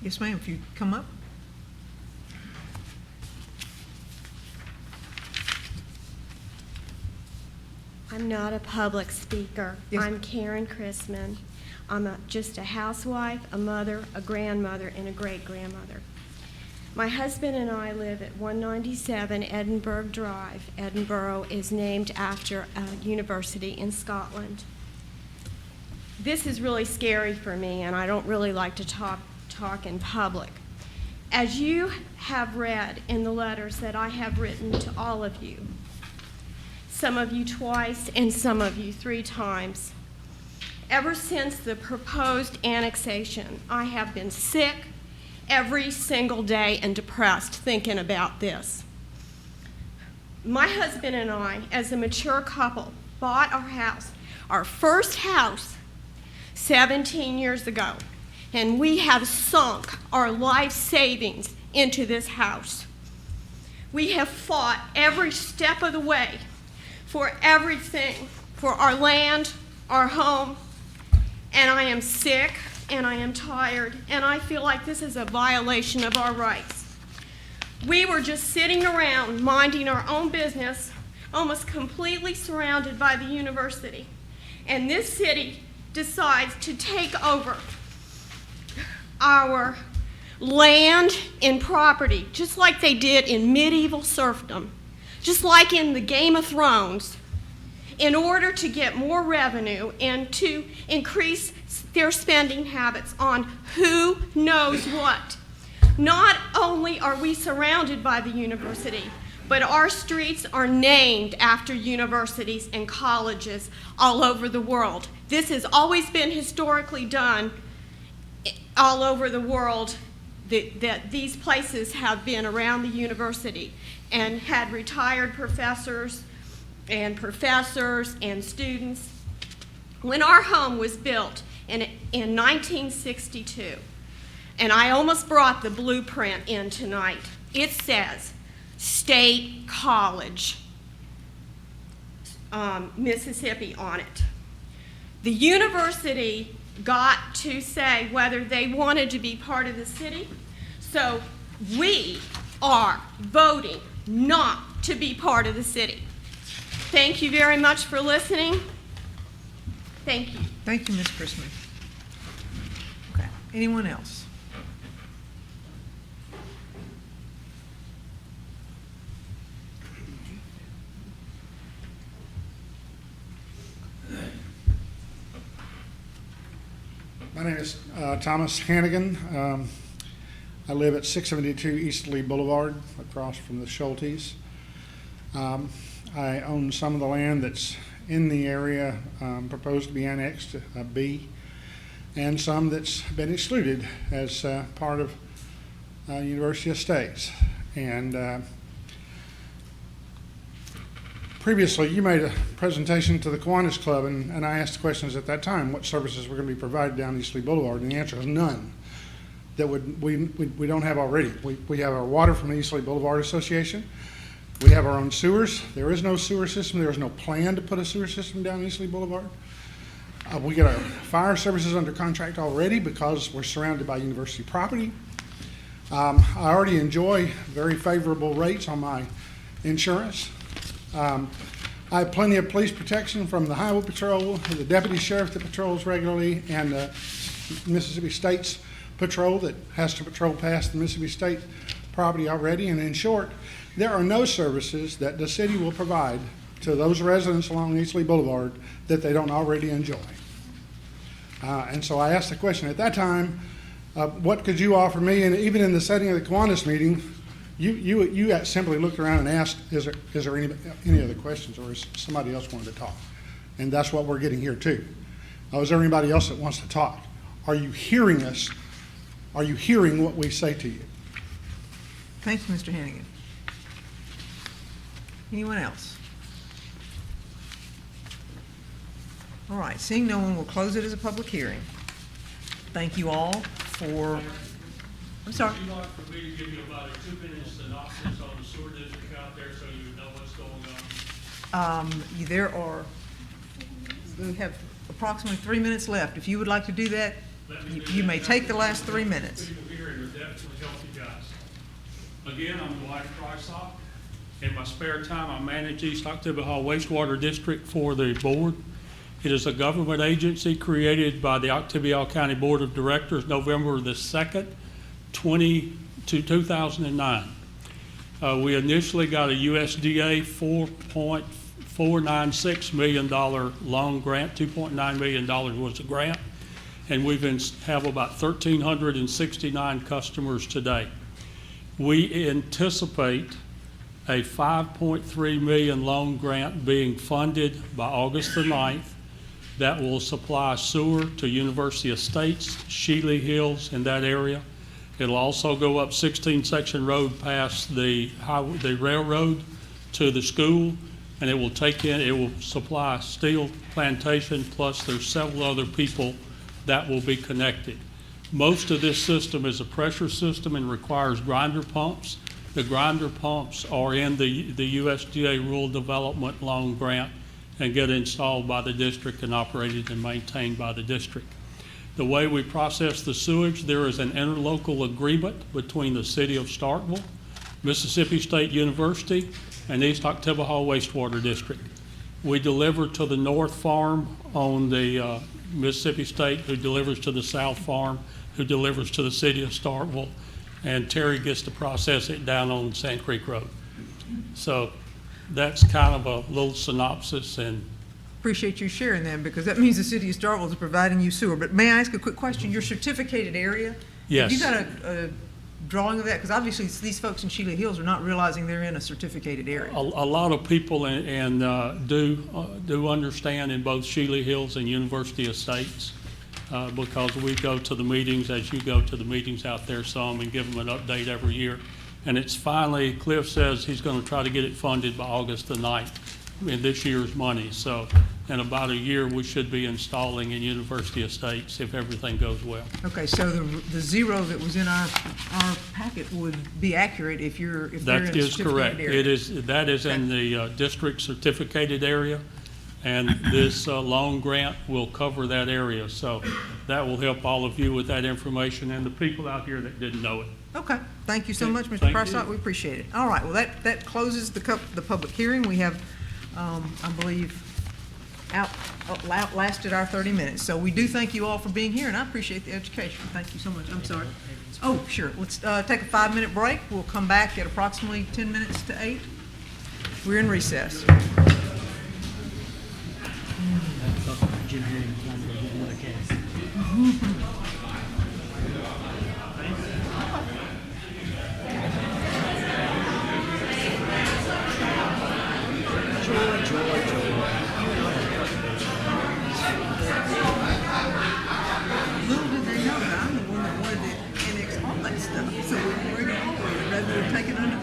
Yes, ma'am, if you come up. I'm not a public speaker. Yes. I'm Karen Chrisman. I'm just a housewife, a mother, a grandmother, and a great-grandmother. My husband and I live at 197 Edinburgh Drive. Edinburgh is named after a university in Scotland. This is really scary for me, and I don't really like to talk in public. As you have read in the letters that I have written to all of you, some of you twice and some of you 3 times, ever since the proposed annexation, I have been sick every single day and depressed thinking about this. My husband and I, as a mature couple, bought our house, our first house, 17 years ago, and we have sunk our life savings into this house. We have fought every step of the way for everything, for our land, our home, and I am sick, and I am tired, and I feel like this is a violation of our rights. We were just sitting around minding our own business, almost completely surrounded by the university, and this city decides to take over our land and property, just like they did in medieval serfdom, just like in the Game of Thrones, in order to get more revenue and to increase their spending habits on who knows what. Not only are we surrounded by the university, but our streets are named after universities and colleges all over the world. This has always been historically done all over the world, that these places have been around the university and had retired professors and students. When our home was built in 1962, and I almost brought the blueprint in tonight, it says State College, Mississippi on it. The university got to say whether they wanted to be part of the city, so we are voting not to be part of the city. Thank you very much for listening. Thank you. Thank you, Ms. Chrisman. Okay, anyone else? My name is Thomas Hannigan. I live at 672 East Lee Boulevard, across from the Schultes. I own some of the land that's in the area proposed to be annexed to B, and some that's been excluded as part of University Estates. And previously, you made a presentation to the Kiwanis Club, and I asked questions at that time, what services were going to be provided down East Lee Boulevard, and the answer is none that we don't have already. We have our water from the East Lee Boulevard Association. We have our own sewers. There is no sewer system. There is no plan to put a sewer system down East Lee Boulevard. We get our fire services under contract already because we're surrounded by university property. I already enjoy very favorable rates on my insurance. I have plenty of police protection from the Highway Patrol, the Deputy Sheriff that patrols regularly, and the Mississippi State's patrol that has to patrol past the Mississippi State property already. And in short, there are no services that the city will provide to those residents along East Lee Boulevard that they don't already enjoy. And so I asked the question at that time, what could you offer me? And even in the setting of the Kiwanis meeting, you simply looked around and asked, is there any other questions, or is somebody else wanted to talk? And that's what we're getting here too. Is there anybody else that wants to talk? Are you hearing us? Are you hearing what we say to you? Thank you, Mr. Hannigan. Anyone else? All right, seeing no one, we'll close it as a public hearing. Thank you all for, I'm sorry. Would you like for me to give you about a 2-minute synopsis on the sewer district out there so you know what's going on? We have approximately 3 minutes left. If you would like to do that, you may take the last 3 minutes. People here will definitely help you guys. Again, I'm Dwight Prysock, In my spare time, I manage East Octavia Hall Wastewater District for the board. It is a government agency created by the Octavia Hall County Board of Directors November the 2nd, 2009. We initially got a USDA $4.496 million loan grant. $2.9 million was the grant, and we have about 1,369 customers today. We anticipate a $5.3 million loan grant being funded by August the 9th that will supply sewer to University Estates, Shealy Hills, in that area. It'll also go up 16 Section Road past the railroad to the school, and it will supply steel plantation, plus there's several other people that will be connected. Most of this system is a pressure system and requires grinder pumps. The grinder pumps are in the USDA Rural Development Loan Grant and get installed by the district and operated and maintained by the district. The way we process the sewage, there is an interlocal agreement between the city of Starkville, Mississippi State University, and East Octavia Hall Wastewater District. We deliver to the North Farm on the Mississippi State, who delivers to the South Farm, who delivers to the city of Starkville, and Terry gets to process it down on Sand Creek Road. So that's kind of a little synopsis, and Appreciate you sharing that, because that means the city of Starkville is providing you sewer. But may I ask a quick question? Your certificated area? yes. Have you got a drawing of that? Because obviously these folks in Shealy Hills are not realizing they're in a certificated area. A lot of people do understand in both Shealy Hills and University Estates, because we go to the meetings, as you go to the meetings out there some, and give them an update every year. And it's finally, Cliff says he's going to try to get it funded by August the 9th in this year's money. So in about a year, we should be installing in University Estates if everything goes well. Okay, so the zero that was in our packet would be accurate if they're in a That is certificated correct. area. That is in the district certificated area, and this loan grant will cover that area. So that will help all of you with that information and the people out here that didn't know it. Okay, thank you so Okay, much, Mr. thank Prescott, you. we appreciate it. All right, well, that closes the public hearing. We have, I believe, outlasted our 30 minutes. So we do thank you all for being here, and I appreciate the education. Thank you so much. I'm sorry. Oh, sure, let's take a 5-minute break. We'll come back at approximately 10 minutes to 8. We're in recess. Little did they know that I'm the one that wanted to annex all that stuff, so we're going to rather than take it under the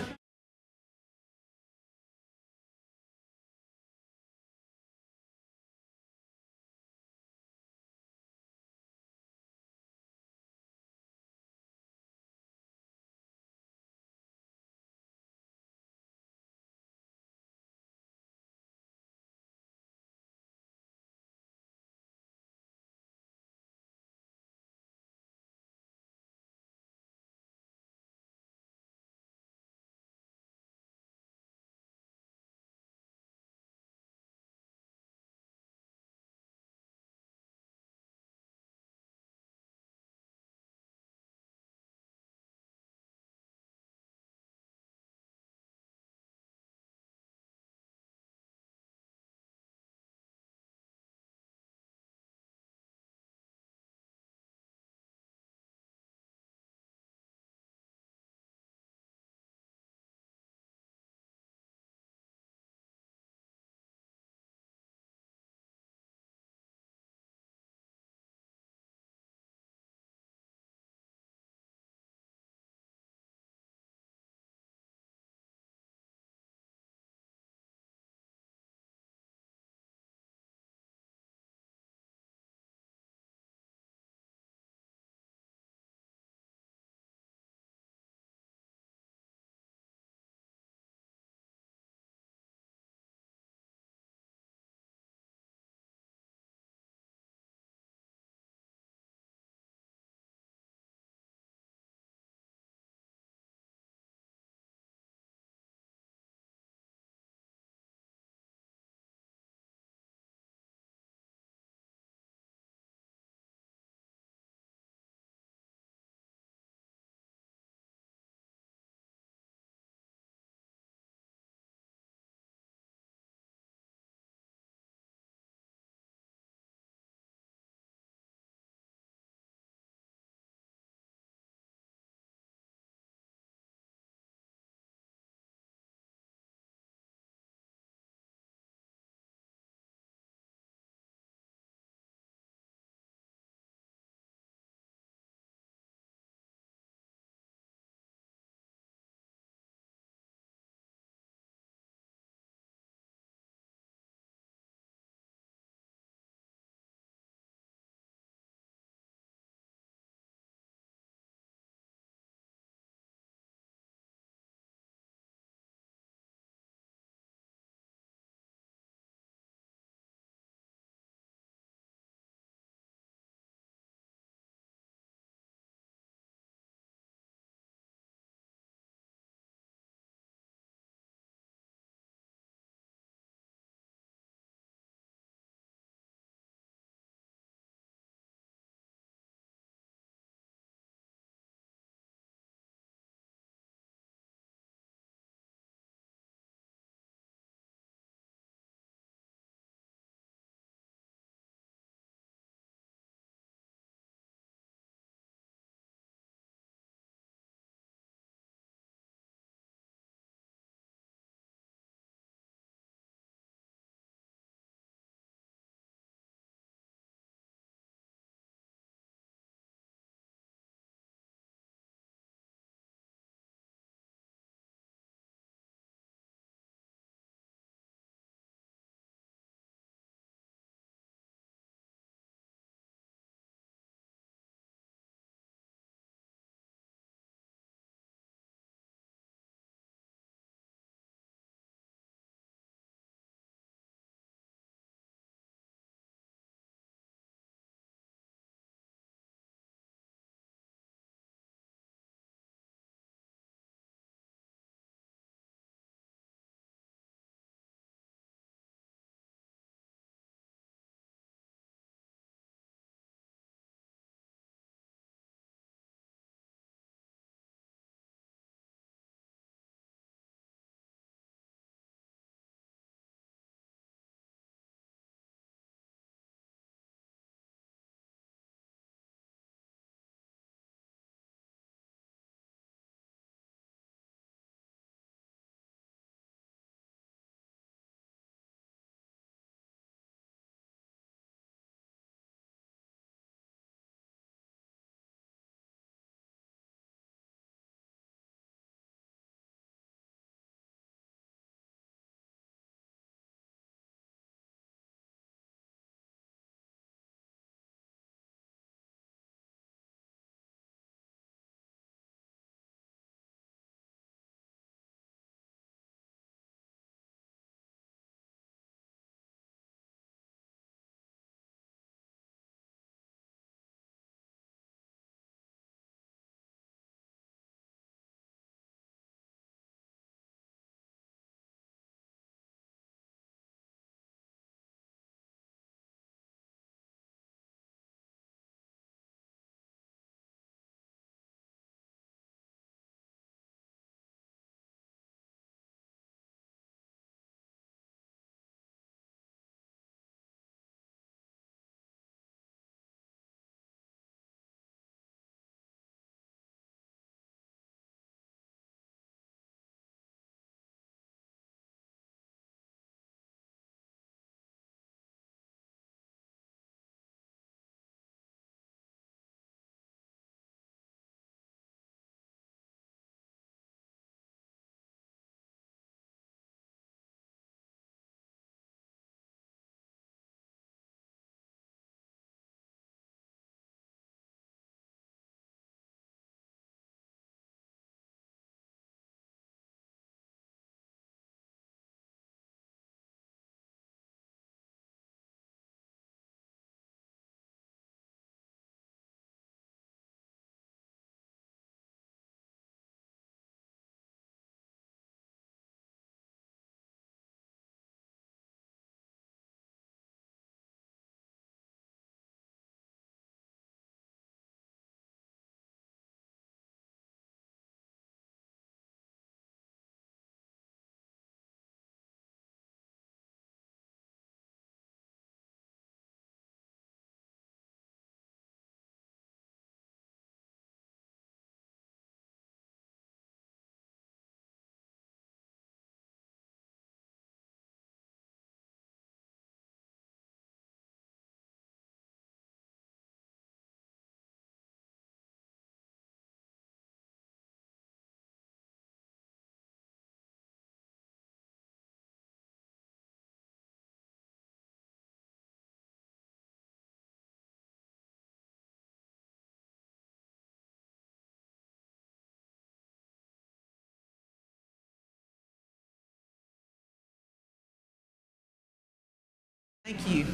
Thank you.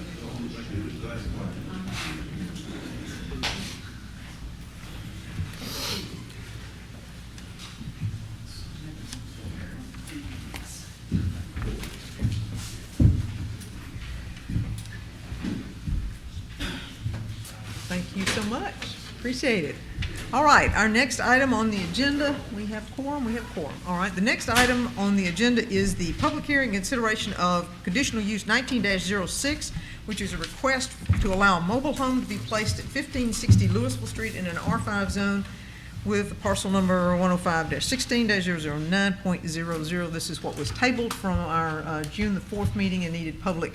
Thank you so much. Appreciate it. All right, our next item on the agenda, we have quorum? We have quorum. All right, the next item on the agenda is the public hearing and consideration of conditional use 19-06, which is a request to allow a mobile home to be placed at 1560 Louisville Street in an R5 zone with parcel number 105-16-009.00. This is what was tabled from our June the 4th meeting and needed needed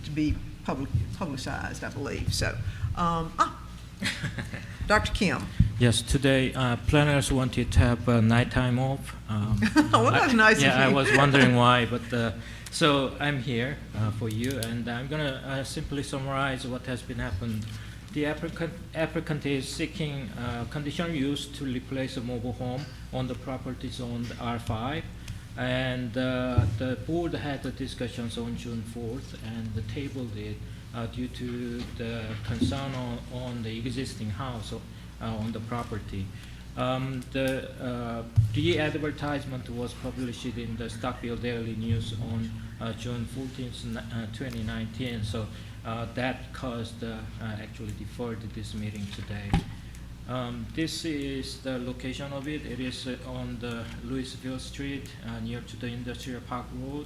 to be publicized, I believe. So, Dr. Kim. Yes, today planners wanted to have nighttime off. Well, that's nice of Yeah, I you. was wondering why, but so I'm here for you, and I'm going to simply summarize what has been happened. The applicant is seeking conditional use to replace a mobile home on the property zoned R5, and the board had the discussions on June 4th and tabled it due to the concern on the existing house on the property. The re-advertisement was published in the Starkville Daily News on June 14th, 2019. So that caused actually deferred this meeting today. This is the location of it. It is on the Louisville Street near to the Industrial Park Road.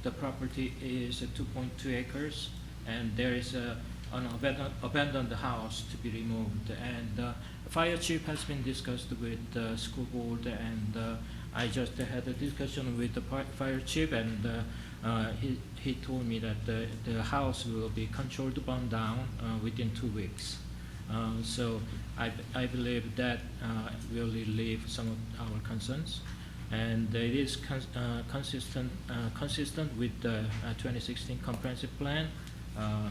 The property is 2.2 acres, and there is an abandoned house to be removed. And fire chief has been discussed with the school board, and I just had a discussion with the fire chief, and he told me that the house will be controlled burn down within 2 weeks. So I believe that will relieve some of our concerns, and it is consistent with the 2016 comprehensive plan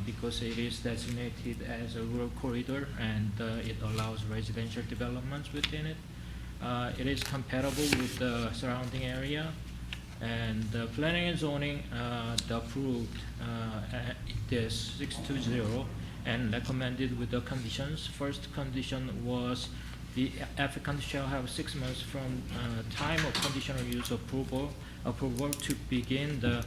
because it is designated as a rural corridor, and it allows residential developments within it. It is compatible with the surrounding area, and the planning and zoning approved this 620 and recommended with the conditions. First condition was the applicant shall have 6 months from time of conditional use approval to begin the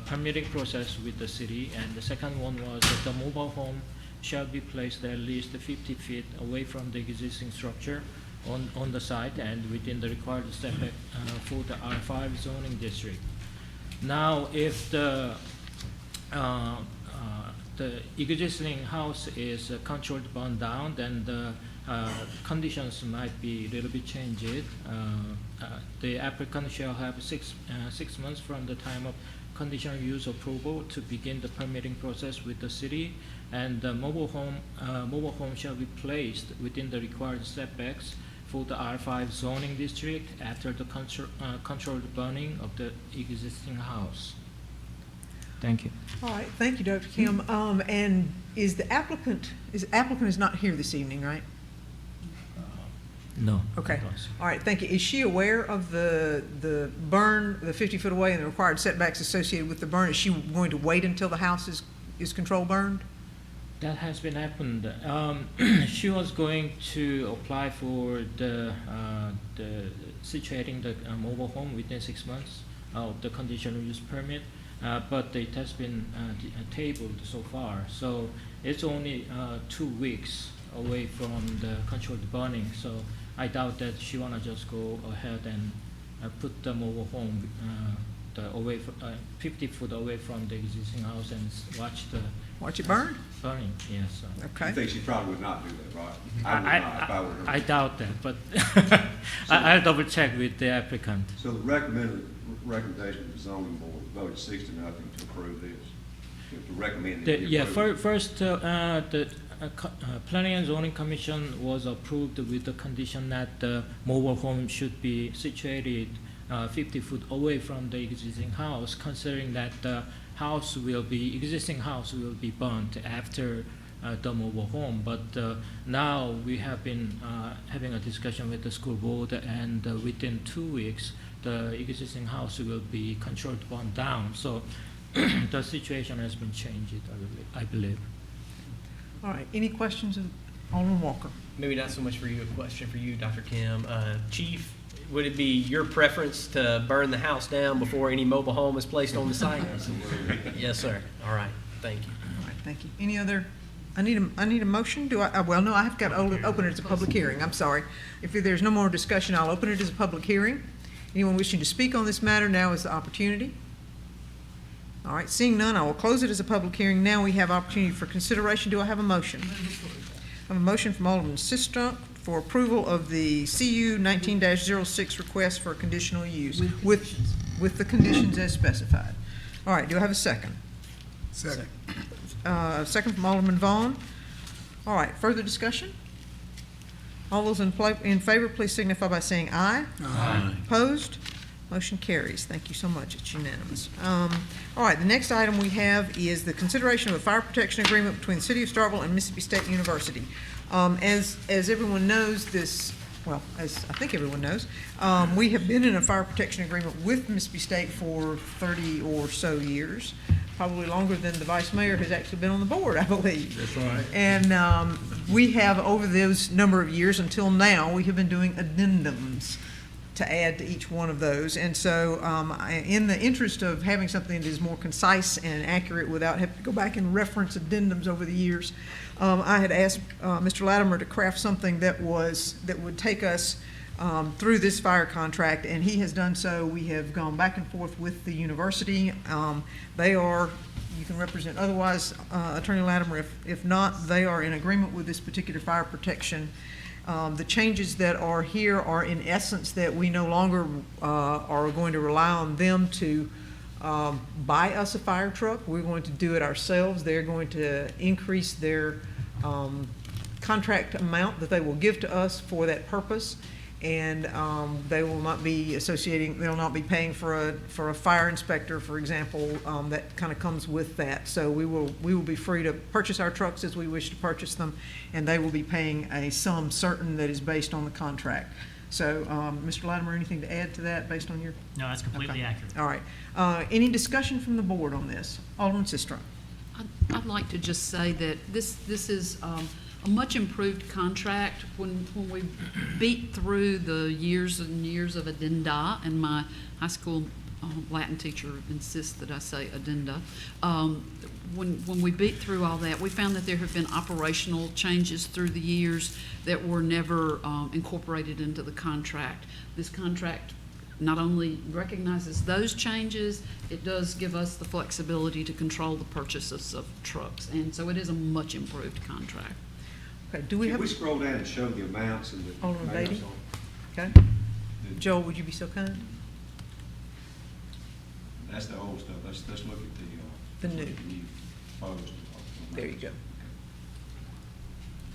permitting process with the city. And the second one was that the mobile home shall be placed at least 50 feet away from the existing structure on the site and within the required setback for the R5 zoning district. Now, if the existing house is controlled burn down, then the conditions might be a little bit changed. The applicant shall have 6 months from the time of conditional use approval to begin the permitting process with the city, and the mobile home shall be placed within the required setbacks for the R5 zoning district after the controlled burning of the existing house. Thank you. All right, thank you, Dr. Kim. And is the applicant is not here this evening, right? No. Okay. All right, thank you. Is she aware of the burn, the 50 foot away, and the required setbacks associated with the burn? Is she going to wait until the house is controlled burned? That has been happened. She was going to apply for the situating the mobile home within 6 months of the conditional use permit, but it has been tabled so far. So it's only 2 weeks away from the controlled burning. So I doubt that she wanna just go ahead and put the mobile home 50 foot away from the existing house and watch it burn? Burning, yes. Okay. You think she probably would not do that, right? I would not if I were her. I doubt that, but I'll double check with the applicant. So the recommendation of the zoning board voted 6 to nothing to approve this, to recommend it. Yeah, first, the Planning and Zoning Commission was approved with the condition that the mobile home should be situated 50 foot away from the existing house, considering that the existing house will be burnt after the mobile home. But now we have been having a discussion with the school board, and within 2 weeks, the existing house will be controlled burn down. So the situation has been changed, I believe. All right, any questions of Alderman Walker? Maybe not so much for you, a question for you, Dr. Kim. Chief, would it be your preference to burn the house down before any mobile home is placed on the site? Yes, sir. All right, thank you. All right, thank you. Any other, I need a motion? Do I, well, no, I have got to open it as a public hearing. I'm sorry. If there's no more discussion, I'll open it as a public hearing. Anyone wishing to speak on this matter, now is the opportunity. All right, seeing none, I will close it as a public hearing. Now we have opportunity for consideration. Do I have a motion? I have a motion from Alderman Sistrunk for approval of the CU 19-06 request for conditional use with the conditions as specified. All right, do I have a second? Second. Second from Alderman Vaughn. All right, further discussion? All those in favor, please signify by saying aye. Aye. Opposed? Motion carries. Thank you so much. It's unanimous. All right, the next item we have is the consideration of a fire protection agreement between the City of Starkville and Mississippi State University. As everyone knows, as I think everyone knows, we have been in a fire protection agreement with Mississippi State for 30 or so years, probably longer than the vice mayor has actually been on the board, I believe. That's right. And we have, over those number of years until now, we have been doing addendums to add to each one of those. And so in the interest of having something that is more concise and accurate without having to go back and reference addendums over the years, I had asked Mr. Latimer to craft something that would take us through this fire contract, and he has done so. We have gone back and forth with the university. They are, you can represent otherwise, Attorney Latimer, if not, they are in agreement with this particular fire protection. The changes that are here are in essence that we no longer are going to rely on them to buy us a fire truck. We're going to do it ourselves. They're going to increase their contract amount that they will give to us for that purpose. And they will not be they'll not be paying for a fire inspector, for example, that kind of comes with that. So we will be free to purchase our trucks as we wish to purchase them, and they will be paying a sum certain that is based on the contract. So, Mr. Latimer, anything to add to that based on your? No, that's completely accurate. All right. Any discussion from the board on this? Alderman Sistrunk. I'd like to just say that this is a much improved contract. When we beat through the years and years of addenda, and my high school Latin teacher insists that I say addenda, when we beat through all that, we found that there have been operational changes through the years that were never incorporated into the contract. This contract not only recognizes those changes, it does give us the flexibility to control the purchases of trucks, and so it is a much improved contract. Okay, do we Can have? we scroll down and show the amounts and the Alderman amounts Beatty? on Okay. Joel, would you be so kind? That's the old stuff. Let's look at The new. proposed. There you go.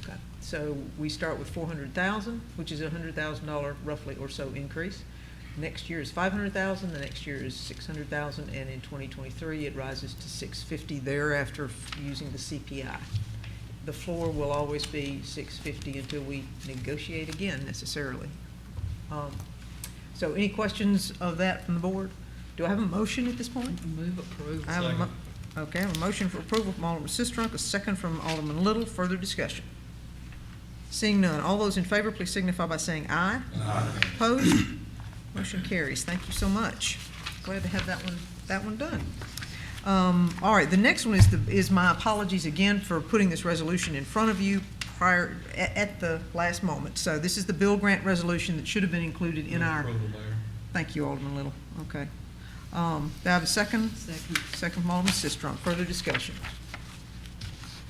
Okay, so we start with 400,000, which is a $100,000 roughly or so increase. Next year is 500,000, the next year is 600,000, and in 2023 it rises to 650 thereafter using the CPI. The floor will always be 650 until we negotiate again necessarily. So any questions of that from the board? Do I have a motion at this point? Move approval. I have okay, I have a motion for approval from Alderman Sistrunk, a second from Alderman Little. Further discussion? Seeing none, all those in favor, please signify by saying aye. Aye. Opposed? Motion carries. Thank you so much. Glad to have that one done. All right, the next one is my apologies again for putting this resolution in front of you at the last moment. So this is the bill grant resolution that should have been included in our. Thank you, Alderman Little. Okay. Do I have a second? Second. Second from Alderman Sistrunk. Further discussion?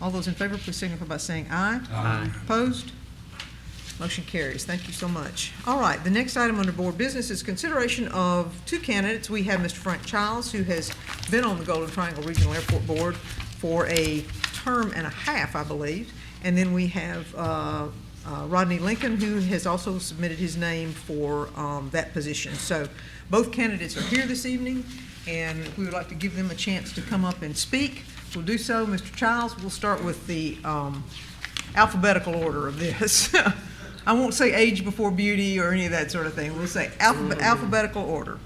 All those in favor, please signify by saying aye. Aye. Opposed? Motion carries. Thank you so much. All right, the next item under board business is consideration of two candidates. We have Mr. Frank Childs, who has been on the Golden Triangle Regional Airport Board for a term and a half, I believe. And then we have Rodney Lincoln, who has also submitted his name for that position. So both candidates are here this evening, and we would like to give them a chance to come up and speak. We'll do so. Mr. Childs, we'll start with the alphabetical order of this. I won't say age before beauty or any of that sort of thing. We'll say alphabetical order.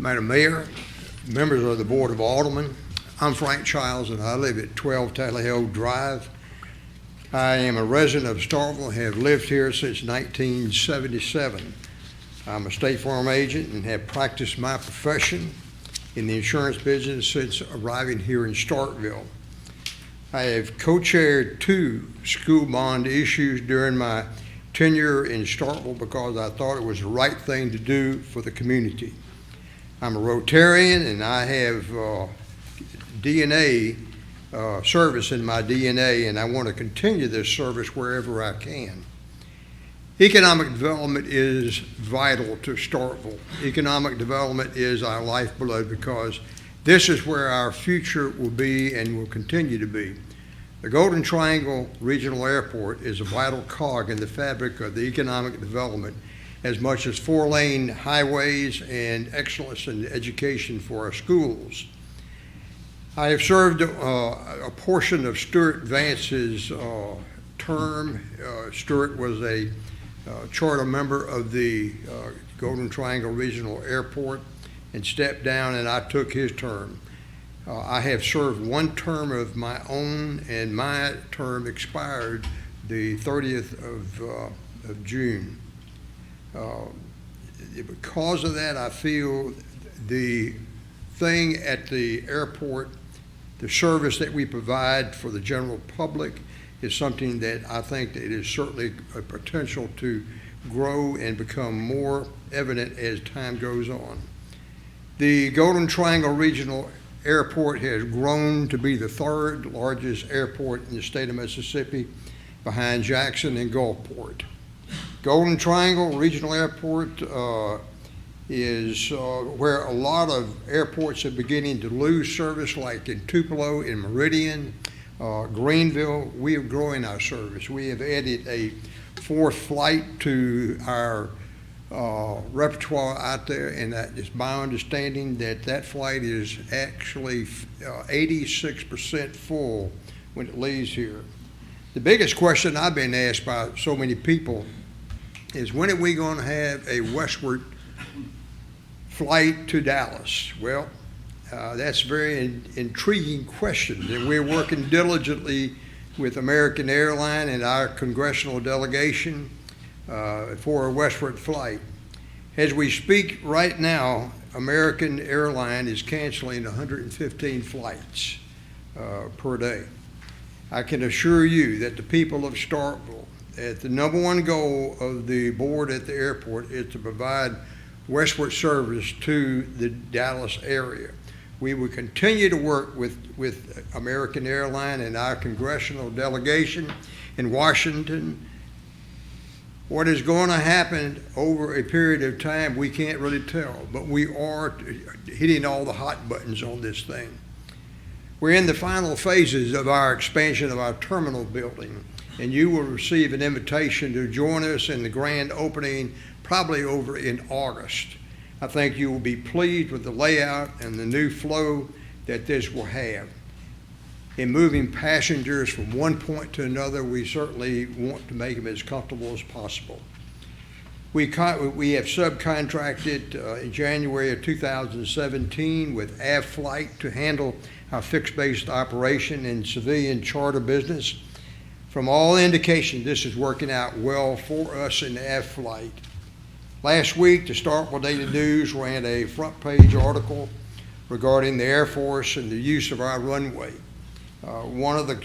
Madam Mayor, members of the Board of Aldermen, I'm Frank Childs, and I live at 12 Tally Hill Drive. I am a resident of Starkville, have lived here since 1977. I'm a State Farm agent and have practiced my profession in the insurance business since arriving here in Starkville. I have co-chaired 2 school bond issues during my tenure in Starkville because I thought it was the right thing to do for the community. I'm a Rotarian, and I have DNA service in my DNA, and I want to continue this service wherever I can. Economic development is vital to Starkville. Economic development is our lifeblood because this is where our future will be and will continue to be. The Golden Triangle Regional Airport is a vital cog in the fabric of the economic development, as much as 4-lane highways and excellence in education for our schools. I have served a portion of Stuart Vance's term. Stuart was a charter member of the Golden Triangle Regional Airport and stepped down, and I took his term. I have served 1 term of my own, and my term expired the 30th of June. Because of that, I feel the thing at the airport, the service that we provide for the general public, is something that I think that is certainly a potential to grow and become more evident as time goes on. The Golden Triangle Regional Airport has grown to be the 3rd largest airport in the state of Mississippi, behind Jackson and Gulfport. Golden Triangle Regional Airport is where a lot of airports are beginning to lose service, like in Tupelo, in Meridian, Greenville. We are growing our service. We have added a 4th flight to our repertoire out there, and that is my understanding that flight is actually 86% full when it leaves here. The biggest question I've been asked by so many people is, when are we going to have a westward flight to Dallas? Well, that's a very intriguing question, and we're working diligently with American Airlines and our congressional delegation for a westward flight. As we speak right now, American Airlines is canceling 115 flights per day. I can assure you that the people of Starkville, that the #1 goal of the board at the airport is to provide westward service to the Dallas area. We will continue to work with American Airlines and our congressional delegation in Washington. What is going to happen over a period of time, we can't really tell, but we are hitting all the hot buttons on this thing. We're in the final phases of our expansion of our terminal building, and you will receive an invitation to join us in the grand opening probably over in August. I think you will be pleased with the layout and the new flow that this will have. In moving passengers from one point to another, we certainly want to make them as comfortable as possible. We have subcontracted in January of 2017 with AvFlight to handle our fixed-based operation in civilian charter business. From all indications, this is working out well for us in AvFlight. Last week, the Starkville Daily News ran a front-page article regarding the Air Force and the use of our runway. One of the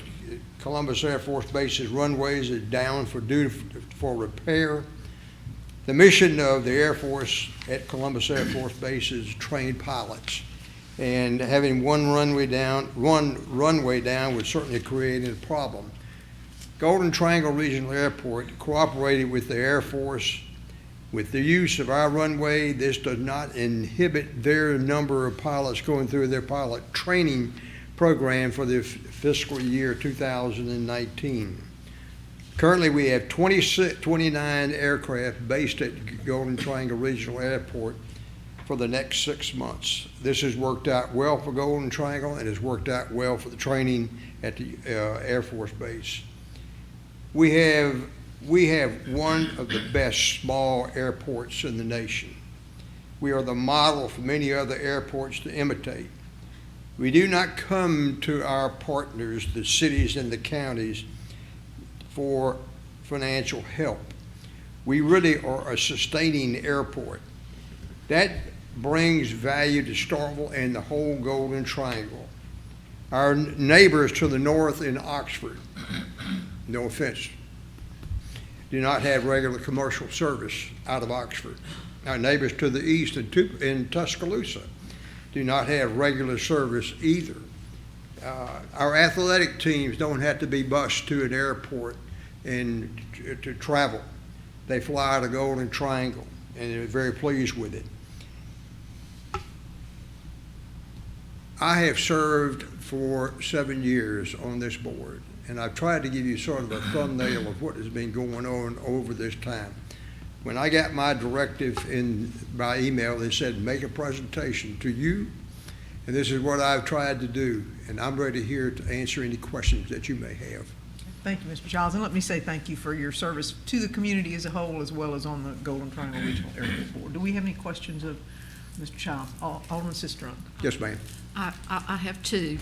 Columbus Air Force Base's runways is down for repair. The mission of the Air Force at Columbus Air Force Base is to train pilots, and having one runway down would certainly create a problem. Golden Triangle Regional Airport cooperated with the Air Force with the use of our runway. This does not inhibit their number of pilots going through their pilot training program for the fiscal year 2019. Currently, we have 29 aircraft based at Golden Triangle Regional Airport for the next 6 months. This has worked out well for Golden Triangle and has worked out well for the training at the Air Force Base. We have one of the best small airports in the nation. We are the model for many other airports to imitate. We do not come to our partners, the cities and the counties, for financial help. We really are a sustaining airport. That brings value to Starkville and the whole Golden Triangle. Our neighbors to the north in Oxford, no offense, do not have regular commercial service out of Oxford. Our neighbors to the east in Tuscaloosa do not have regular service either. Our athletic teams don't have to be bused to an airport and to travel. They fly to Golden Triangle, and they're very pleased with it. I have served for 7 years on this board, and I've tried to give you sort of a thumbnail of what has been going on over this time. When I got my directive by email, they said, make a presentation to you, and this is what I've tried to do, and I'm ready here to answer any questions that you may have. Thank you, Mr. Childs, and let me say thank you for your service to the community as a whole, as well as on the Golden Triangle Regional Airport Board. Do we have any questions of Mr. Childs? Alderman Sistrunk. Yes, ma'am. I have two.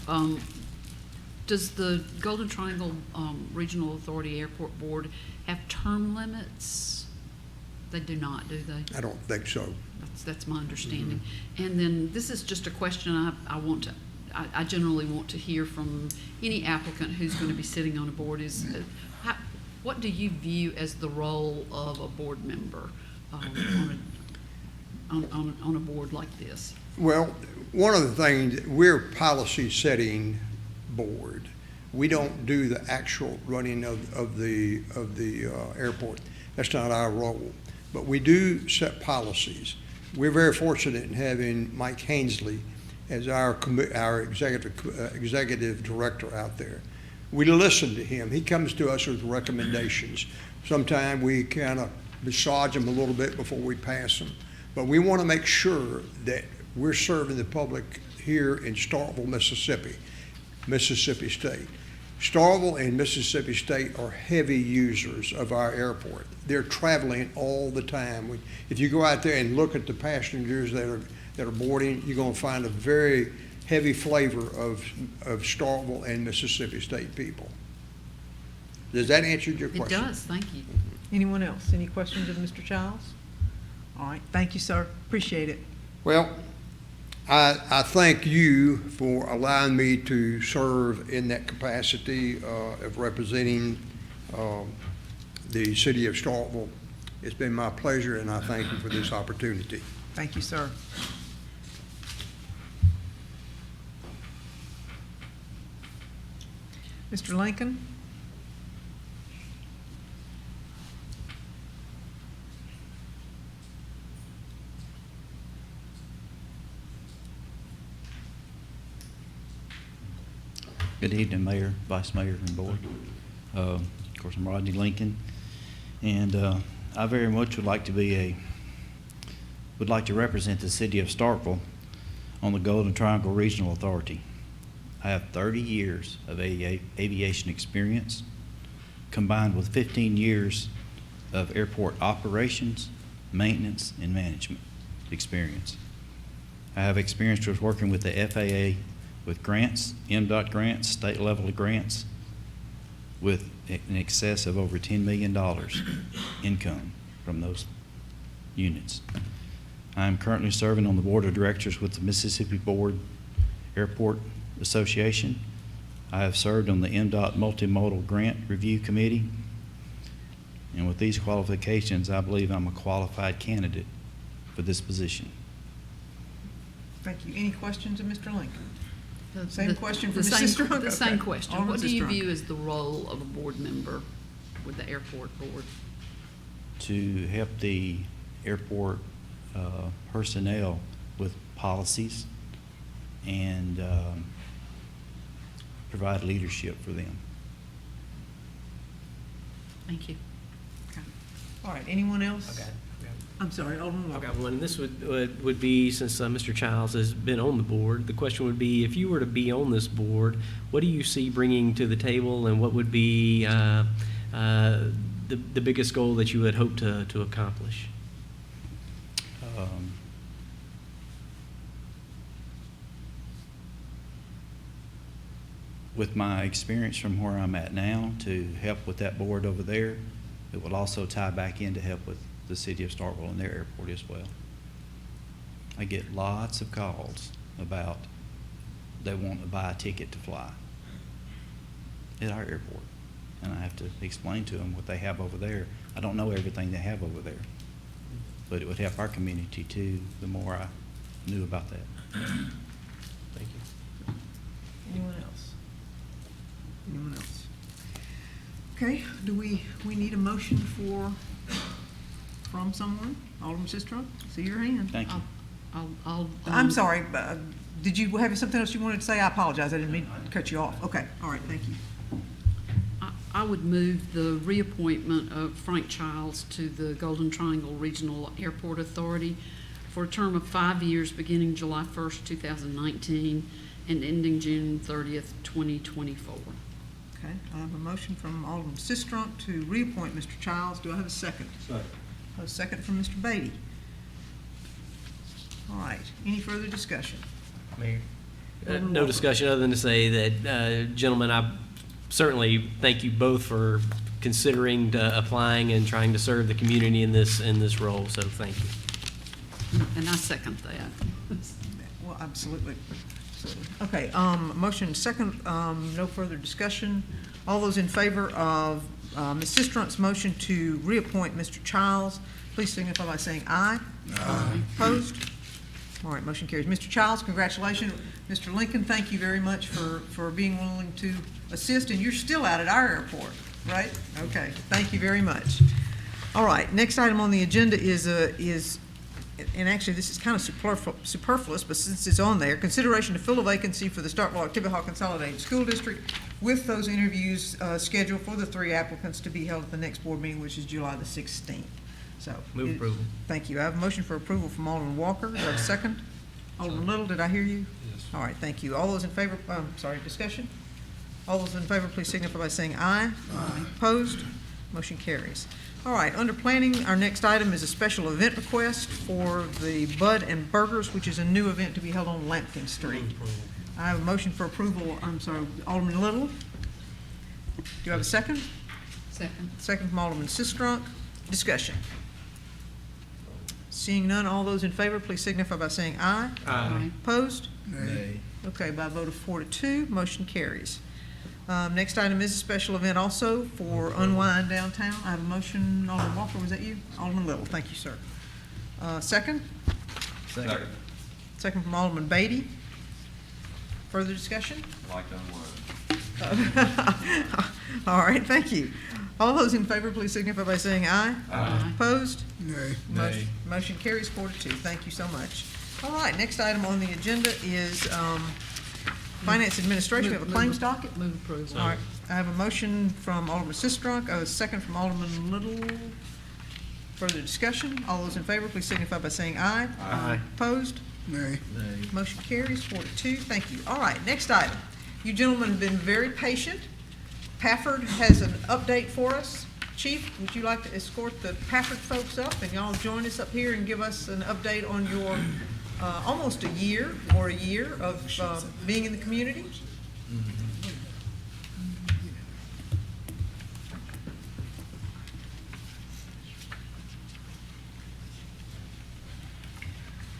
Does the Golden Triangle Regional Authority Airport Board have term limits? They do not, do they? I don't think so. That's my understanding. And then this is just a question I generally want to hear from any applicant who's going to be sitting on a board is, what do you view as the role of a board member on a board like this? Well, one of the things, we're a policy setting board. We don't do the actual running of the airport. That's not our role. But we do set policies. We're very fortunate in having Mike Hainsley as our executive director out there. We listen to him. He comes to us with recommendations. Sometimes we kind of massage them a little bit before we pass them. But we want to make sure that we're serving the public here in Starkville, Mississippi State. Starkville and Mississippi State are heavy users of our airport. They're traveling all the time. If you go out there and look at the passengers that are boarding, you're going to find a very heavy flavor of Starkville and Mississippi State people. Does that answer your question? It does, thank you. Anyone else? Any questions of Mr. Childs? All right, thank you, sir. Appreciate it. Well, I thank you for allowing me to serve in that capacity of representing the city of Starkville. It's been my pleasure, and I thank you for this opportunity. Thank you, sir. Mr. Lincoln? Good evening, Mayor, Vice Mayor, and Board. Of course, I'm Rodney Lincoln, and I very much would like to represent the city of Starkville on the Golden Triangle Regional Authority. I have 30 years of aviation experience, combined with 15 years of airport operations, maintenance, and management experience. I have experience with working with the FAA with grants, MDOT grants, state level grants, with in excess of over $10 million income from those units. I am currently serving on the board of directors with the Mississippi Board Airport Association. I have served on the MDOT Multimodal Grant Review Committee, and with these qualifications, I believe I'm a qualified candidate for this position. Thank you. Any questions of Mr. Lincoln? Same question for the Mrs. same, Strunk? the Okay. same question. Alderman What do you Strunk. view as the role of a board member with the airport board? To help the airport personnel with policies and provide leadership for them. Thank you. All right, anyone else? Okay. I'm sorry, Alderman I've Walker. got one, and this would be, since Mr. Childs has been on the board, the question would be, if you were to be on this board, what do you see bringing to the table, and what would be the biggest goal that you would hope to accomplish? with my experience from where I'm at now to help with that board over there. It will also tie back in to help with the city of Starkville and their airport as well. I get lots of calls about they want to buy a ticket to fly at our airport. And I have to explain to them what they have over there. I don't know everything they have over there, but it would help our community too, the more I knew about that. Thank you. Anyone else? Anyone else? Okay, do we need a motion from someone? Alderman Sistrunk, see your hand. Thank you. I'm sorry, did you have something else you wanted to say? I apologize, I didn't mean to cut you off. Okay, all right, thank you. I would move the reappointment of Frank Childs to the Golden Triangle Regional Airport Authority for a term of 5 years beginning July 1st, 2019 and ending June 30th, 2024. Okay, I have a motion from Alderman Sistrunk to reappoint Mr. Childs. Do I have a second? Second. A second from Mr. Beatty. All right, any further discussion? Mayor, Alderman no Walker. discussion other than to say that, gentlemen, I certainly thank you both for considering applying and trying to serve the community in this role, so thank you. And I second that. Well, absolutely. Okay, motion second, no further discussion. All those in favor of Ms. Sistrunk's motion to reappoint Mr. Childs, please signify by saying aye. Aye. Opposed? All right, motion carries. Mr. Childs, congratulations. Mr. Lincoln, thank you very much for being willing to assist, and you're still out at our airport, right? Okay, thank you very much. All right, next item on the agenda is, and actually this is kind of superfluous, but since it's on there, consideration to fill a vacancy for the Starkville Activity Hall Consolidated School District with those interviews scheduled for the 3 applicants to be held at the next board meeting, which is July the 16th. So. Move approval. Thank you. I have a motion for approval from Alderman Walker. Do I have a second? Alderman Little, did I hear you? Yes. All right, thank you. All those in favor, discussion? All those in favor, please signify by saying aye. Aye. Opposed? Motion carries. All right, under planning, our next item is a special event request for the Bud and Burgers, which is a new event to be held on Lampkin Street. I have a motion for approval, Alderman Little. Do you have a second? Second. Second from Alderman Sistrunk. Discussion. Seeing none, all those in favor, please signify by saying aye. Aye. Opposed? Nay. Okay, by a vote of 4 to 2, motion carries. Next item is a special event also for Unwind Downtown. I have a motion, Alderman Walker, was that you? Alderman Little, thank you, sir. Second? Second. Second from Alderman Beatty. Further discussion? Like Unwind. All right, thank you. All those in favor, please signify by saying aye. Aye. Opposed? Nay. Motion carries 4 to 2. Thank you so much. All right, next item on the agenda is Finance Administration. We have a claims docket. Move approval. All right, I have a motion from Alderman Sistrunk, a second from Alderman Little. Further discussion? All those in favor, please signify by saying aye. Aye. Opposed? Nay. Motion carries 4 to 2. Thank you. All right, next item. You gentlemen have been very patient. Pafford has an update for us. Chief, would you like to escort the Pafford folks up and y'all join us up here and give us an update on your almost a year of being in the community?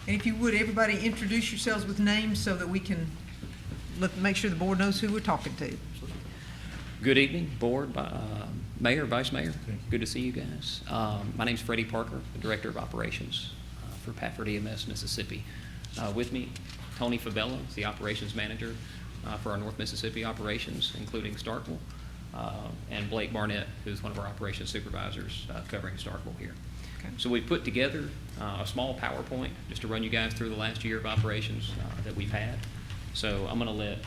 And if you would, everybody introduce yourselves with names so that we can make sure the board knows who we're talking to. Good evening, board, mayor, vice mayor. Good to see you guys. My name's Freddie Parker, the director of operations for Pafford EMS Mississippi. With me, Tony Fabella, the operations manager for our North Mississippi operations, including Starkville, and Blake Barnett, who's one of our operations supervisors covering Starkville here. Okay. So we put together a small PowerPoint just to run you guys through the last year of operations that we've had. So I'm going to let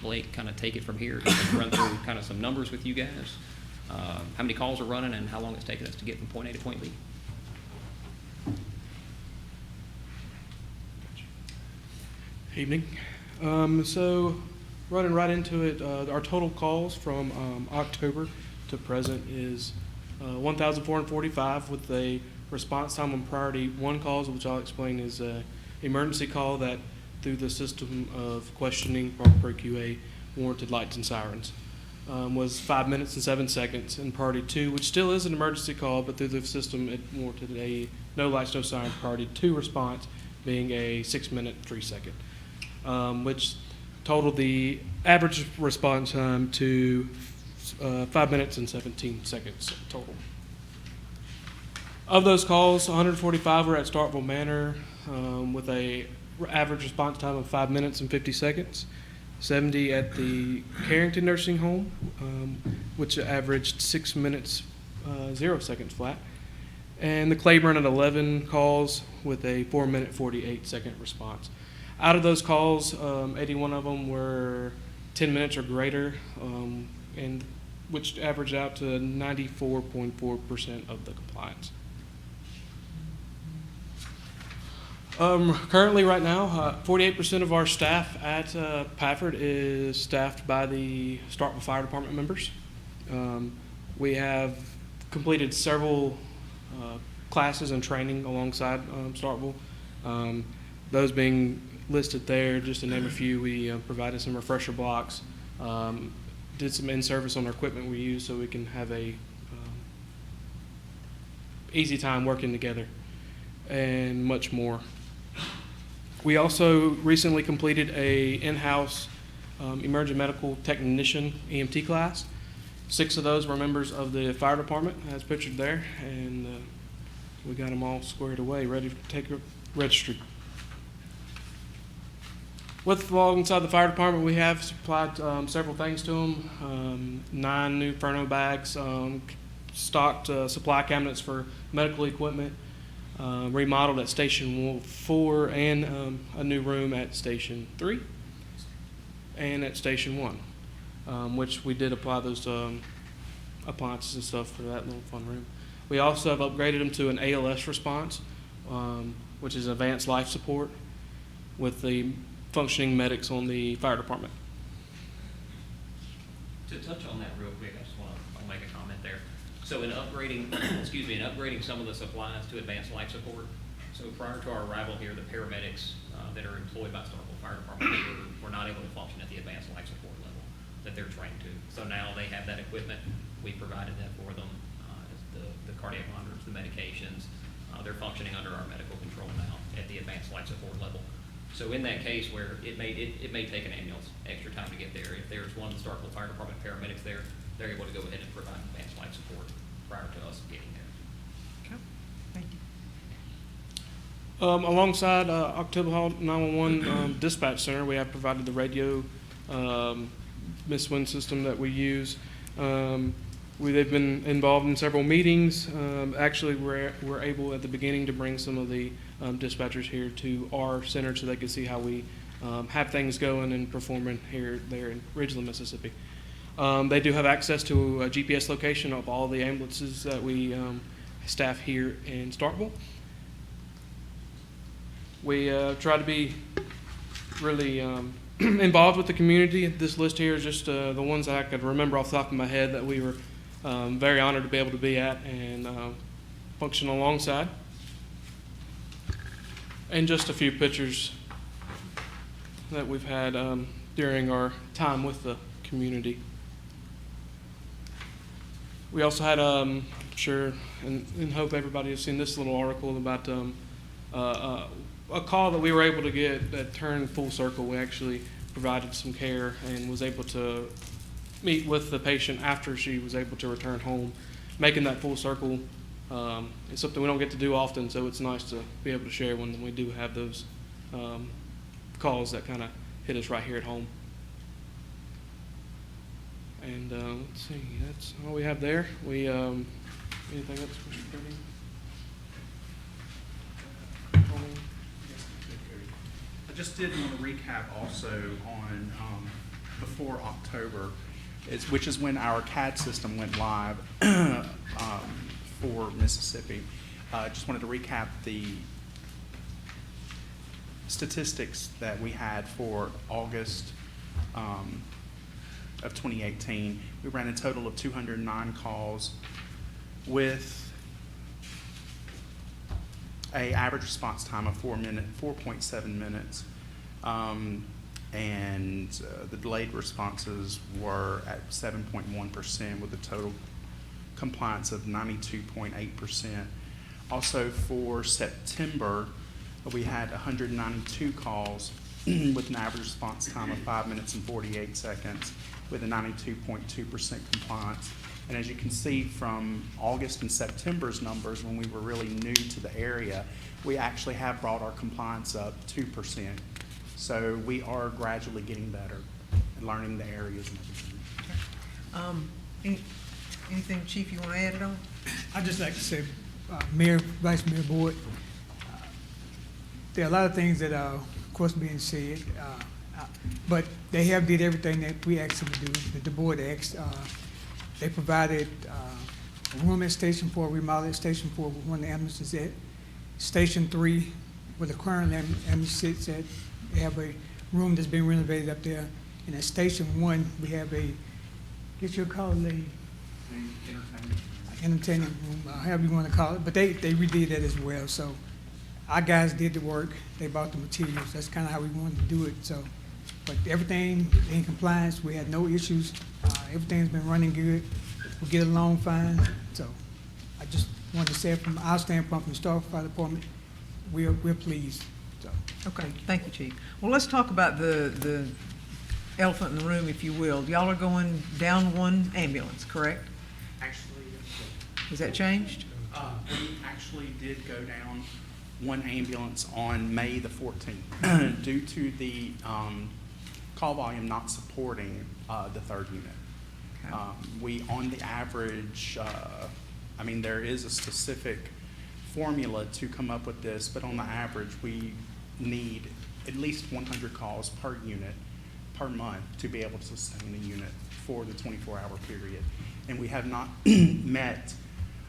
Blake kind of take it from here, just run through kind of some numbers with you guys, how many calls are running and how long it's taken us to get from point A to point B. Evening. So running right into it, our total calls from October to present is 1,445 with a response time on priority 1 calls, which I'll explain is an emergency call that through the system of questioning per QA, warranted lights and sirens. Was 5 minutes and 7 seconds. And priority 2, which still is an emergency call, but through the system it warranted a no lights, no sirens priority 2 response, being a 6 minute 3 second, which totaled the average response time to 5 minutes and 17 seconds total. Of those calls, 145 were at Starkville Manor with a average response time of 5 minutes and 50 seconds. 70 at the Carrington Nursing Home, which averaged 6 minutes, 0 seconds flat. And the Claiborne at 11 calls with a 4 minute, 48 second response. Out of those calls, 81 of them were 10 minutes or greater, and which averaged out to 94.4% of the compliance. Currently, right now, 48% of our staff at Pafford is staffed by the Starkville Fire Department members. We have completed several classes and training alongside Starkville. Those being listed there, just to name a few, we provided some refresher blocks, did some in-service on our equipment we use so we can have a easy time working together, and much more. We also recently completed a in-house emergent medical technician EMT class. 6 of those were members of the fire department, as pictured there, and we got them all squared away, ready to take a registry. Alongside the fire department, we have supplied several things to them. 9 new Furno bags, stocked supply cabinets for medical equipment, remodeled at Station 4, and a new room at Station 3 and at Station 1, which we did apply those appliances and stuff for that little fun room. We also have upgraded them to an ALS response, which is advanced life support, with the functioning medics on the fire department. To touch on that real quick, I'll make a comment there. So in upgrading, in upgrading some of the supplies to advanced life support, so prior to our arrival here, the paramedics that are employed by Starkville Fire Department were not able to function at the advanced life support level that they're trained to. So now they have that equipment. We provided that for them, the cardiac monitors, the medications. They're functioning under our medical control now at the advanced life support level. So in that case where it may take an ambulance extra time to get there, if there's one of the Starkville Fire Department paramedics there, they're able to go ahead and provide advanced life support prior to us getting there. Okay, thank you. Alongside October Hall 911 Dispatch Center, we have provided the radio Miss Win system that we use. They've been involved in several meetings. Actually, we're able at the beginning to bring some of the dispatchers here to our center so they can see how we have things going and performing there in Ridgeland, Mississippi. They do have access to a GPS location of all the ambulances that we staff here in Starkville. We try to be really involved with the community. This list here is just the ones that I could remember off the top of my head that we were very honored to be able to be at and function alongside. And just a few pictures that we've had during our time with the community. We also had, I'm sure, and hope everybody has seen this little article about a call that we were able to get that turned full circle. We actually provided some care and was able to meet with the patient after she was able to return home. Making that full circle is something we don't get to do often, so it's nice to be able to share when we do have those calls that kind of hit us right here at home. And let's see, that's all we have there. Anything else, Mr. Brady? I just did want to recap also on before October, which is when our CAD system went live for Mississippi. Just wanted to recap the statistics that we had for August of 2018. We ran a total of 209 calls with a average response time of 4.7 minutes. and the delayed responses were at 7.1% with a total compliance of 92.8%. Also for September, we had 192 calls with an average response time of 5 minutes and 48 seconds with a 92.2% compliance. And as you can see from August and September's numbers, when we were really new to the area, we actually have brought our compliance up 2%. So we are gradually getting better and learning the areas and everything. Anything, Chief, you want to add it on? I'd just like to say, Mayor, Vice Mayor Board, there are a lot of things that are, of course, being said, but they have did everything that we asked them to do, that the board asked. They provided a room at Station 4, remodeled Station 4 with one of the ambulances at. Station 3, where the current ambulance sits at, they have a room that's been renovated up there. And at Station 1, we have a, get your call it entertainment room, however you want to call it, but they redid that as well. So our guys did the work, they bought the materials, that's kind of how we wanted to do it. So, but everything in compliance, we had no issues, everything's been running good, we get along fine. So I just wanted to say from our standpoint, from the Starkville Fire Department, we're pleased. So, okay, thank you, Chief. Well, let's talk about the elephant in the room, if you will. Y'all are going down one ambulance, correct? Actually, Has that changed? we actually did go down one ambulance on May the 14th due to the call volume not supporting the third unit. Okay. We, on the average, I mean, there is a specific formula to come up with this, but on the average, we need at least 100 calls per unit per month to be able to sustain the unit for the 24-hour period. And we have not met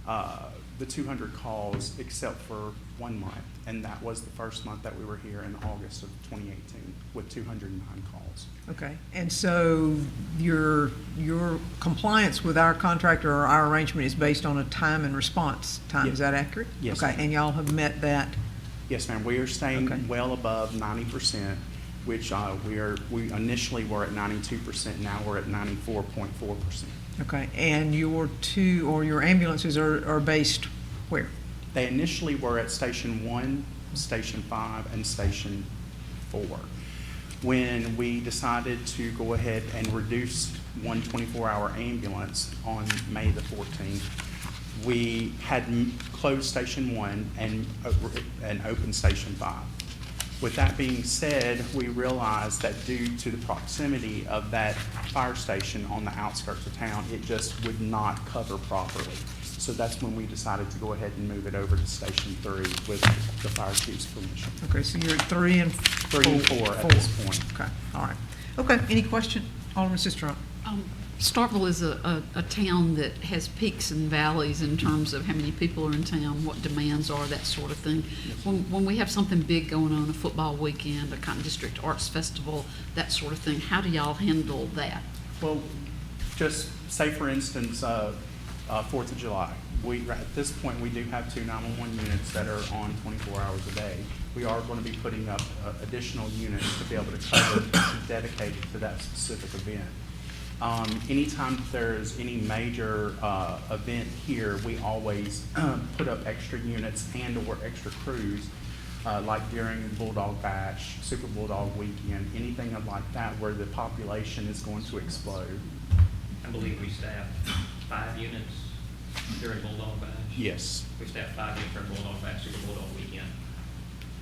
the 200 calls except for 1 month, and that was the first month that we were here in August of 2018 with 209 calls. Okay, and so your compliance with our contractor or our arrangement is based on a time and response time, Yes. Is that accurate? Yes, Okay, ma'am. and y'all have met that? Yes, ma'am. We are staying Okay. well above 90%, which we initially were at 92%. Now we're at 94.4%. Okay, and your ambulances are based where? They initially were at Station 1, Station 5, and Station 4. When we decided to go ahead and reduce one 24-hour ambulance on May the 14th, we had closed Station 1 and opened Station 5. With that being said, we realized that due to the proximity of that fire station on the outskirts of town, it just would not cover properly. So that's when we decided to go ahead and move it over to Station 3 with the fire chief's permission. Okay, so you're at 3 and 4. 3 and 4 at this point. Okay, all right. Okay, any question? Alderman Sistrunk. Starkville is a town that has peaks and valleys in terms of how many people are in town, what demands are, that sort of thing. When we have something big going on, a football weekend, a Cotton District Arts Festival, that sort of thing, how do y'all handle that? Well, just say for instance, 4th of July. At this point, we do have 2 911 units that are on 24 hours a day. We are going to be putting up additional units to be able to cover, dedicated to that specific event. Anytime there's any major event here, we always put up extra units and/or extra crews, like during Bulldog Bash, Super Bulldog Weekend, anything like that where the population is going to explode. I believe we staff 5 units during Bulldog Bash. Yes. We staff 5 units during Bulldog Bash, Super Bulldog Weekend,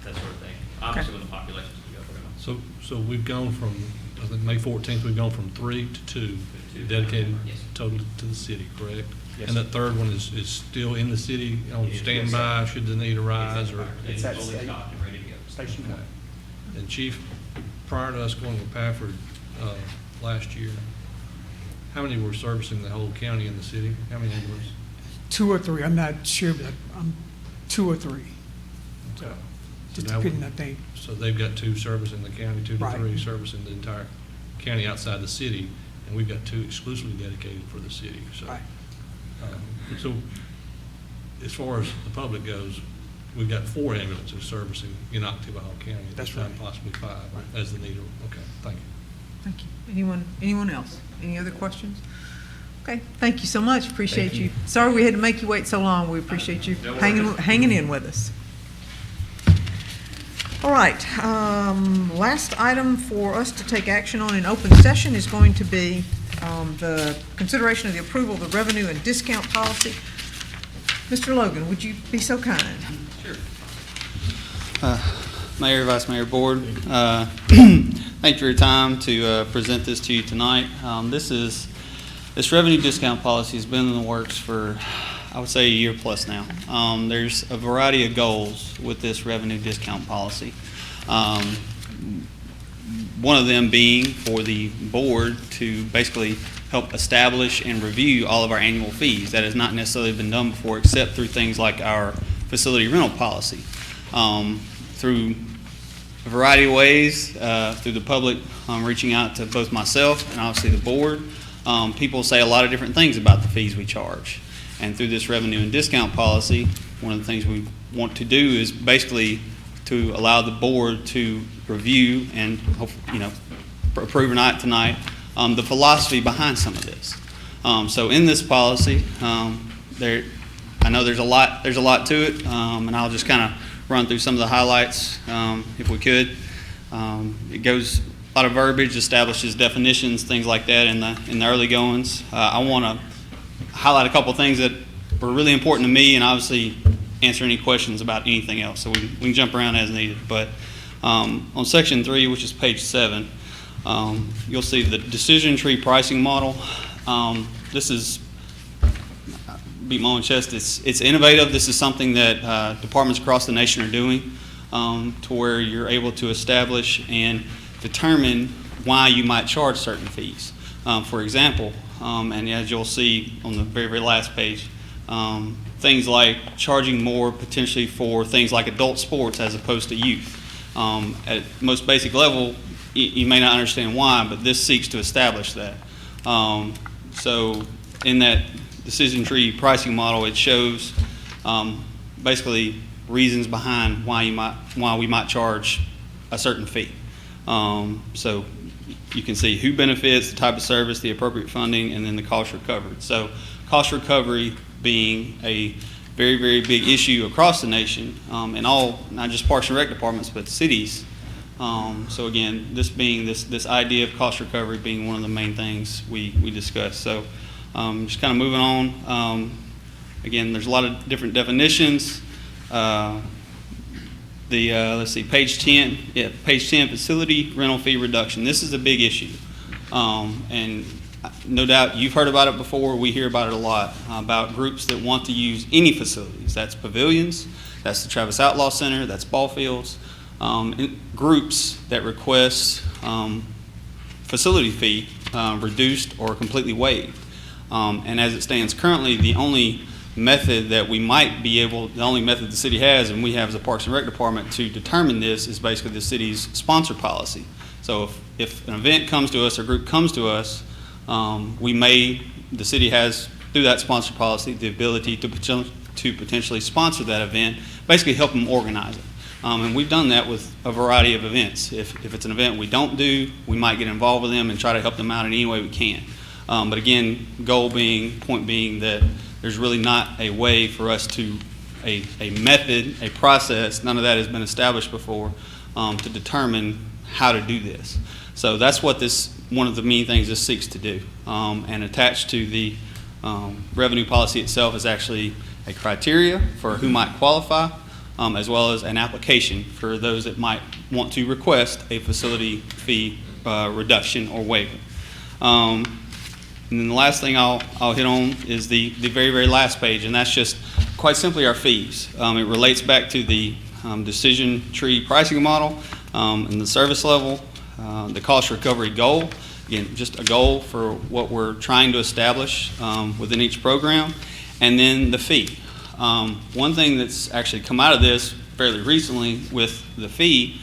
that sort of thing. Obviously, when the populations go around. So we've gone from, I think May 14th, we've gone from 3 to 2 dedicated Yes. total to the city, correct? Yes. And that third one is still in the city on standby, should the need arise, or? It's at Fully stocked and ready to go. Station Okay. 1. And Chief, prior to us going to Pafford last year, how many were servicing the whole county and the city? How many ambulances? 2 or 3, I'm not sure, but I'm 2 or 3. So, So just now depending, I think. So they've got 2 servicing the county, 2 to Right. 3 servicing the entire county outside the city, and we've got 2 exclusively dedicated for the city, so. Right. So, as far as the public goes, we've got 4 ambulances servicing in Oktibbeha County at this That's time, right. possibly 5 as the need. Okay, thank you. Thank you. Anyone else? Any other questions? Okay, thank you so much. Appreciate you. Sorry we had to make you wait so long. We appreciate you hanging in with us. All right, last item for us to take action on in open session is going to be the consideration of the approval of the revenue and discount policy. Mr. Logan, would you be so kind? Mayor, Vice Mayor, Board, thank you for your time to present this to you tonight. This revenue discount policy has been in the works for, I would say, a year plus now. There's a variety of goals with this revenue discount policy. One of them being for the board to basically help establish and review all of our annual fees. That has not necessarily been done before, except through things like our facility rental policy. Through a variety of ways, through the public reaching out to both myself and obviously the board, people say a lot of different things about the fees we charge. And through this revenue and discount policy, one of the things we want to do is basically to allow the board to review and, approve or not tonight, the philosophy behind some of this. So in this policy, I know there's a lot to it, and I'll just kind of run through some of the highlights if we could. It goes a lot of verbiage, establishes definitions, things like that in the early goings. I want to highlight a couple of things that were really important to me, and obviously answer any questions about anything else. So we can jump around as needed. But on section 3, which is page 7, you'll see the decision tree pricing model. This is, beat my own chest, it's innovative. This is something that departments across the nation are doing to where you're able to establish and determine why you might charge certain fees. For example, and as you'll see on the very, very last page, things like charging more potentially for things like adult sports as opposed to youth. At most basic level, you may not understand why, but this seeks to establish that. So in that decision tree pricing model, it shows basically reasons behind why we might charge a certain fee. So you can see who benefits, the type of service, the appropriate funding, and then the cost recovered. So cost recovery being a very, very big issue across the nation in all, not just Parks and Rec departments, but cities. So again, this idea of cost recovery being one of the main things we discussed. So just kind of moving on. Again, there's a lot of different definitions. Let's see, page 10. Yeah, page 10, facility rental fee reduction. This is a big issue. And no doubt you've heard about it before. We hear about it a lot, about groups that want to use any facilities. That's pavilions, that's the Travis Outlaw Center, that's ball fields. Groups that request facility fee reduced or completely waived. And as it stands currently, the only method that we might be able, the only method the city has, and we have as a Parks and Rec department to determine this, is basically the city's sponsor policy. So if an event comes to us or group comes to us, the city has, through that sponsor policy, the ability to potentially sponsor that event, basically help them organize it. And we've done that with a variety of events. If it's an event we don't do, we might get involved with them and try to help them out in any way we can. But again, point being that there's really not a way for us to, a method, a process, none of that has been established before to determine how to do this. So that's what one of the main things this seeks to do. And attached to the revenue policy itself is actually a criteria for who might qualify, as well as an application for those that might want to request a facility fee reduction or waiver. And then the last thing I'll hit on is the very, very last page, and that's just quite simply our fees. It relates back to the decision tree pricing model and the service level, the cost recovery goal. Again, just a goal for what we're trying to establish within each program, and then the fee. One thing that's actually come out of this fairly recently with the fee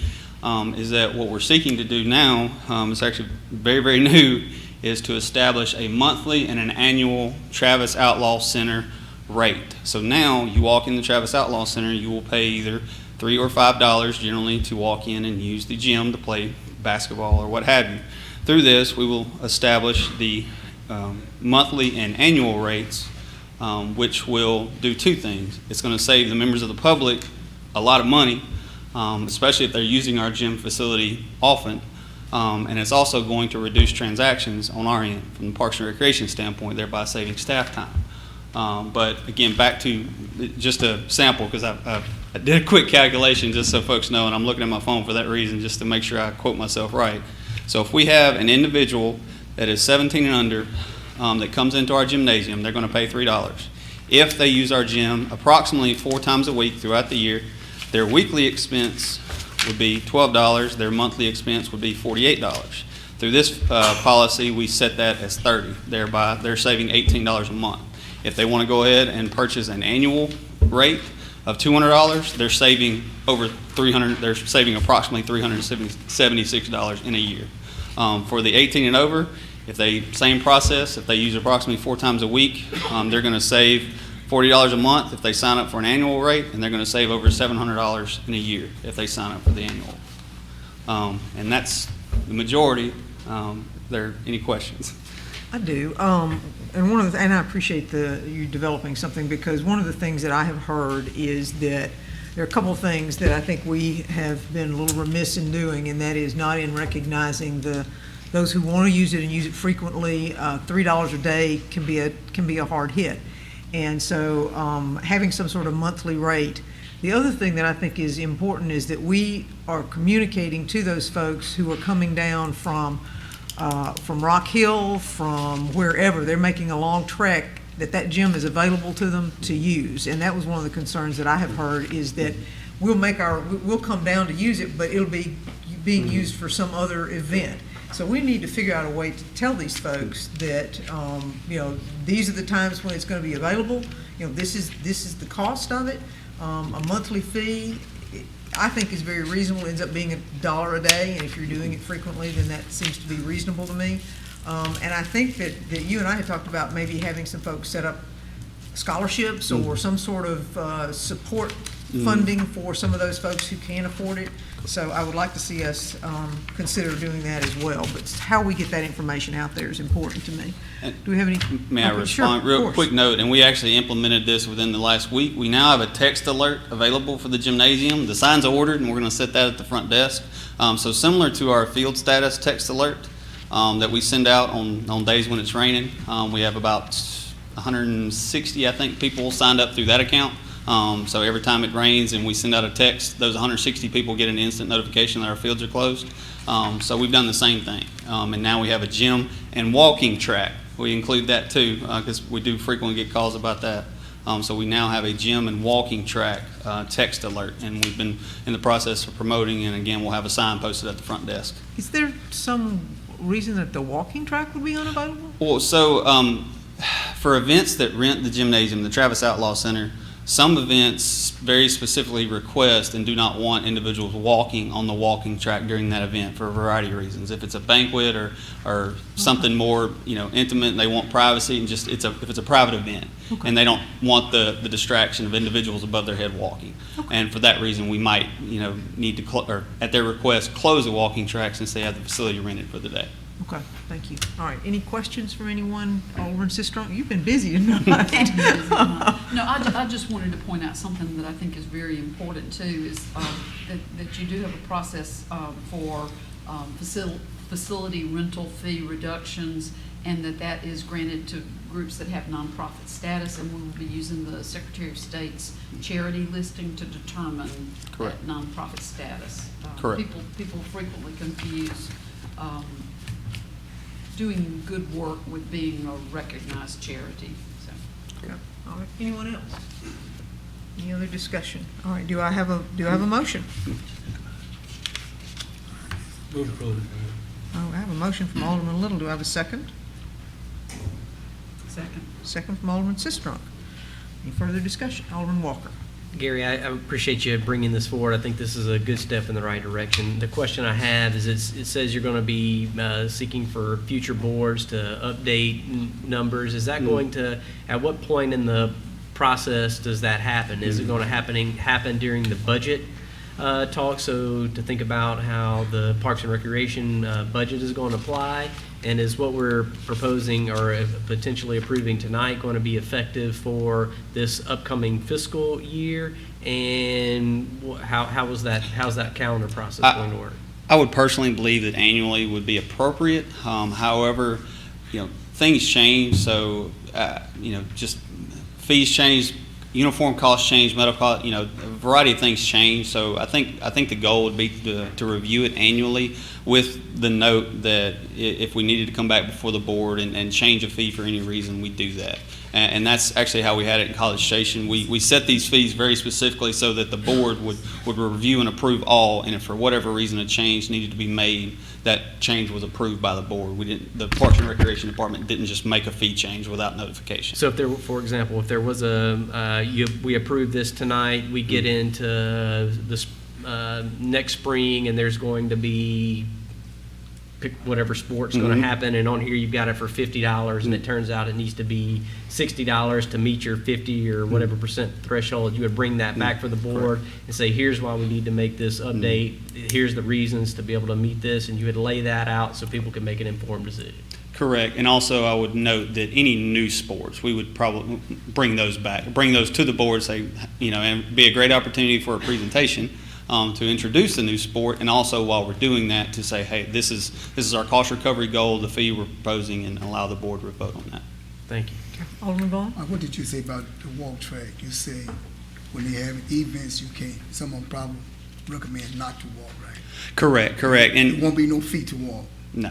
is that what we're seeking to do now, is actually very, very new, is to establish a monthly and an annual Travis Outlaw Center rate. So now you walk in the Travis Outlaw Center, you will pay either $3 or $5 generally to walk in and use the gym to play basketball or what have you. Through this, we will establish the monthly and annual rates, which will do two things. It's going to save the members of the public a lot of money, especially if they're using our gym facility often. And it's also going to reduce transactions on our end from the Parks and Recreation standpoint, thereby saving staff time. But again, back to just a sample, because I did a quick calculation just so folks know, and I'm looking at my phone for that reason, just to make sure I quote myself right. So if we have an individual that is 17 and under that comes into our gymnasium, they're going to pay $3. If they use our gym approximately 4 times a week throughout the year, their weekly expense would be $12. Their monthly expense would be $48. Through this policy, we set that as $30. Thereby, they're saving $18 a month. If they want to go ahead and purchase an annual rate of $200, they're saving over $300. They're saving approximately $376 in a year. For the 18 and over, if they same process, if they use approximately 4 times a week, they're going to save $40 a month if they sign up for an annual rate, and they're going to save over $700 in a year if they sign up for the annual. And that's the majority. There are any questions? I do. And I appreciate you developing something, because one of the things that I have heard is that there are a couple of things that I think we have been a little remiss in doing, and that is not in recognizing those who want to use it and use it frequently. $3 a day can be a hard hit. And so having some sort of monthly rate. The other thing that I think is important is that we are communicating to those folks who are coming down from Rock Hill, from wherever, they're making a long trek, that gym is available to them to use. And that was one of the concerns that I have heard, is that we'll come down to use it, but it'll be being used for some other event. So we need to figure out a way to tell these folks that, these are the times when it's going to be available. This is the cost of it. A monthly fee, I think, is very reasonable. It ends up being $1 a day, and if you're doing it frequently, then that seems to be reasonable to me. And I think that you and I had talked about maybe having some folks set up scholarships or some sort of support funding for some of those folks who can't afford it. So I would like to see us consider doing that as well. But how we get that information out there is important to me. Do we have any? May I respond? Sure, real quick note, and we actually implemented this within the last week. We now have a text alert available for the gymnasium. The signs are ordered, and we're going to set that at the front desk. So similar to our field status text alert that we send out on days when it's raining. We have about 160, I think, people signed up through that account. So every time it rains and we send out a text, those 160 people get an instant notification that our fields are closed. So we've done the same thing. And now we have a gym and walking track. We include that too, because we do frequently get calls about that. So we now have a gym and walking track text alert, and we've been in the process of promoting, and again, we'll have a sign posted at the front desk. Is there some reason that the walking track would be unavailable? Well, so for events that rent the gymnasium, the Travis Outlaw Center, some events very specifically request and do not want individuals walking on the walking track during that event for a variety of reasons. If it's a banquet or something more intimate, and they want privacy, and just if it's a private event, and they don't want the distraction of individuals above their head walking. And for that reason, we might need to or at their request close the walking track since they have the facility rented for the day. Okay, thank you. All right, any questions from anyone? Alderman Sistrunk, you've been busy tonight. No, I just wanted to point out something that I think is very important too, is that you do have a process for facility rental fee reductions, and that is granted to groups that have nonprofit status, and we will be using the Secretary of State's charity listing to determine that nonprofit status. Correct. People frequently confuse doing good work with being a recognized charity. So. Okay. All right. Anyone else? Any other discussion? All right. Do I have a motion? Move approval. Oh, I have a motion from Alderman Little. Do I have a second? Second. Second from Alderman Sistrunk. Any further discussion? Alderman Walker. Gary, I appreciate you bringing this forward. I think this is a good step in the right direction. The question I have is, it says you're going to be seeking for future boards to update numbers. Is that going to, at what point in the process does that happen? Is it going to happen during the budget talk? So to think about how the Parks and Recreation budget is going to apply, and is what we're proposing or potentially approving tonight going to be effective for this upcoming fiscal year? And how's that calendar process going to work? I would personally believe that annually would be appropriate. However, things change, so just fees change, uniform costs change, medical costs, a variety of things change. So I think the goal would be to review it annually, with the note that if we needed to come back before the board and change a fee for any reason, we do that. And that's actually how we had it in College Station. We set these fees very specifically so that the board would review and approve all, and if for whatever reason a change needed to be made, that change was approved by the board. The Parks and Recreation Department didn't just make a fee change without notification. So if there, for example, if there was we approve this tonight, we get into this next spring, and there's going to be pick whatever sport's going to happen, and on here you've got it for $50, and it turns out it needs to be $60 to meet your 50 or whatever percent threshold. You would bring that back for the board and say, here's why we need to make this update. Here's the reasons to be able to meet this, and you would lay that out so people can make an informed decision. Correct. And also I would note that any new sports, we would probably bring those back, bring those to the board, say, and be a great opportunity for a presentation to introduce the new sport, and also while we're doing that to say, hey, this is our cost recovery goal, the fee we're proposing, and allow the board to vote on that. Thank you. Alderman Vaughn? What did you say about the walk track? You say when they have events, you can't, someone probably recommend not to walk, right? Correct. And there won't be no fee to walk. No,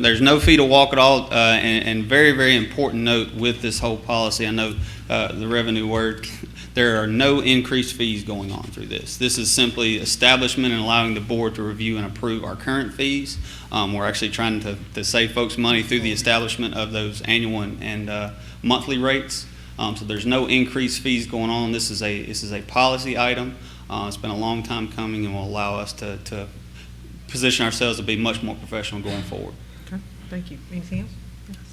there's no fee to walk at all, and very, very important note with this whole policy, I know the revenue word, there are no increased fees going on through this. This is simply establishment and allowing the board to review and approve our current fees. We're actually trying to save folks money through the establishment of those annual and monthly rates. So there's no increased fees going on. This is a policy item. It's been a long time coming, and will allow us to position ourselves to be much more professional going forward. Okay, thank you. Anything else?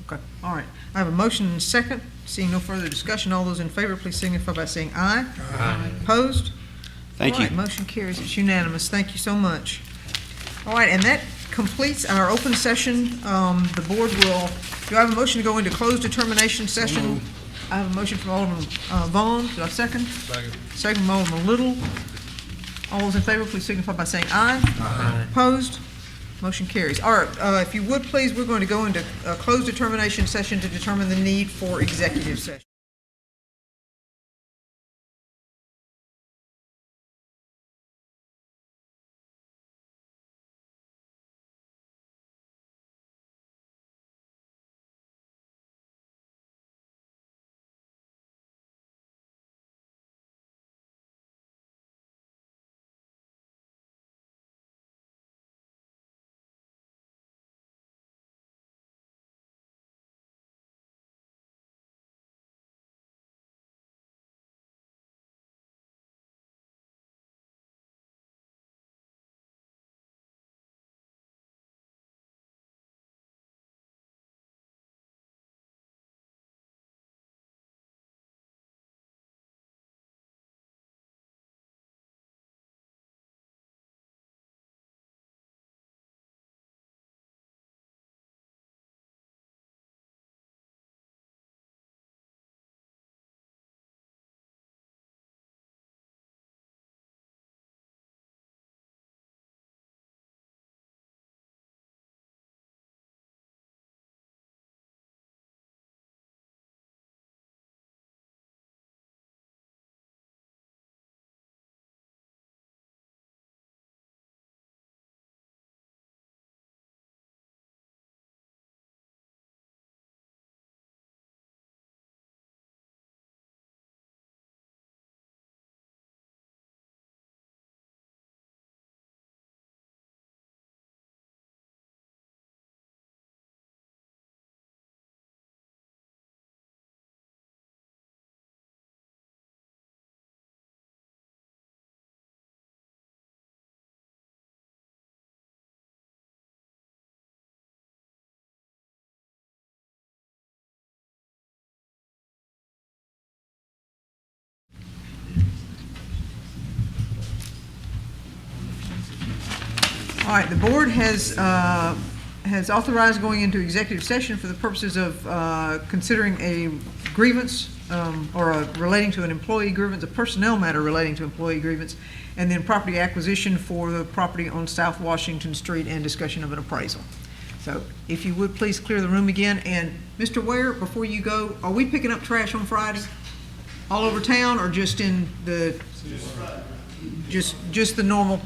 Okay, all right. I have a motion and a second. Seeing no further discussion, all those in favor, please signify by saying aye. Aye. Opposed? Thank All right, you. motion carries. It's unanimous. Thank you so much. All right, and that completes our open session. The board will, do I have a motion to go into closed determination session? I have a motion from Alderman Vaughn. Do I have a second? Second from Alderman Little. All those in favor, please signify by saying aye. Aye. Opposed? Motion carries. All right, if you would, please, we're going to go into a closed determination session to determine the need for executive session. All right, the board has authorized going into executive session for the purposes of considering a grievance relating to an employee grievance, a personnel matter relating to employee grievance, and then property acquisition for the property on South Washington Street and discussion of an appraisal. So if you would, please clear the room again. And Mr. Ware, before you go, are we picking up trash on Friday? All over town or just in the, just the normal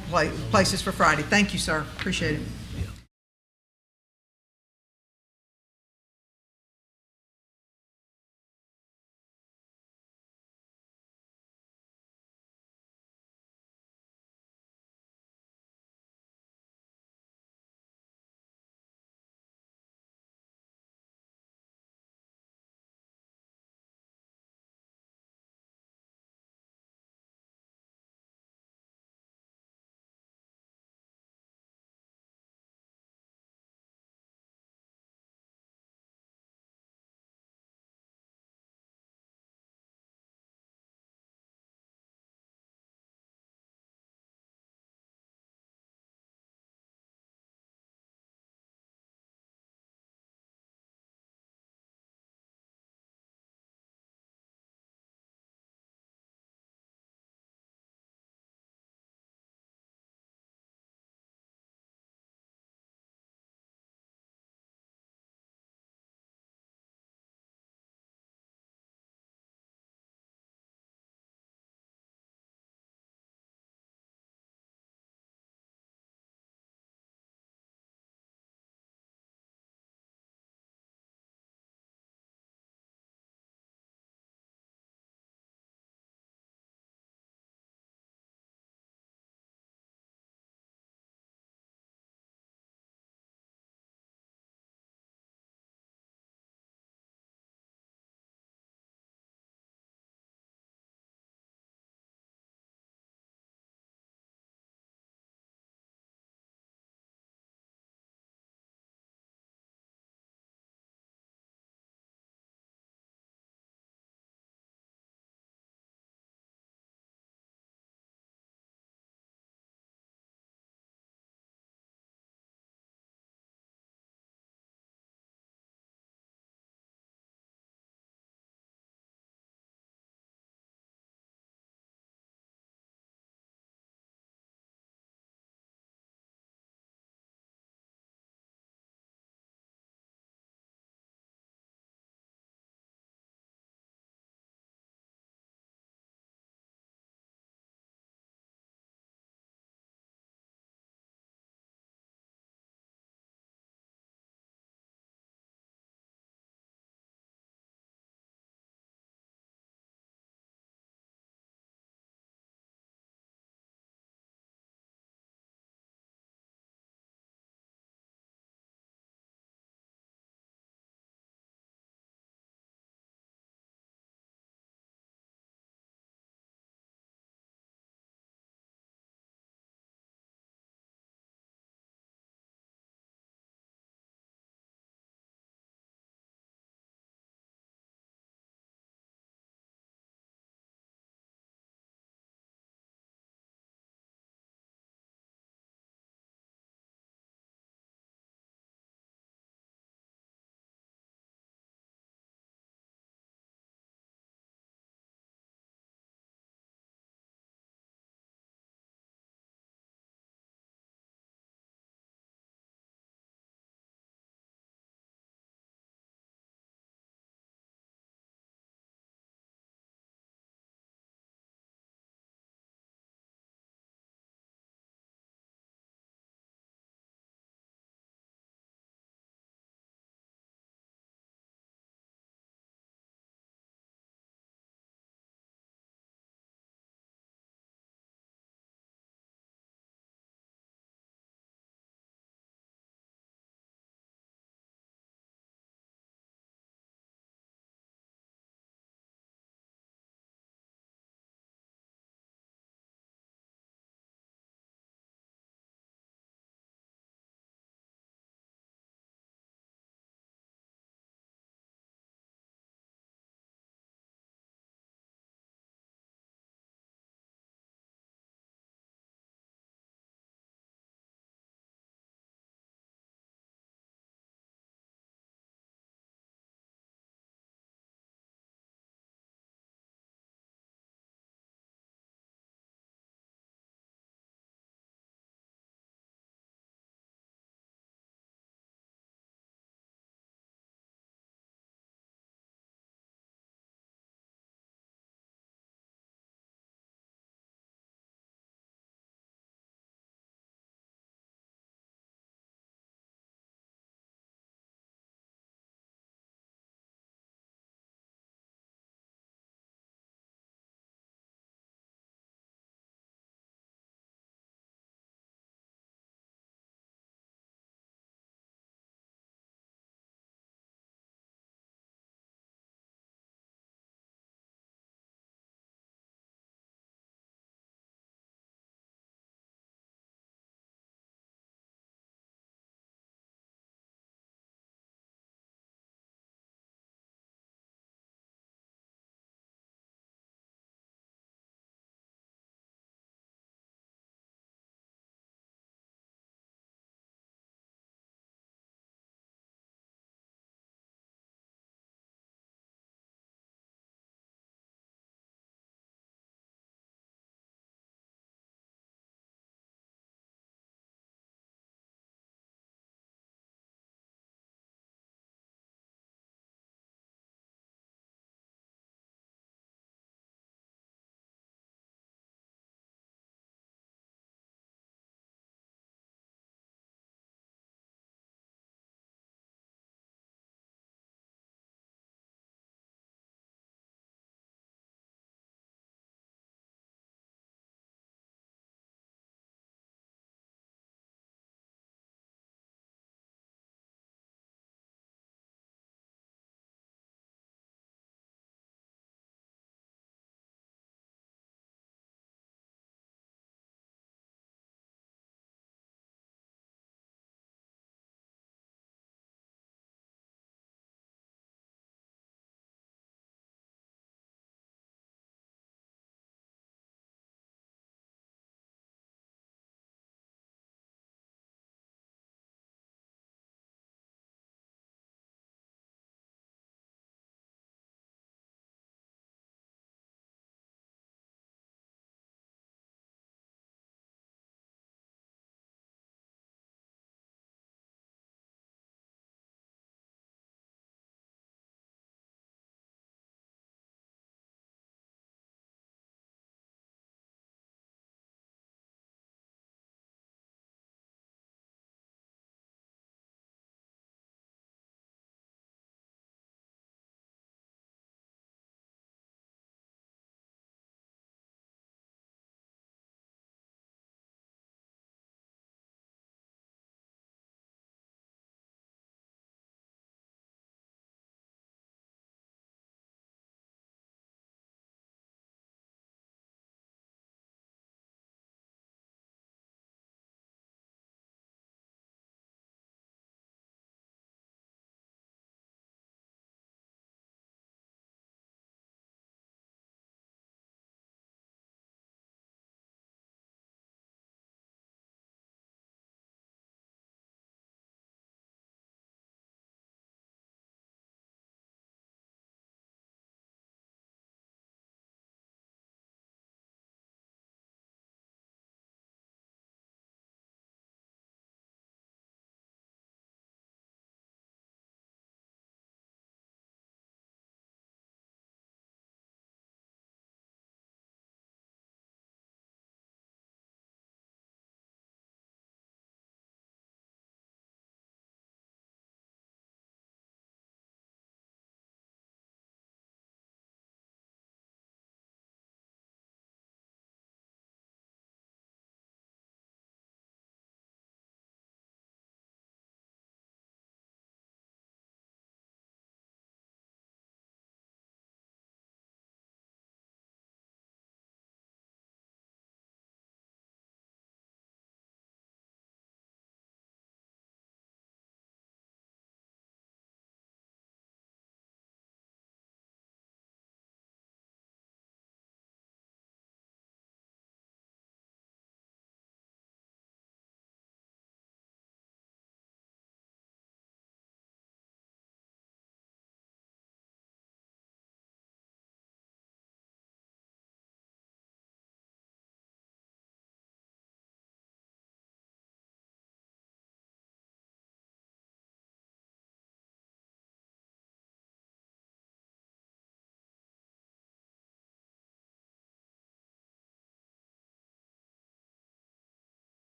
places for Friday? Thank you, sir. Appreciate it.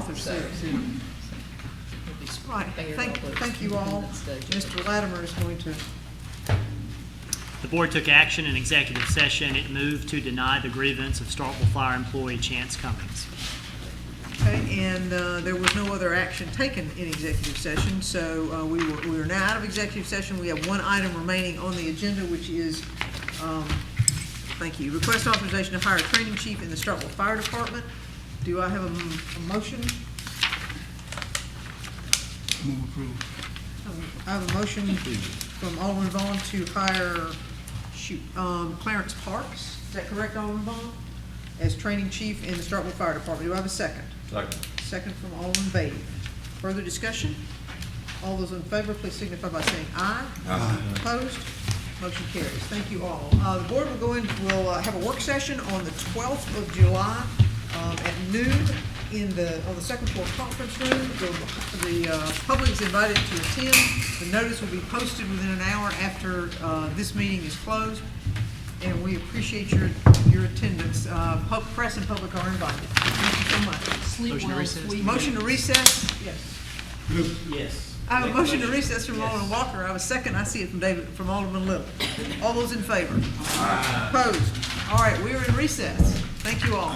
author says. Right, thank you all. Mr. Latimer is going to, The board took action in executive session. It moved to deny the grievance of Starkville Fire employee Chance Cummings. okay, and there was no other action taken in executive session, so we are now out of executive session. We have one item remaining on the agenda, which is, thank you, request authorization to hire a training chief in the Starkville Fire Department. Do I have a motion? Move approved. I have a motion from Alderman Vaughn to hire, Clarence Parks, is that correct, Alderman Vaughn? As training chief in the Starkville Fire Department. Do I have a second? Second. Second from Alderman Beatty. Further discussion? All those in favor, please signify by saying aye. Aye. Opposed? Motion carries. Thank you all. The board will will have a work session on the 12th of July at noon on the second floor conference room. The public is invited to attend. The notice will be posted within an hour after this meeting is closed, and we appreciate your attendance. Press and public are invited. Thank you so much. Sleep well, sweet Motion to recess? Yes. Yes. I have a motion to recess from Alderman Walker. I have a second. I see it from Alderman Little. All those in favor? Opposed? All right, we are in recess. Thank you all.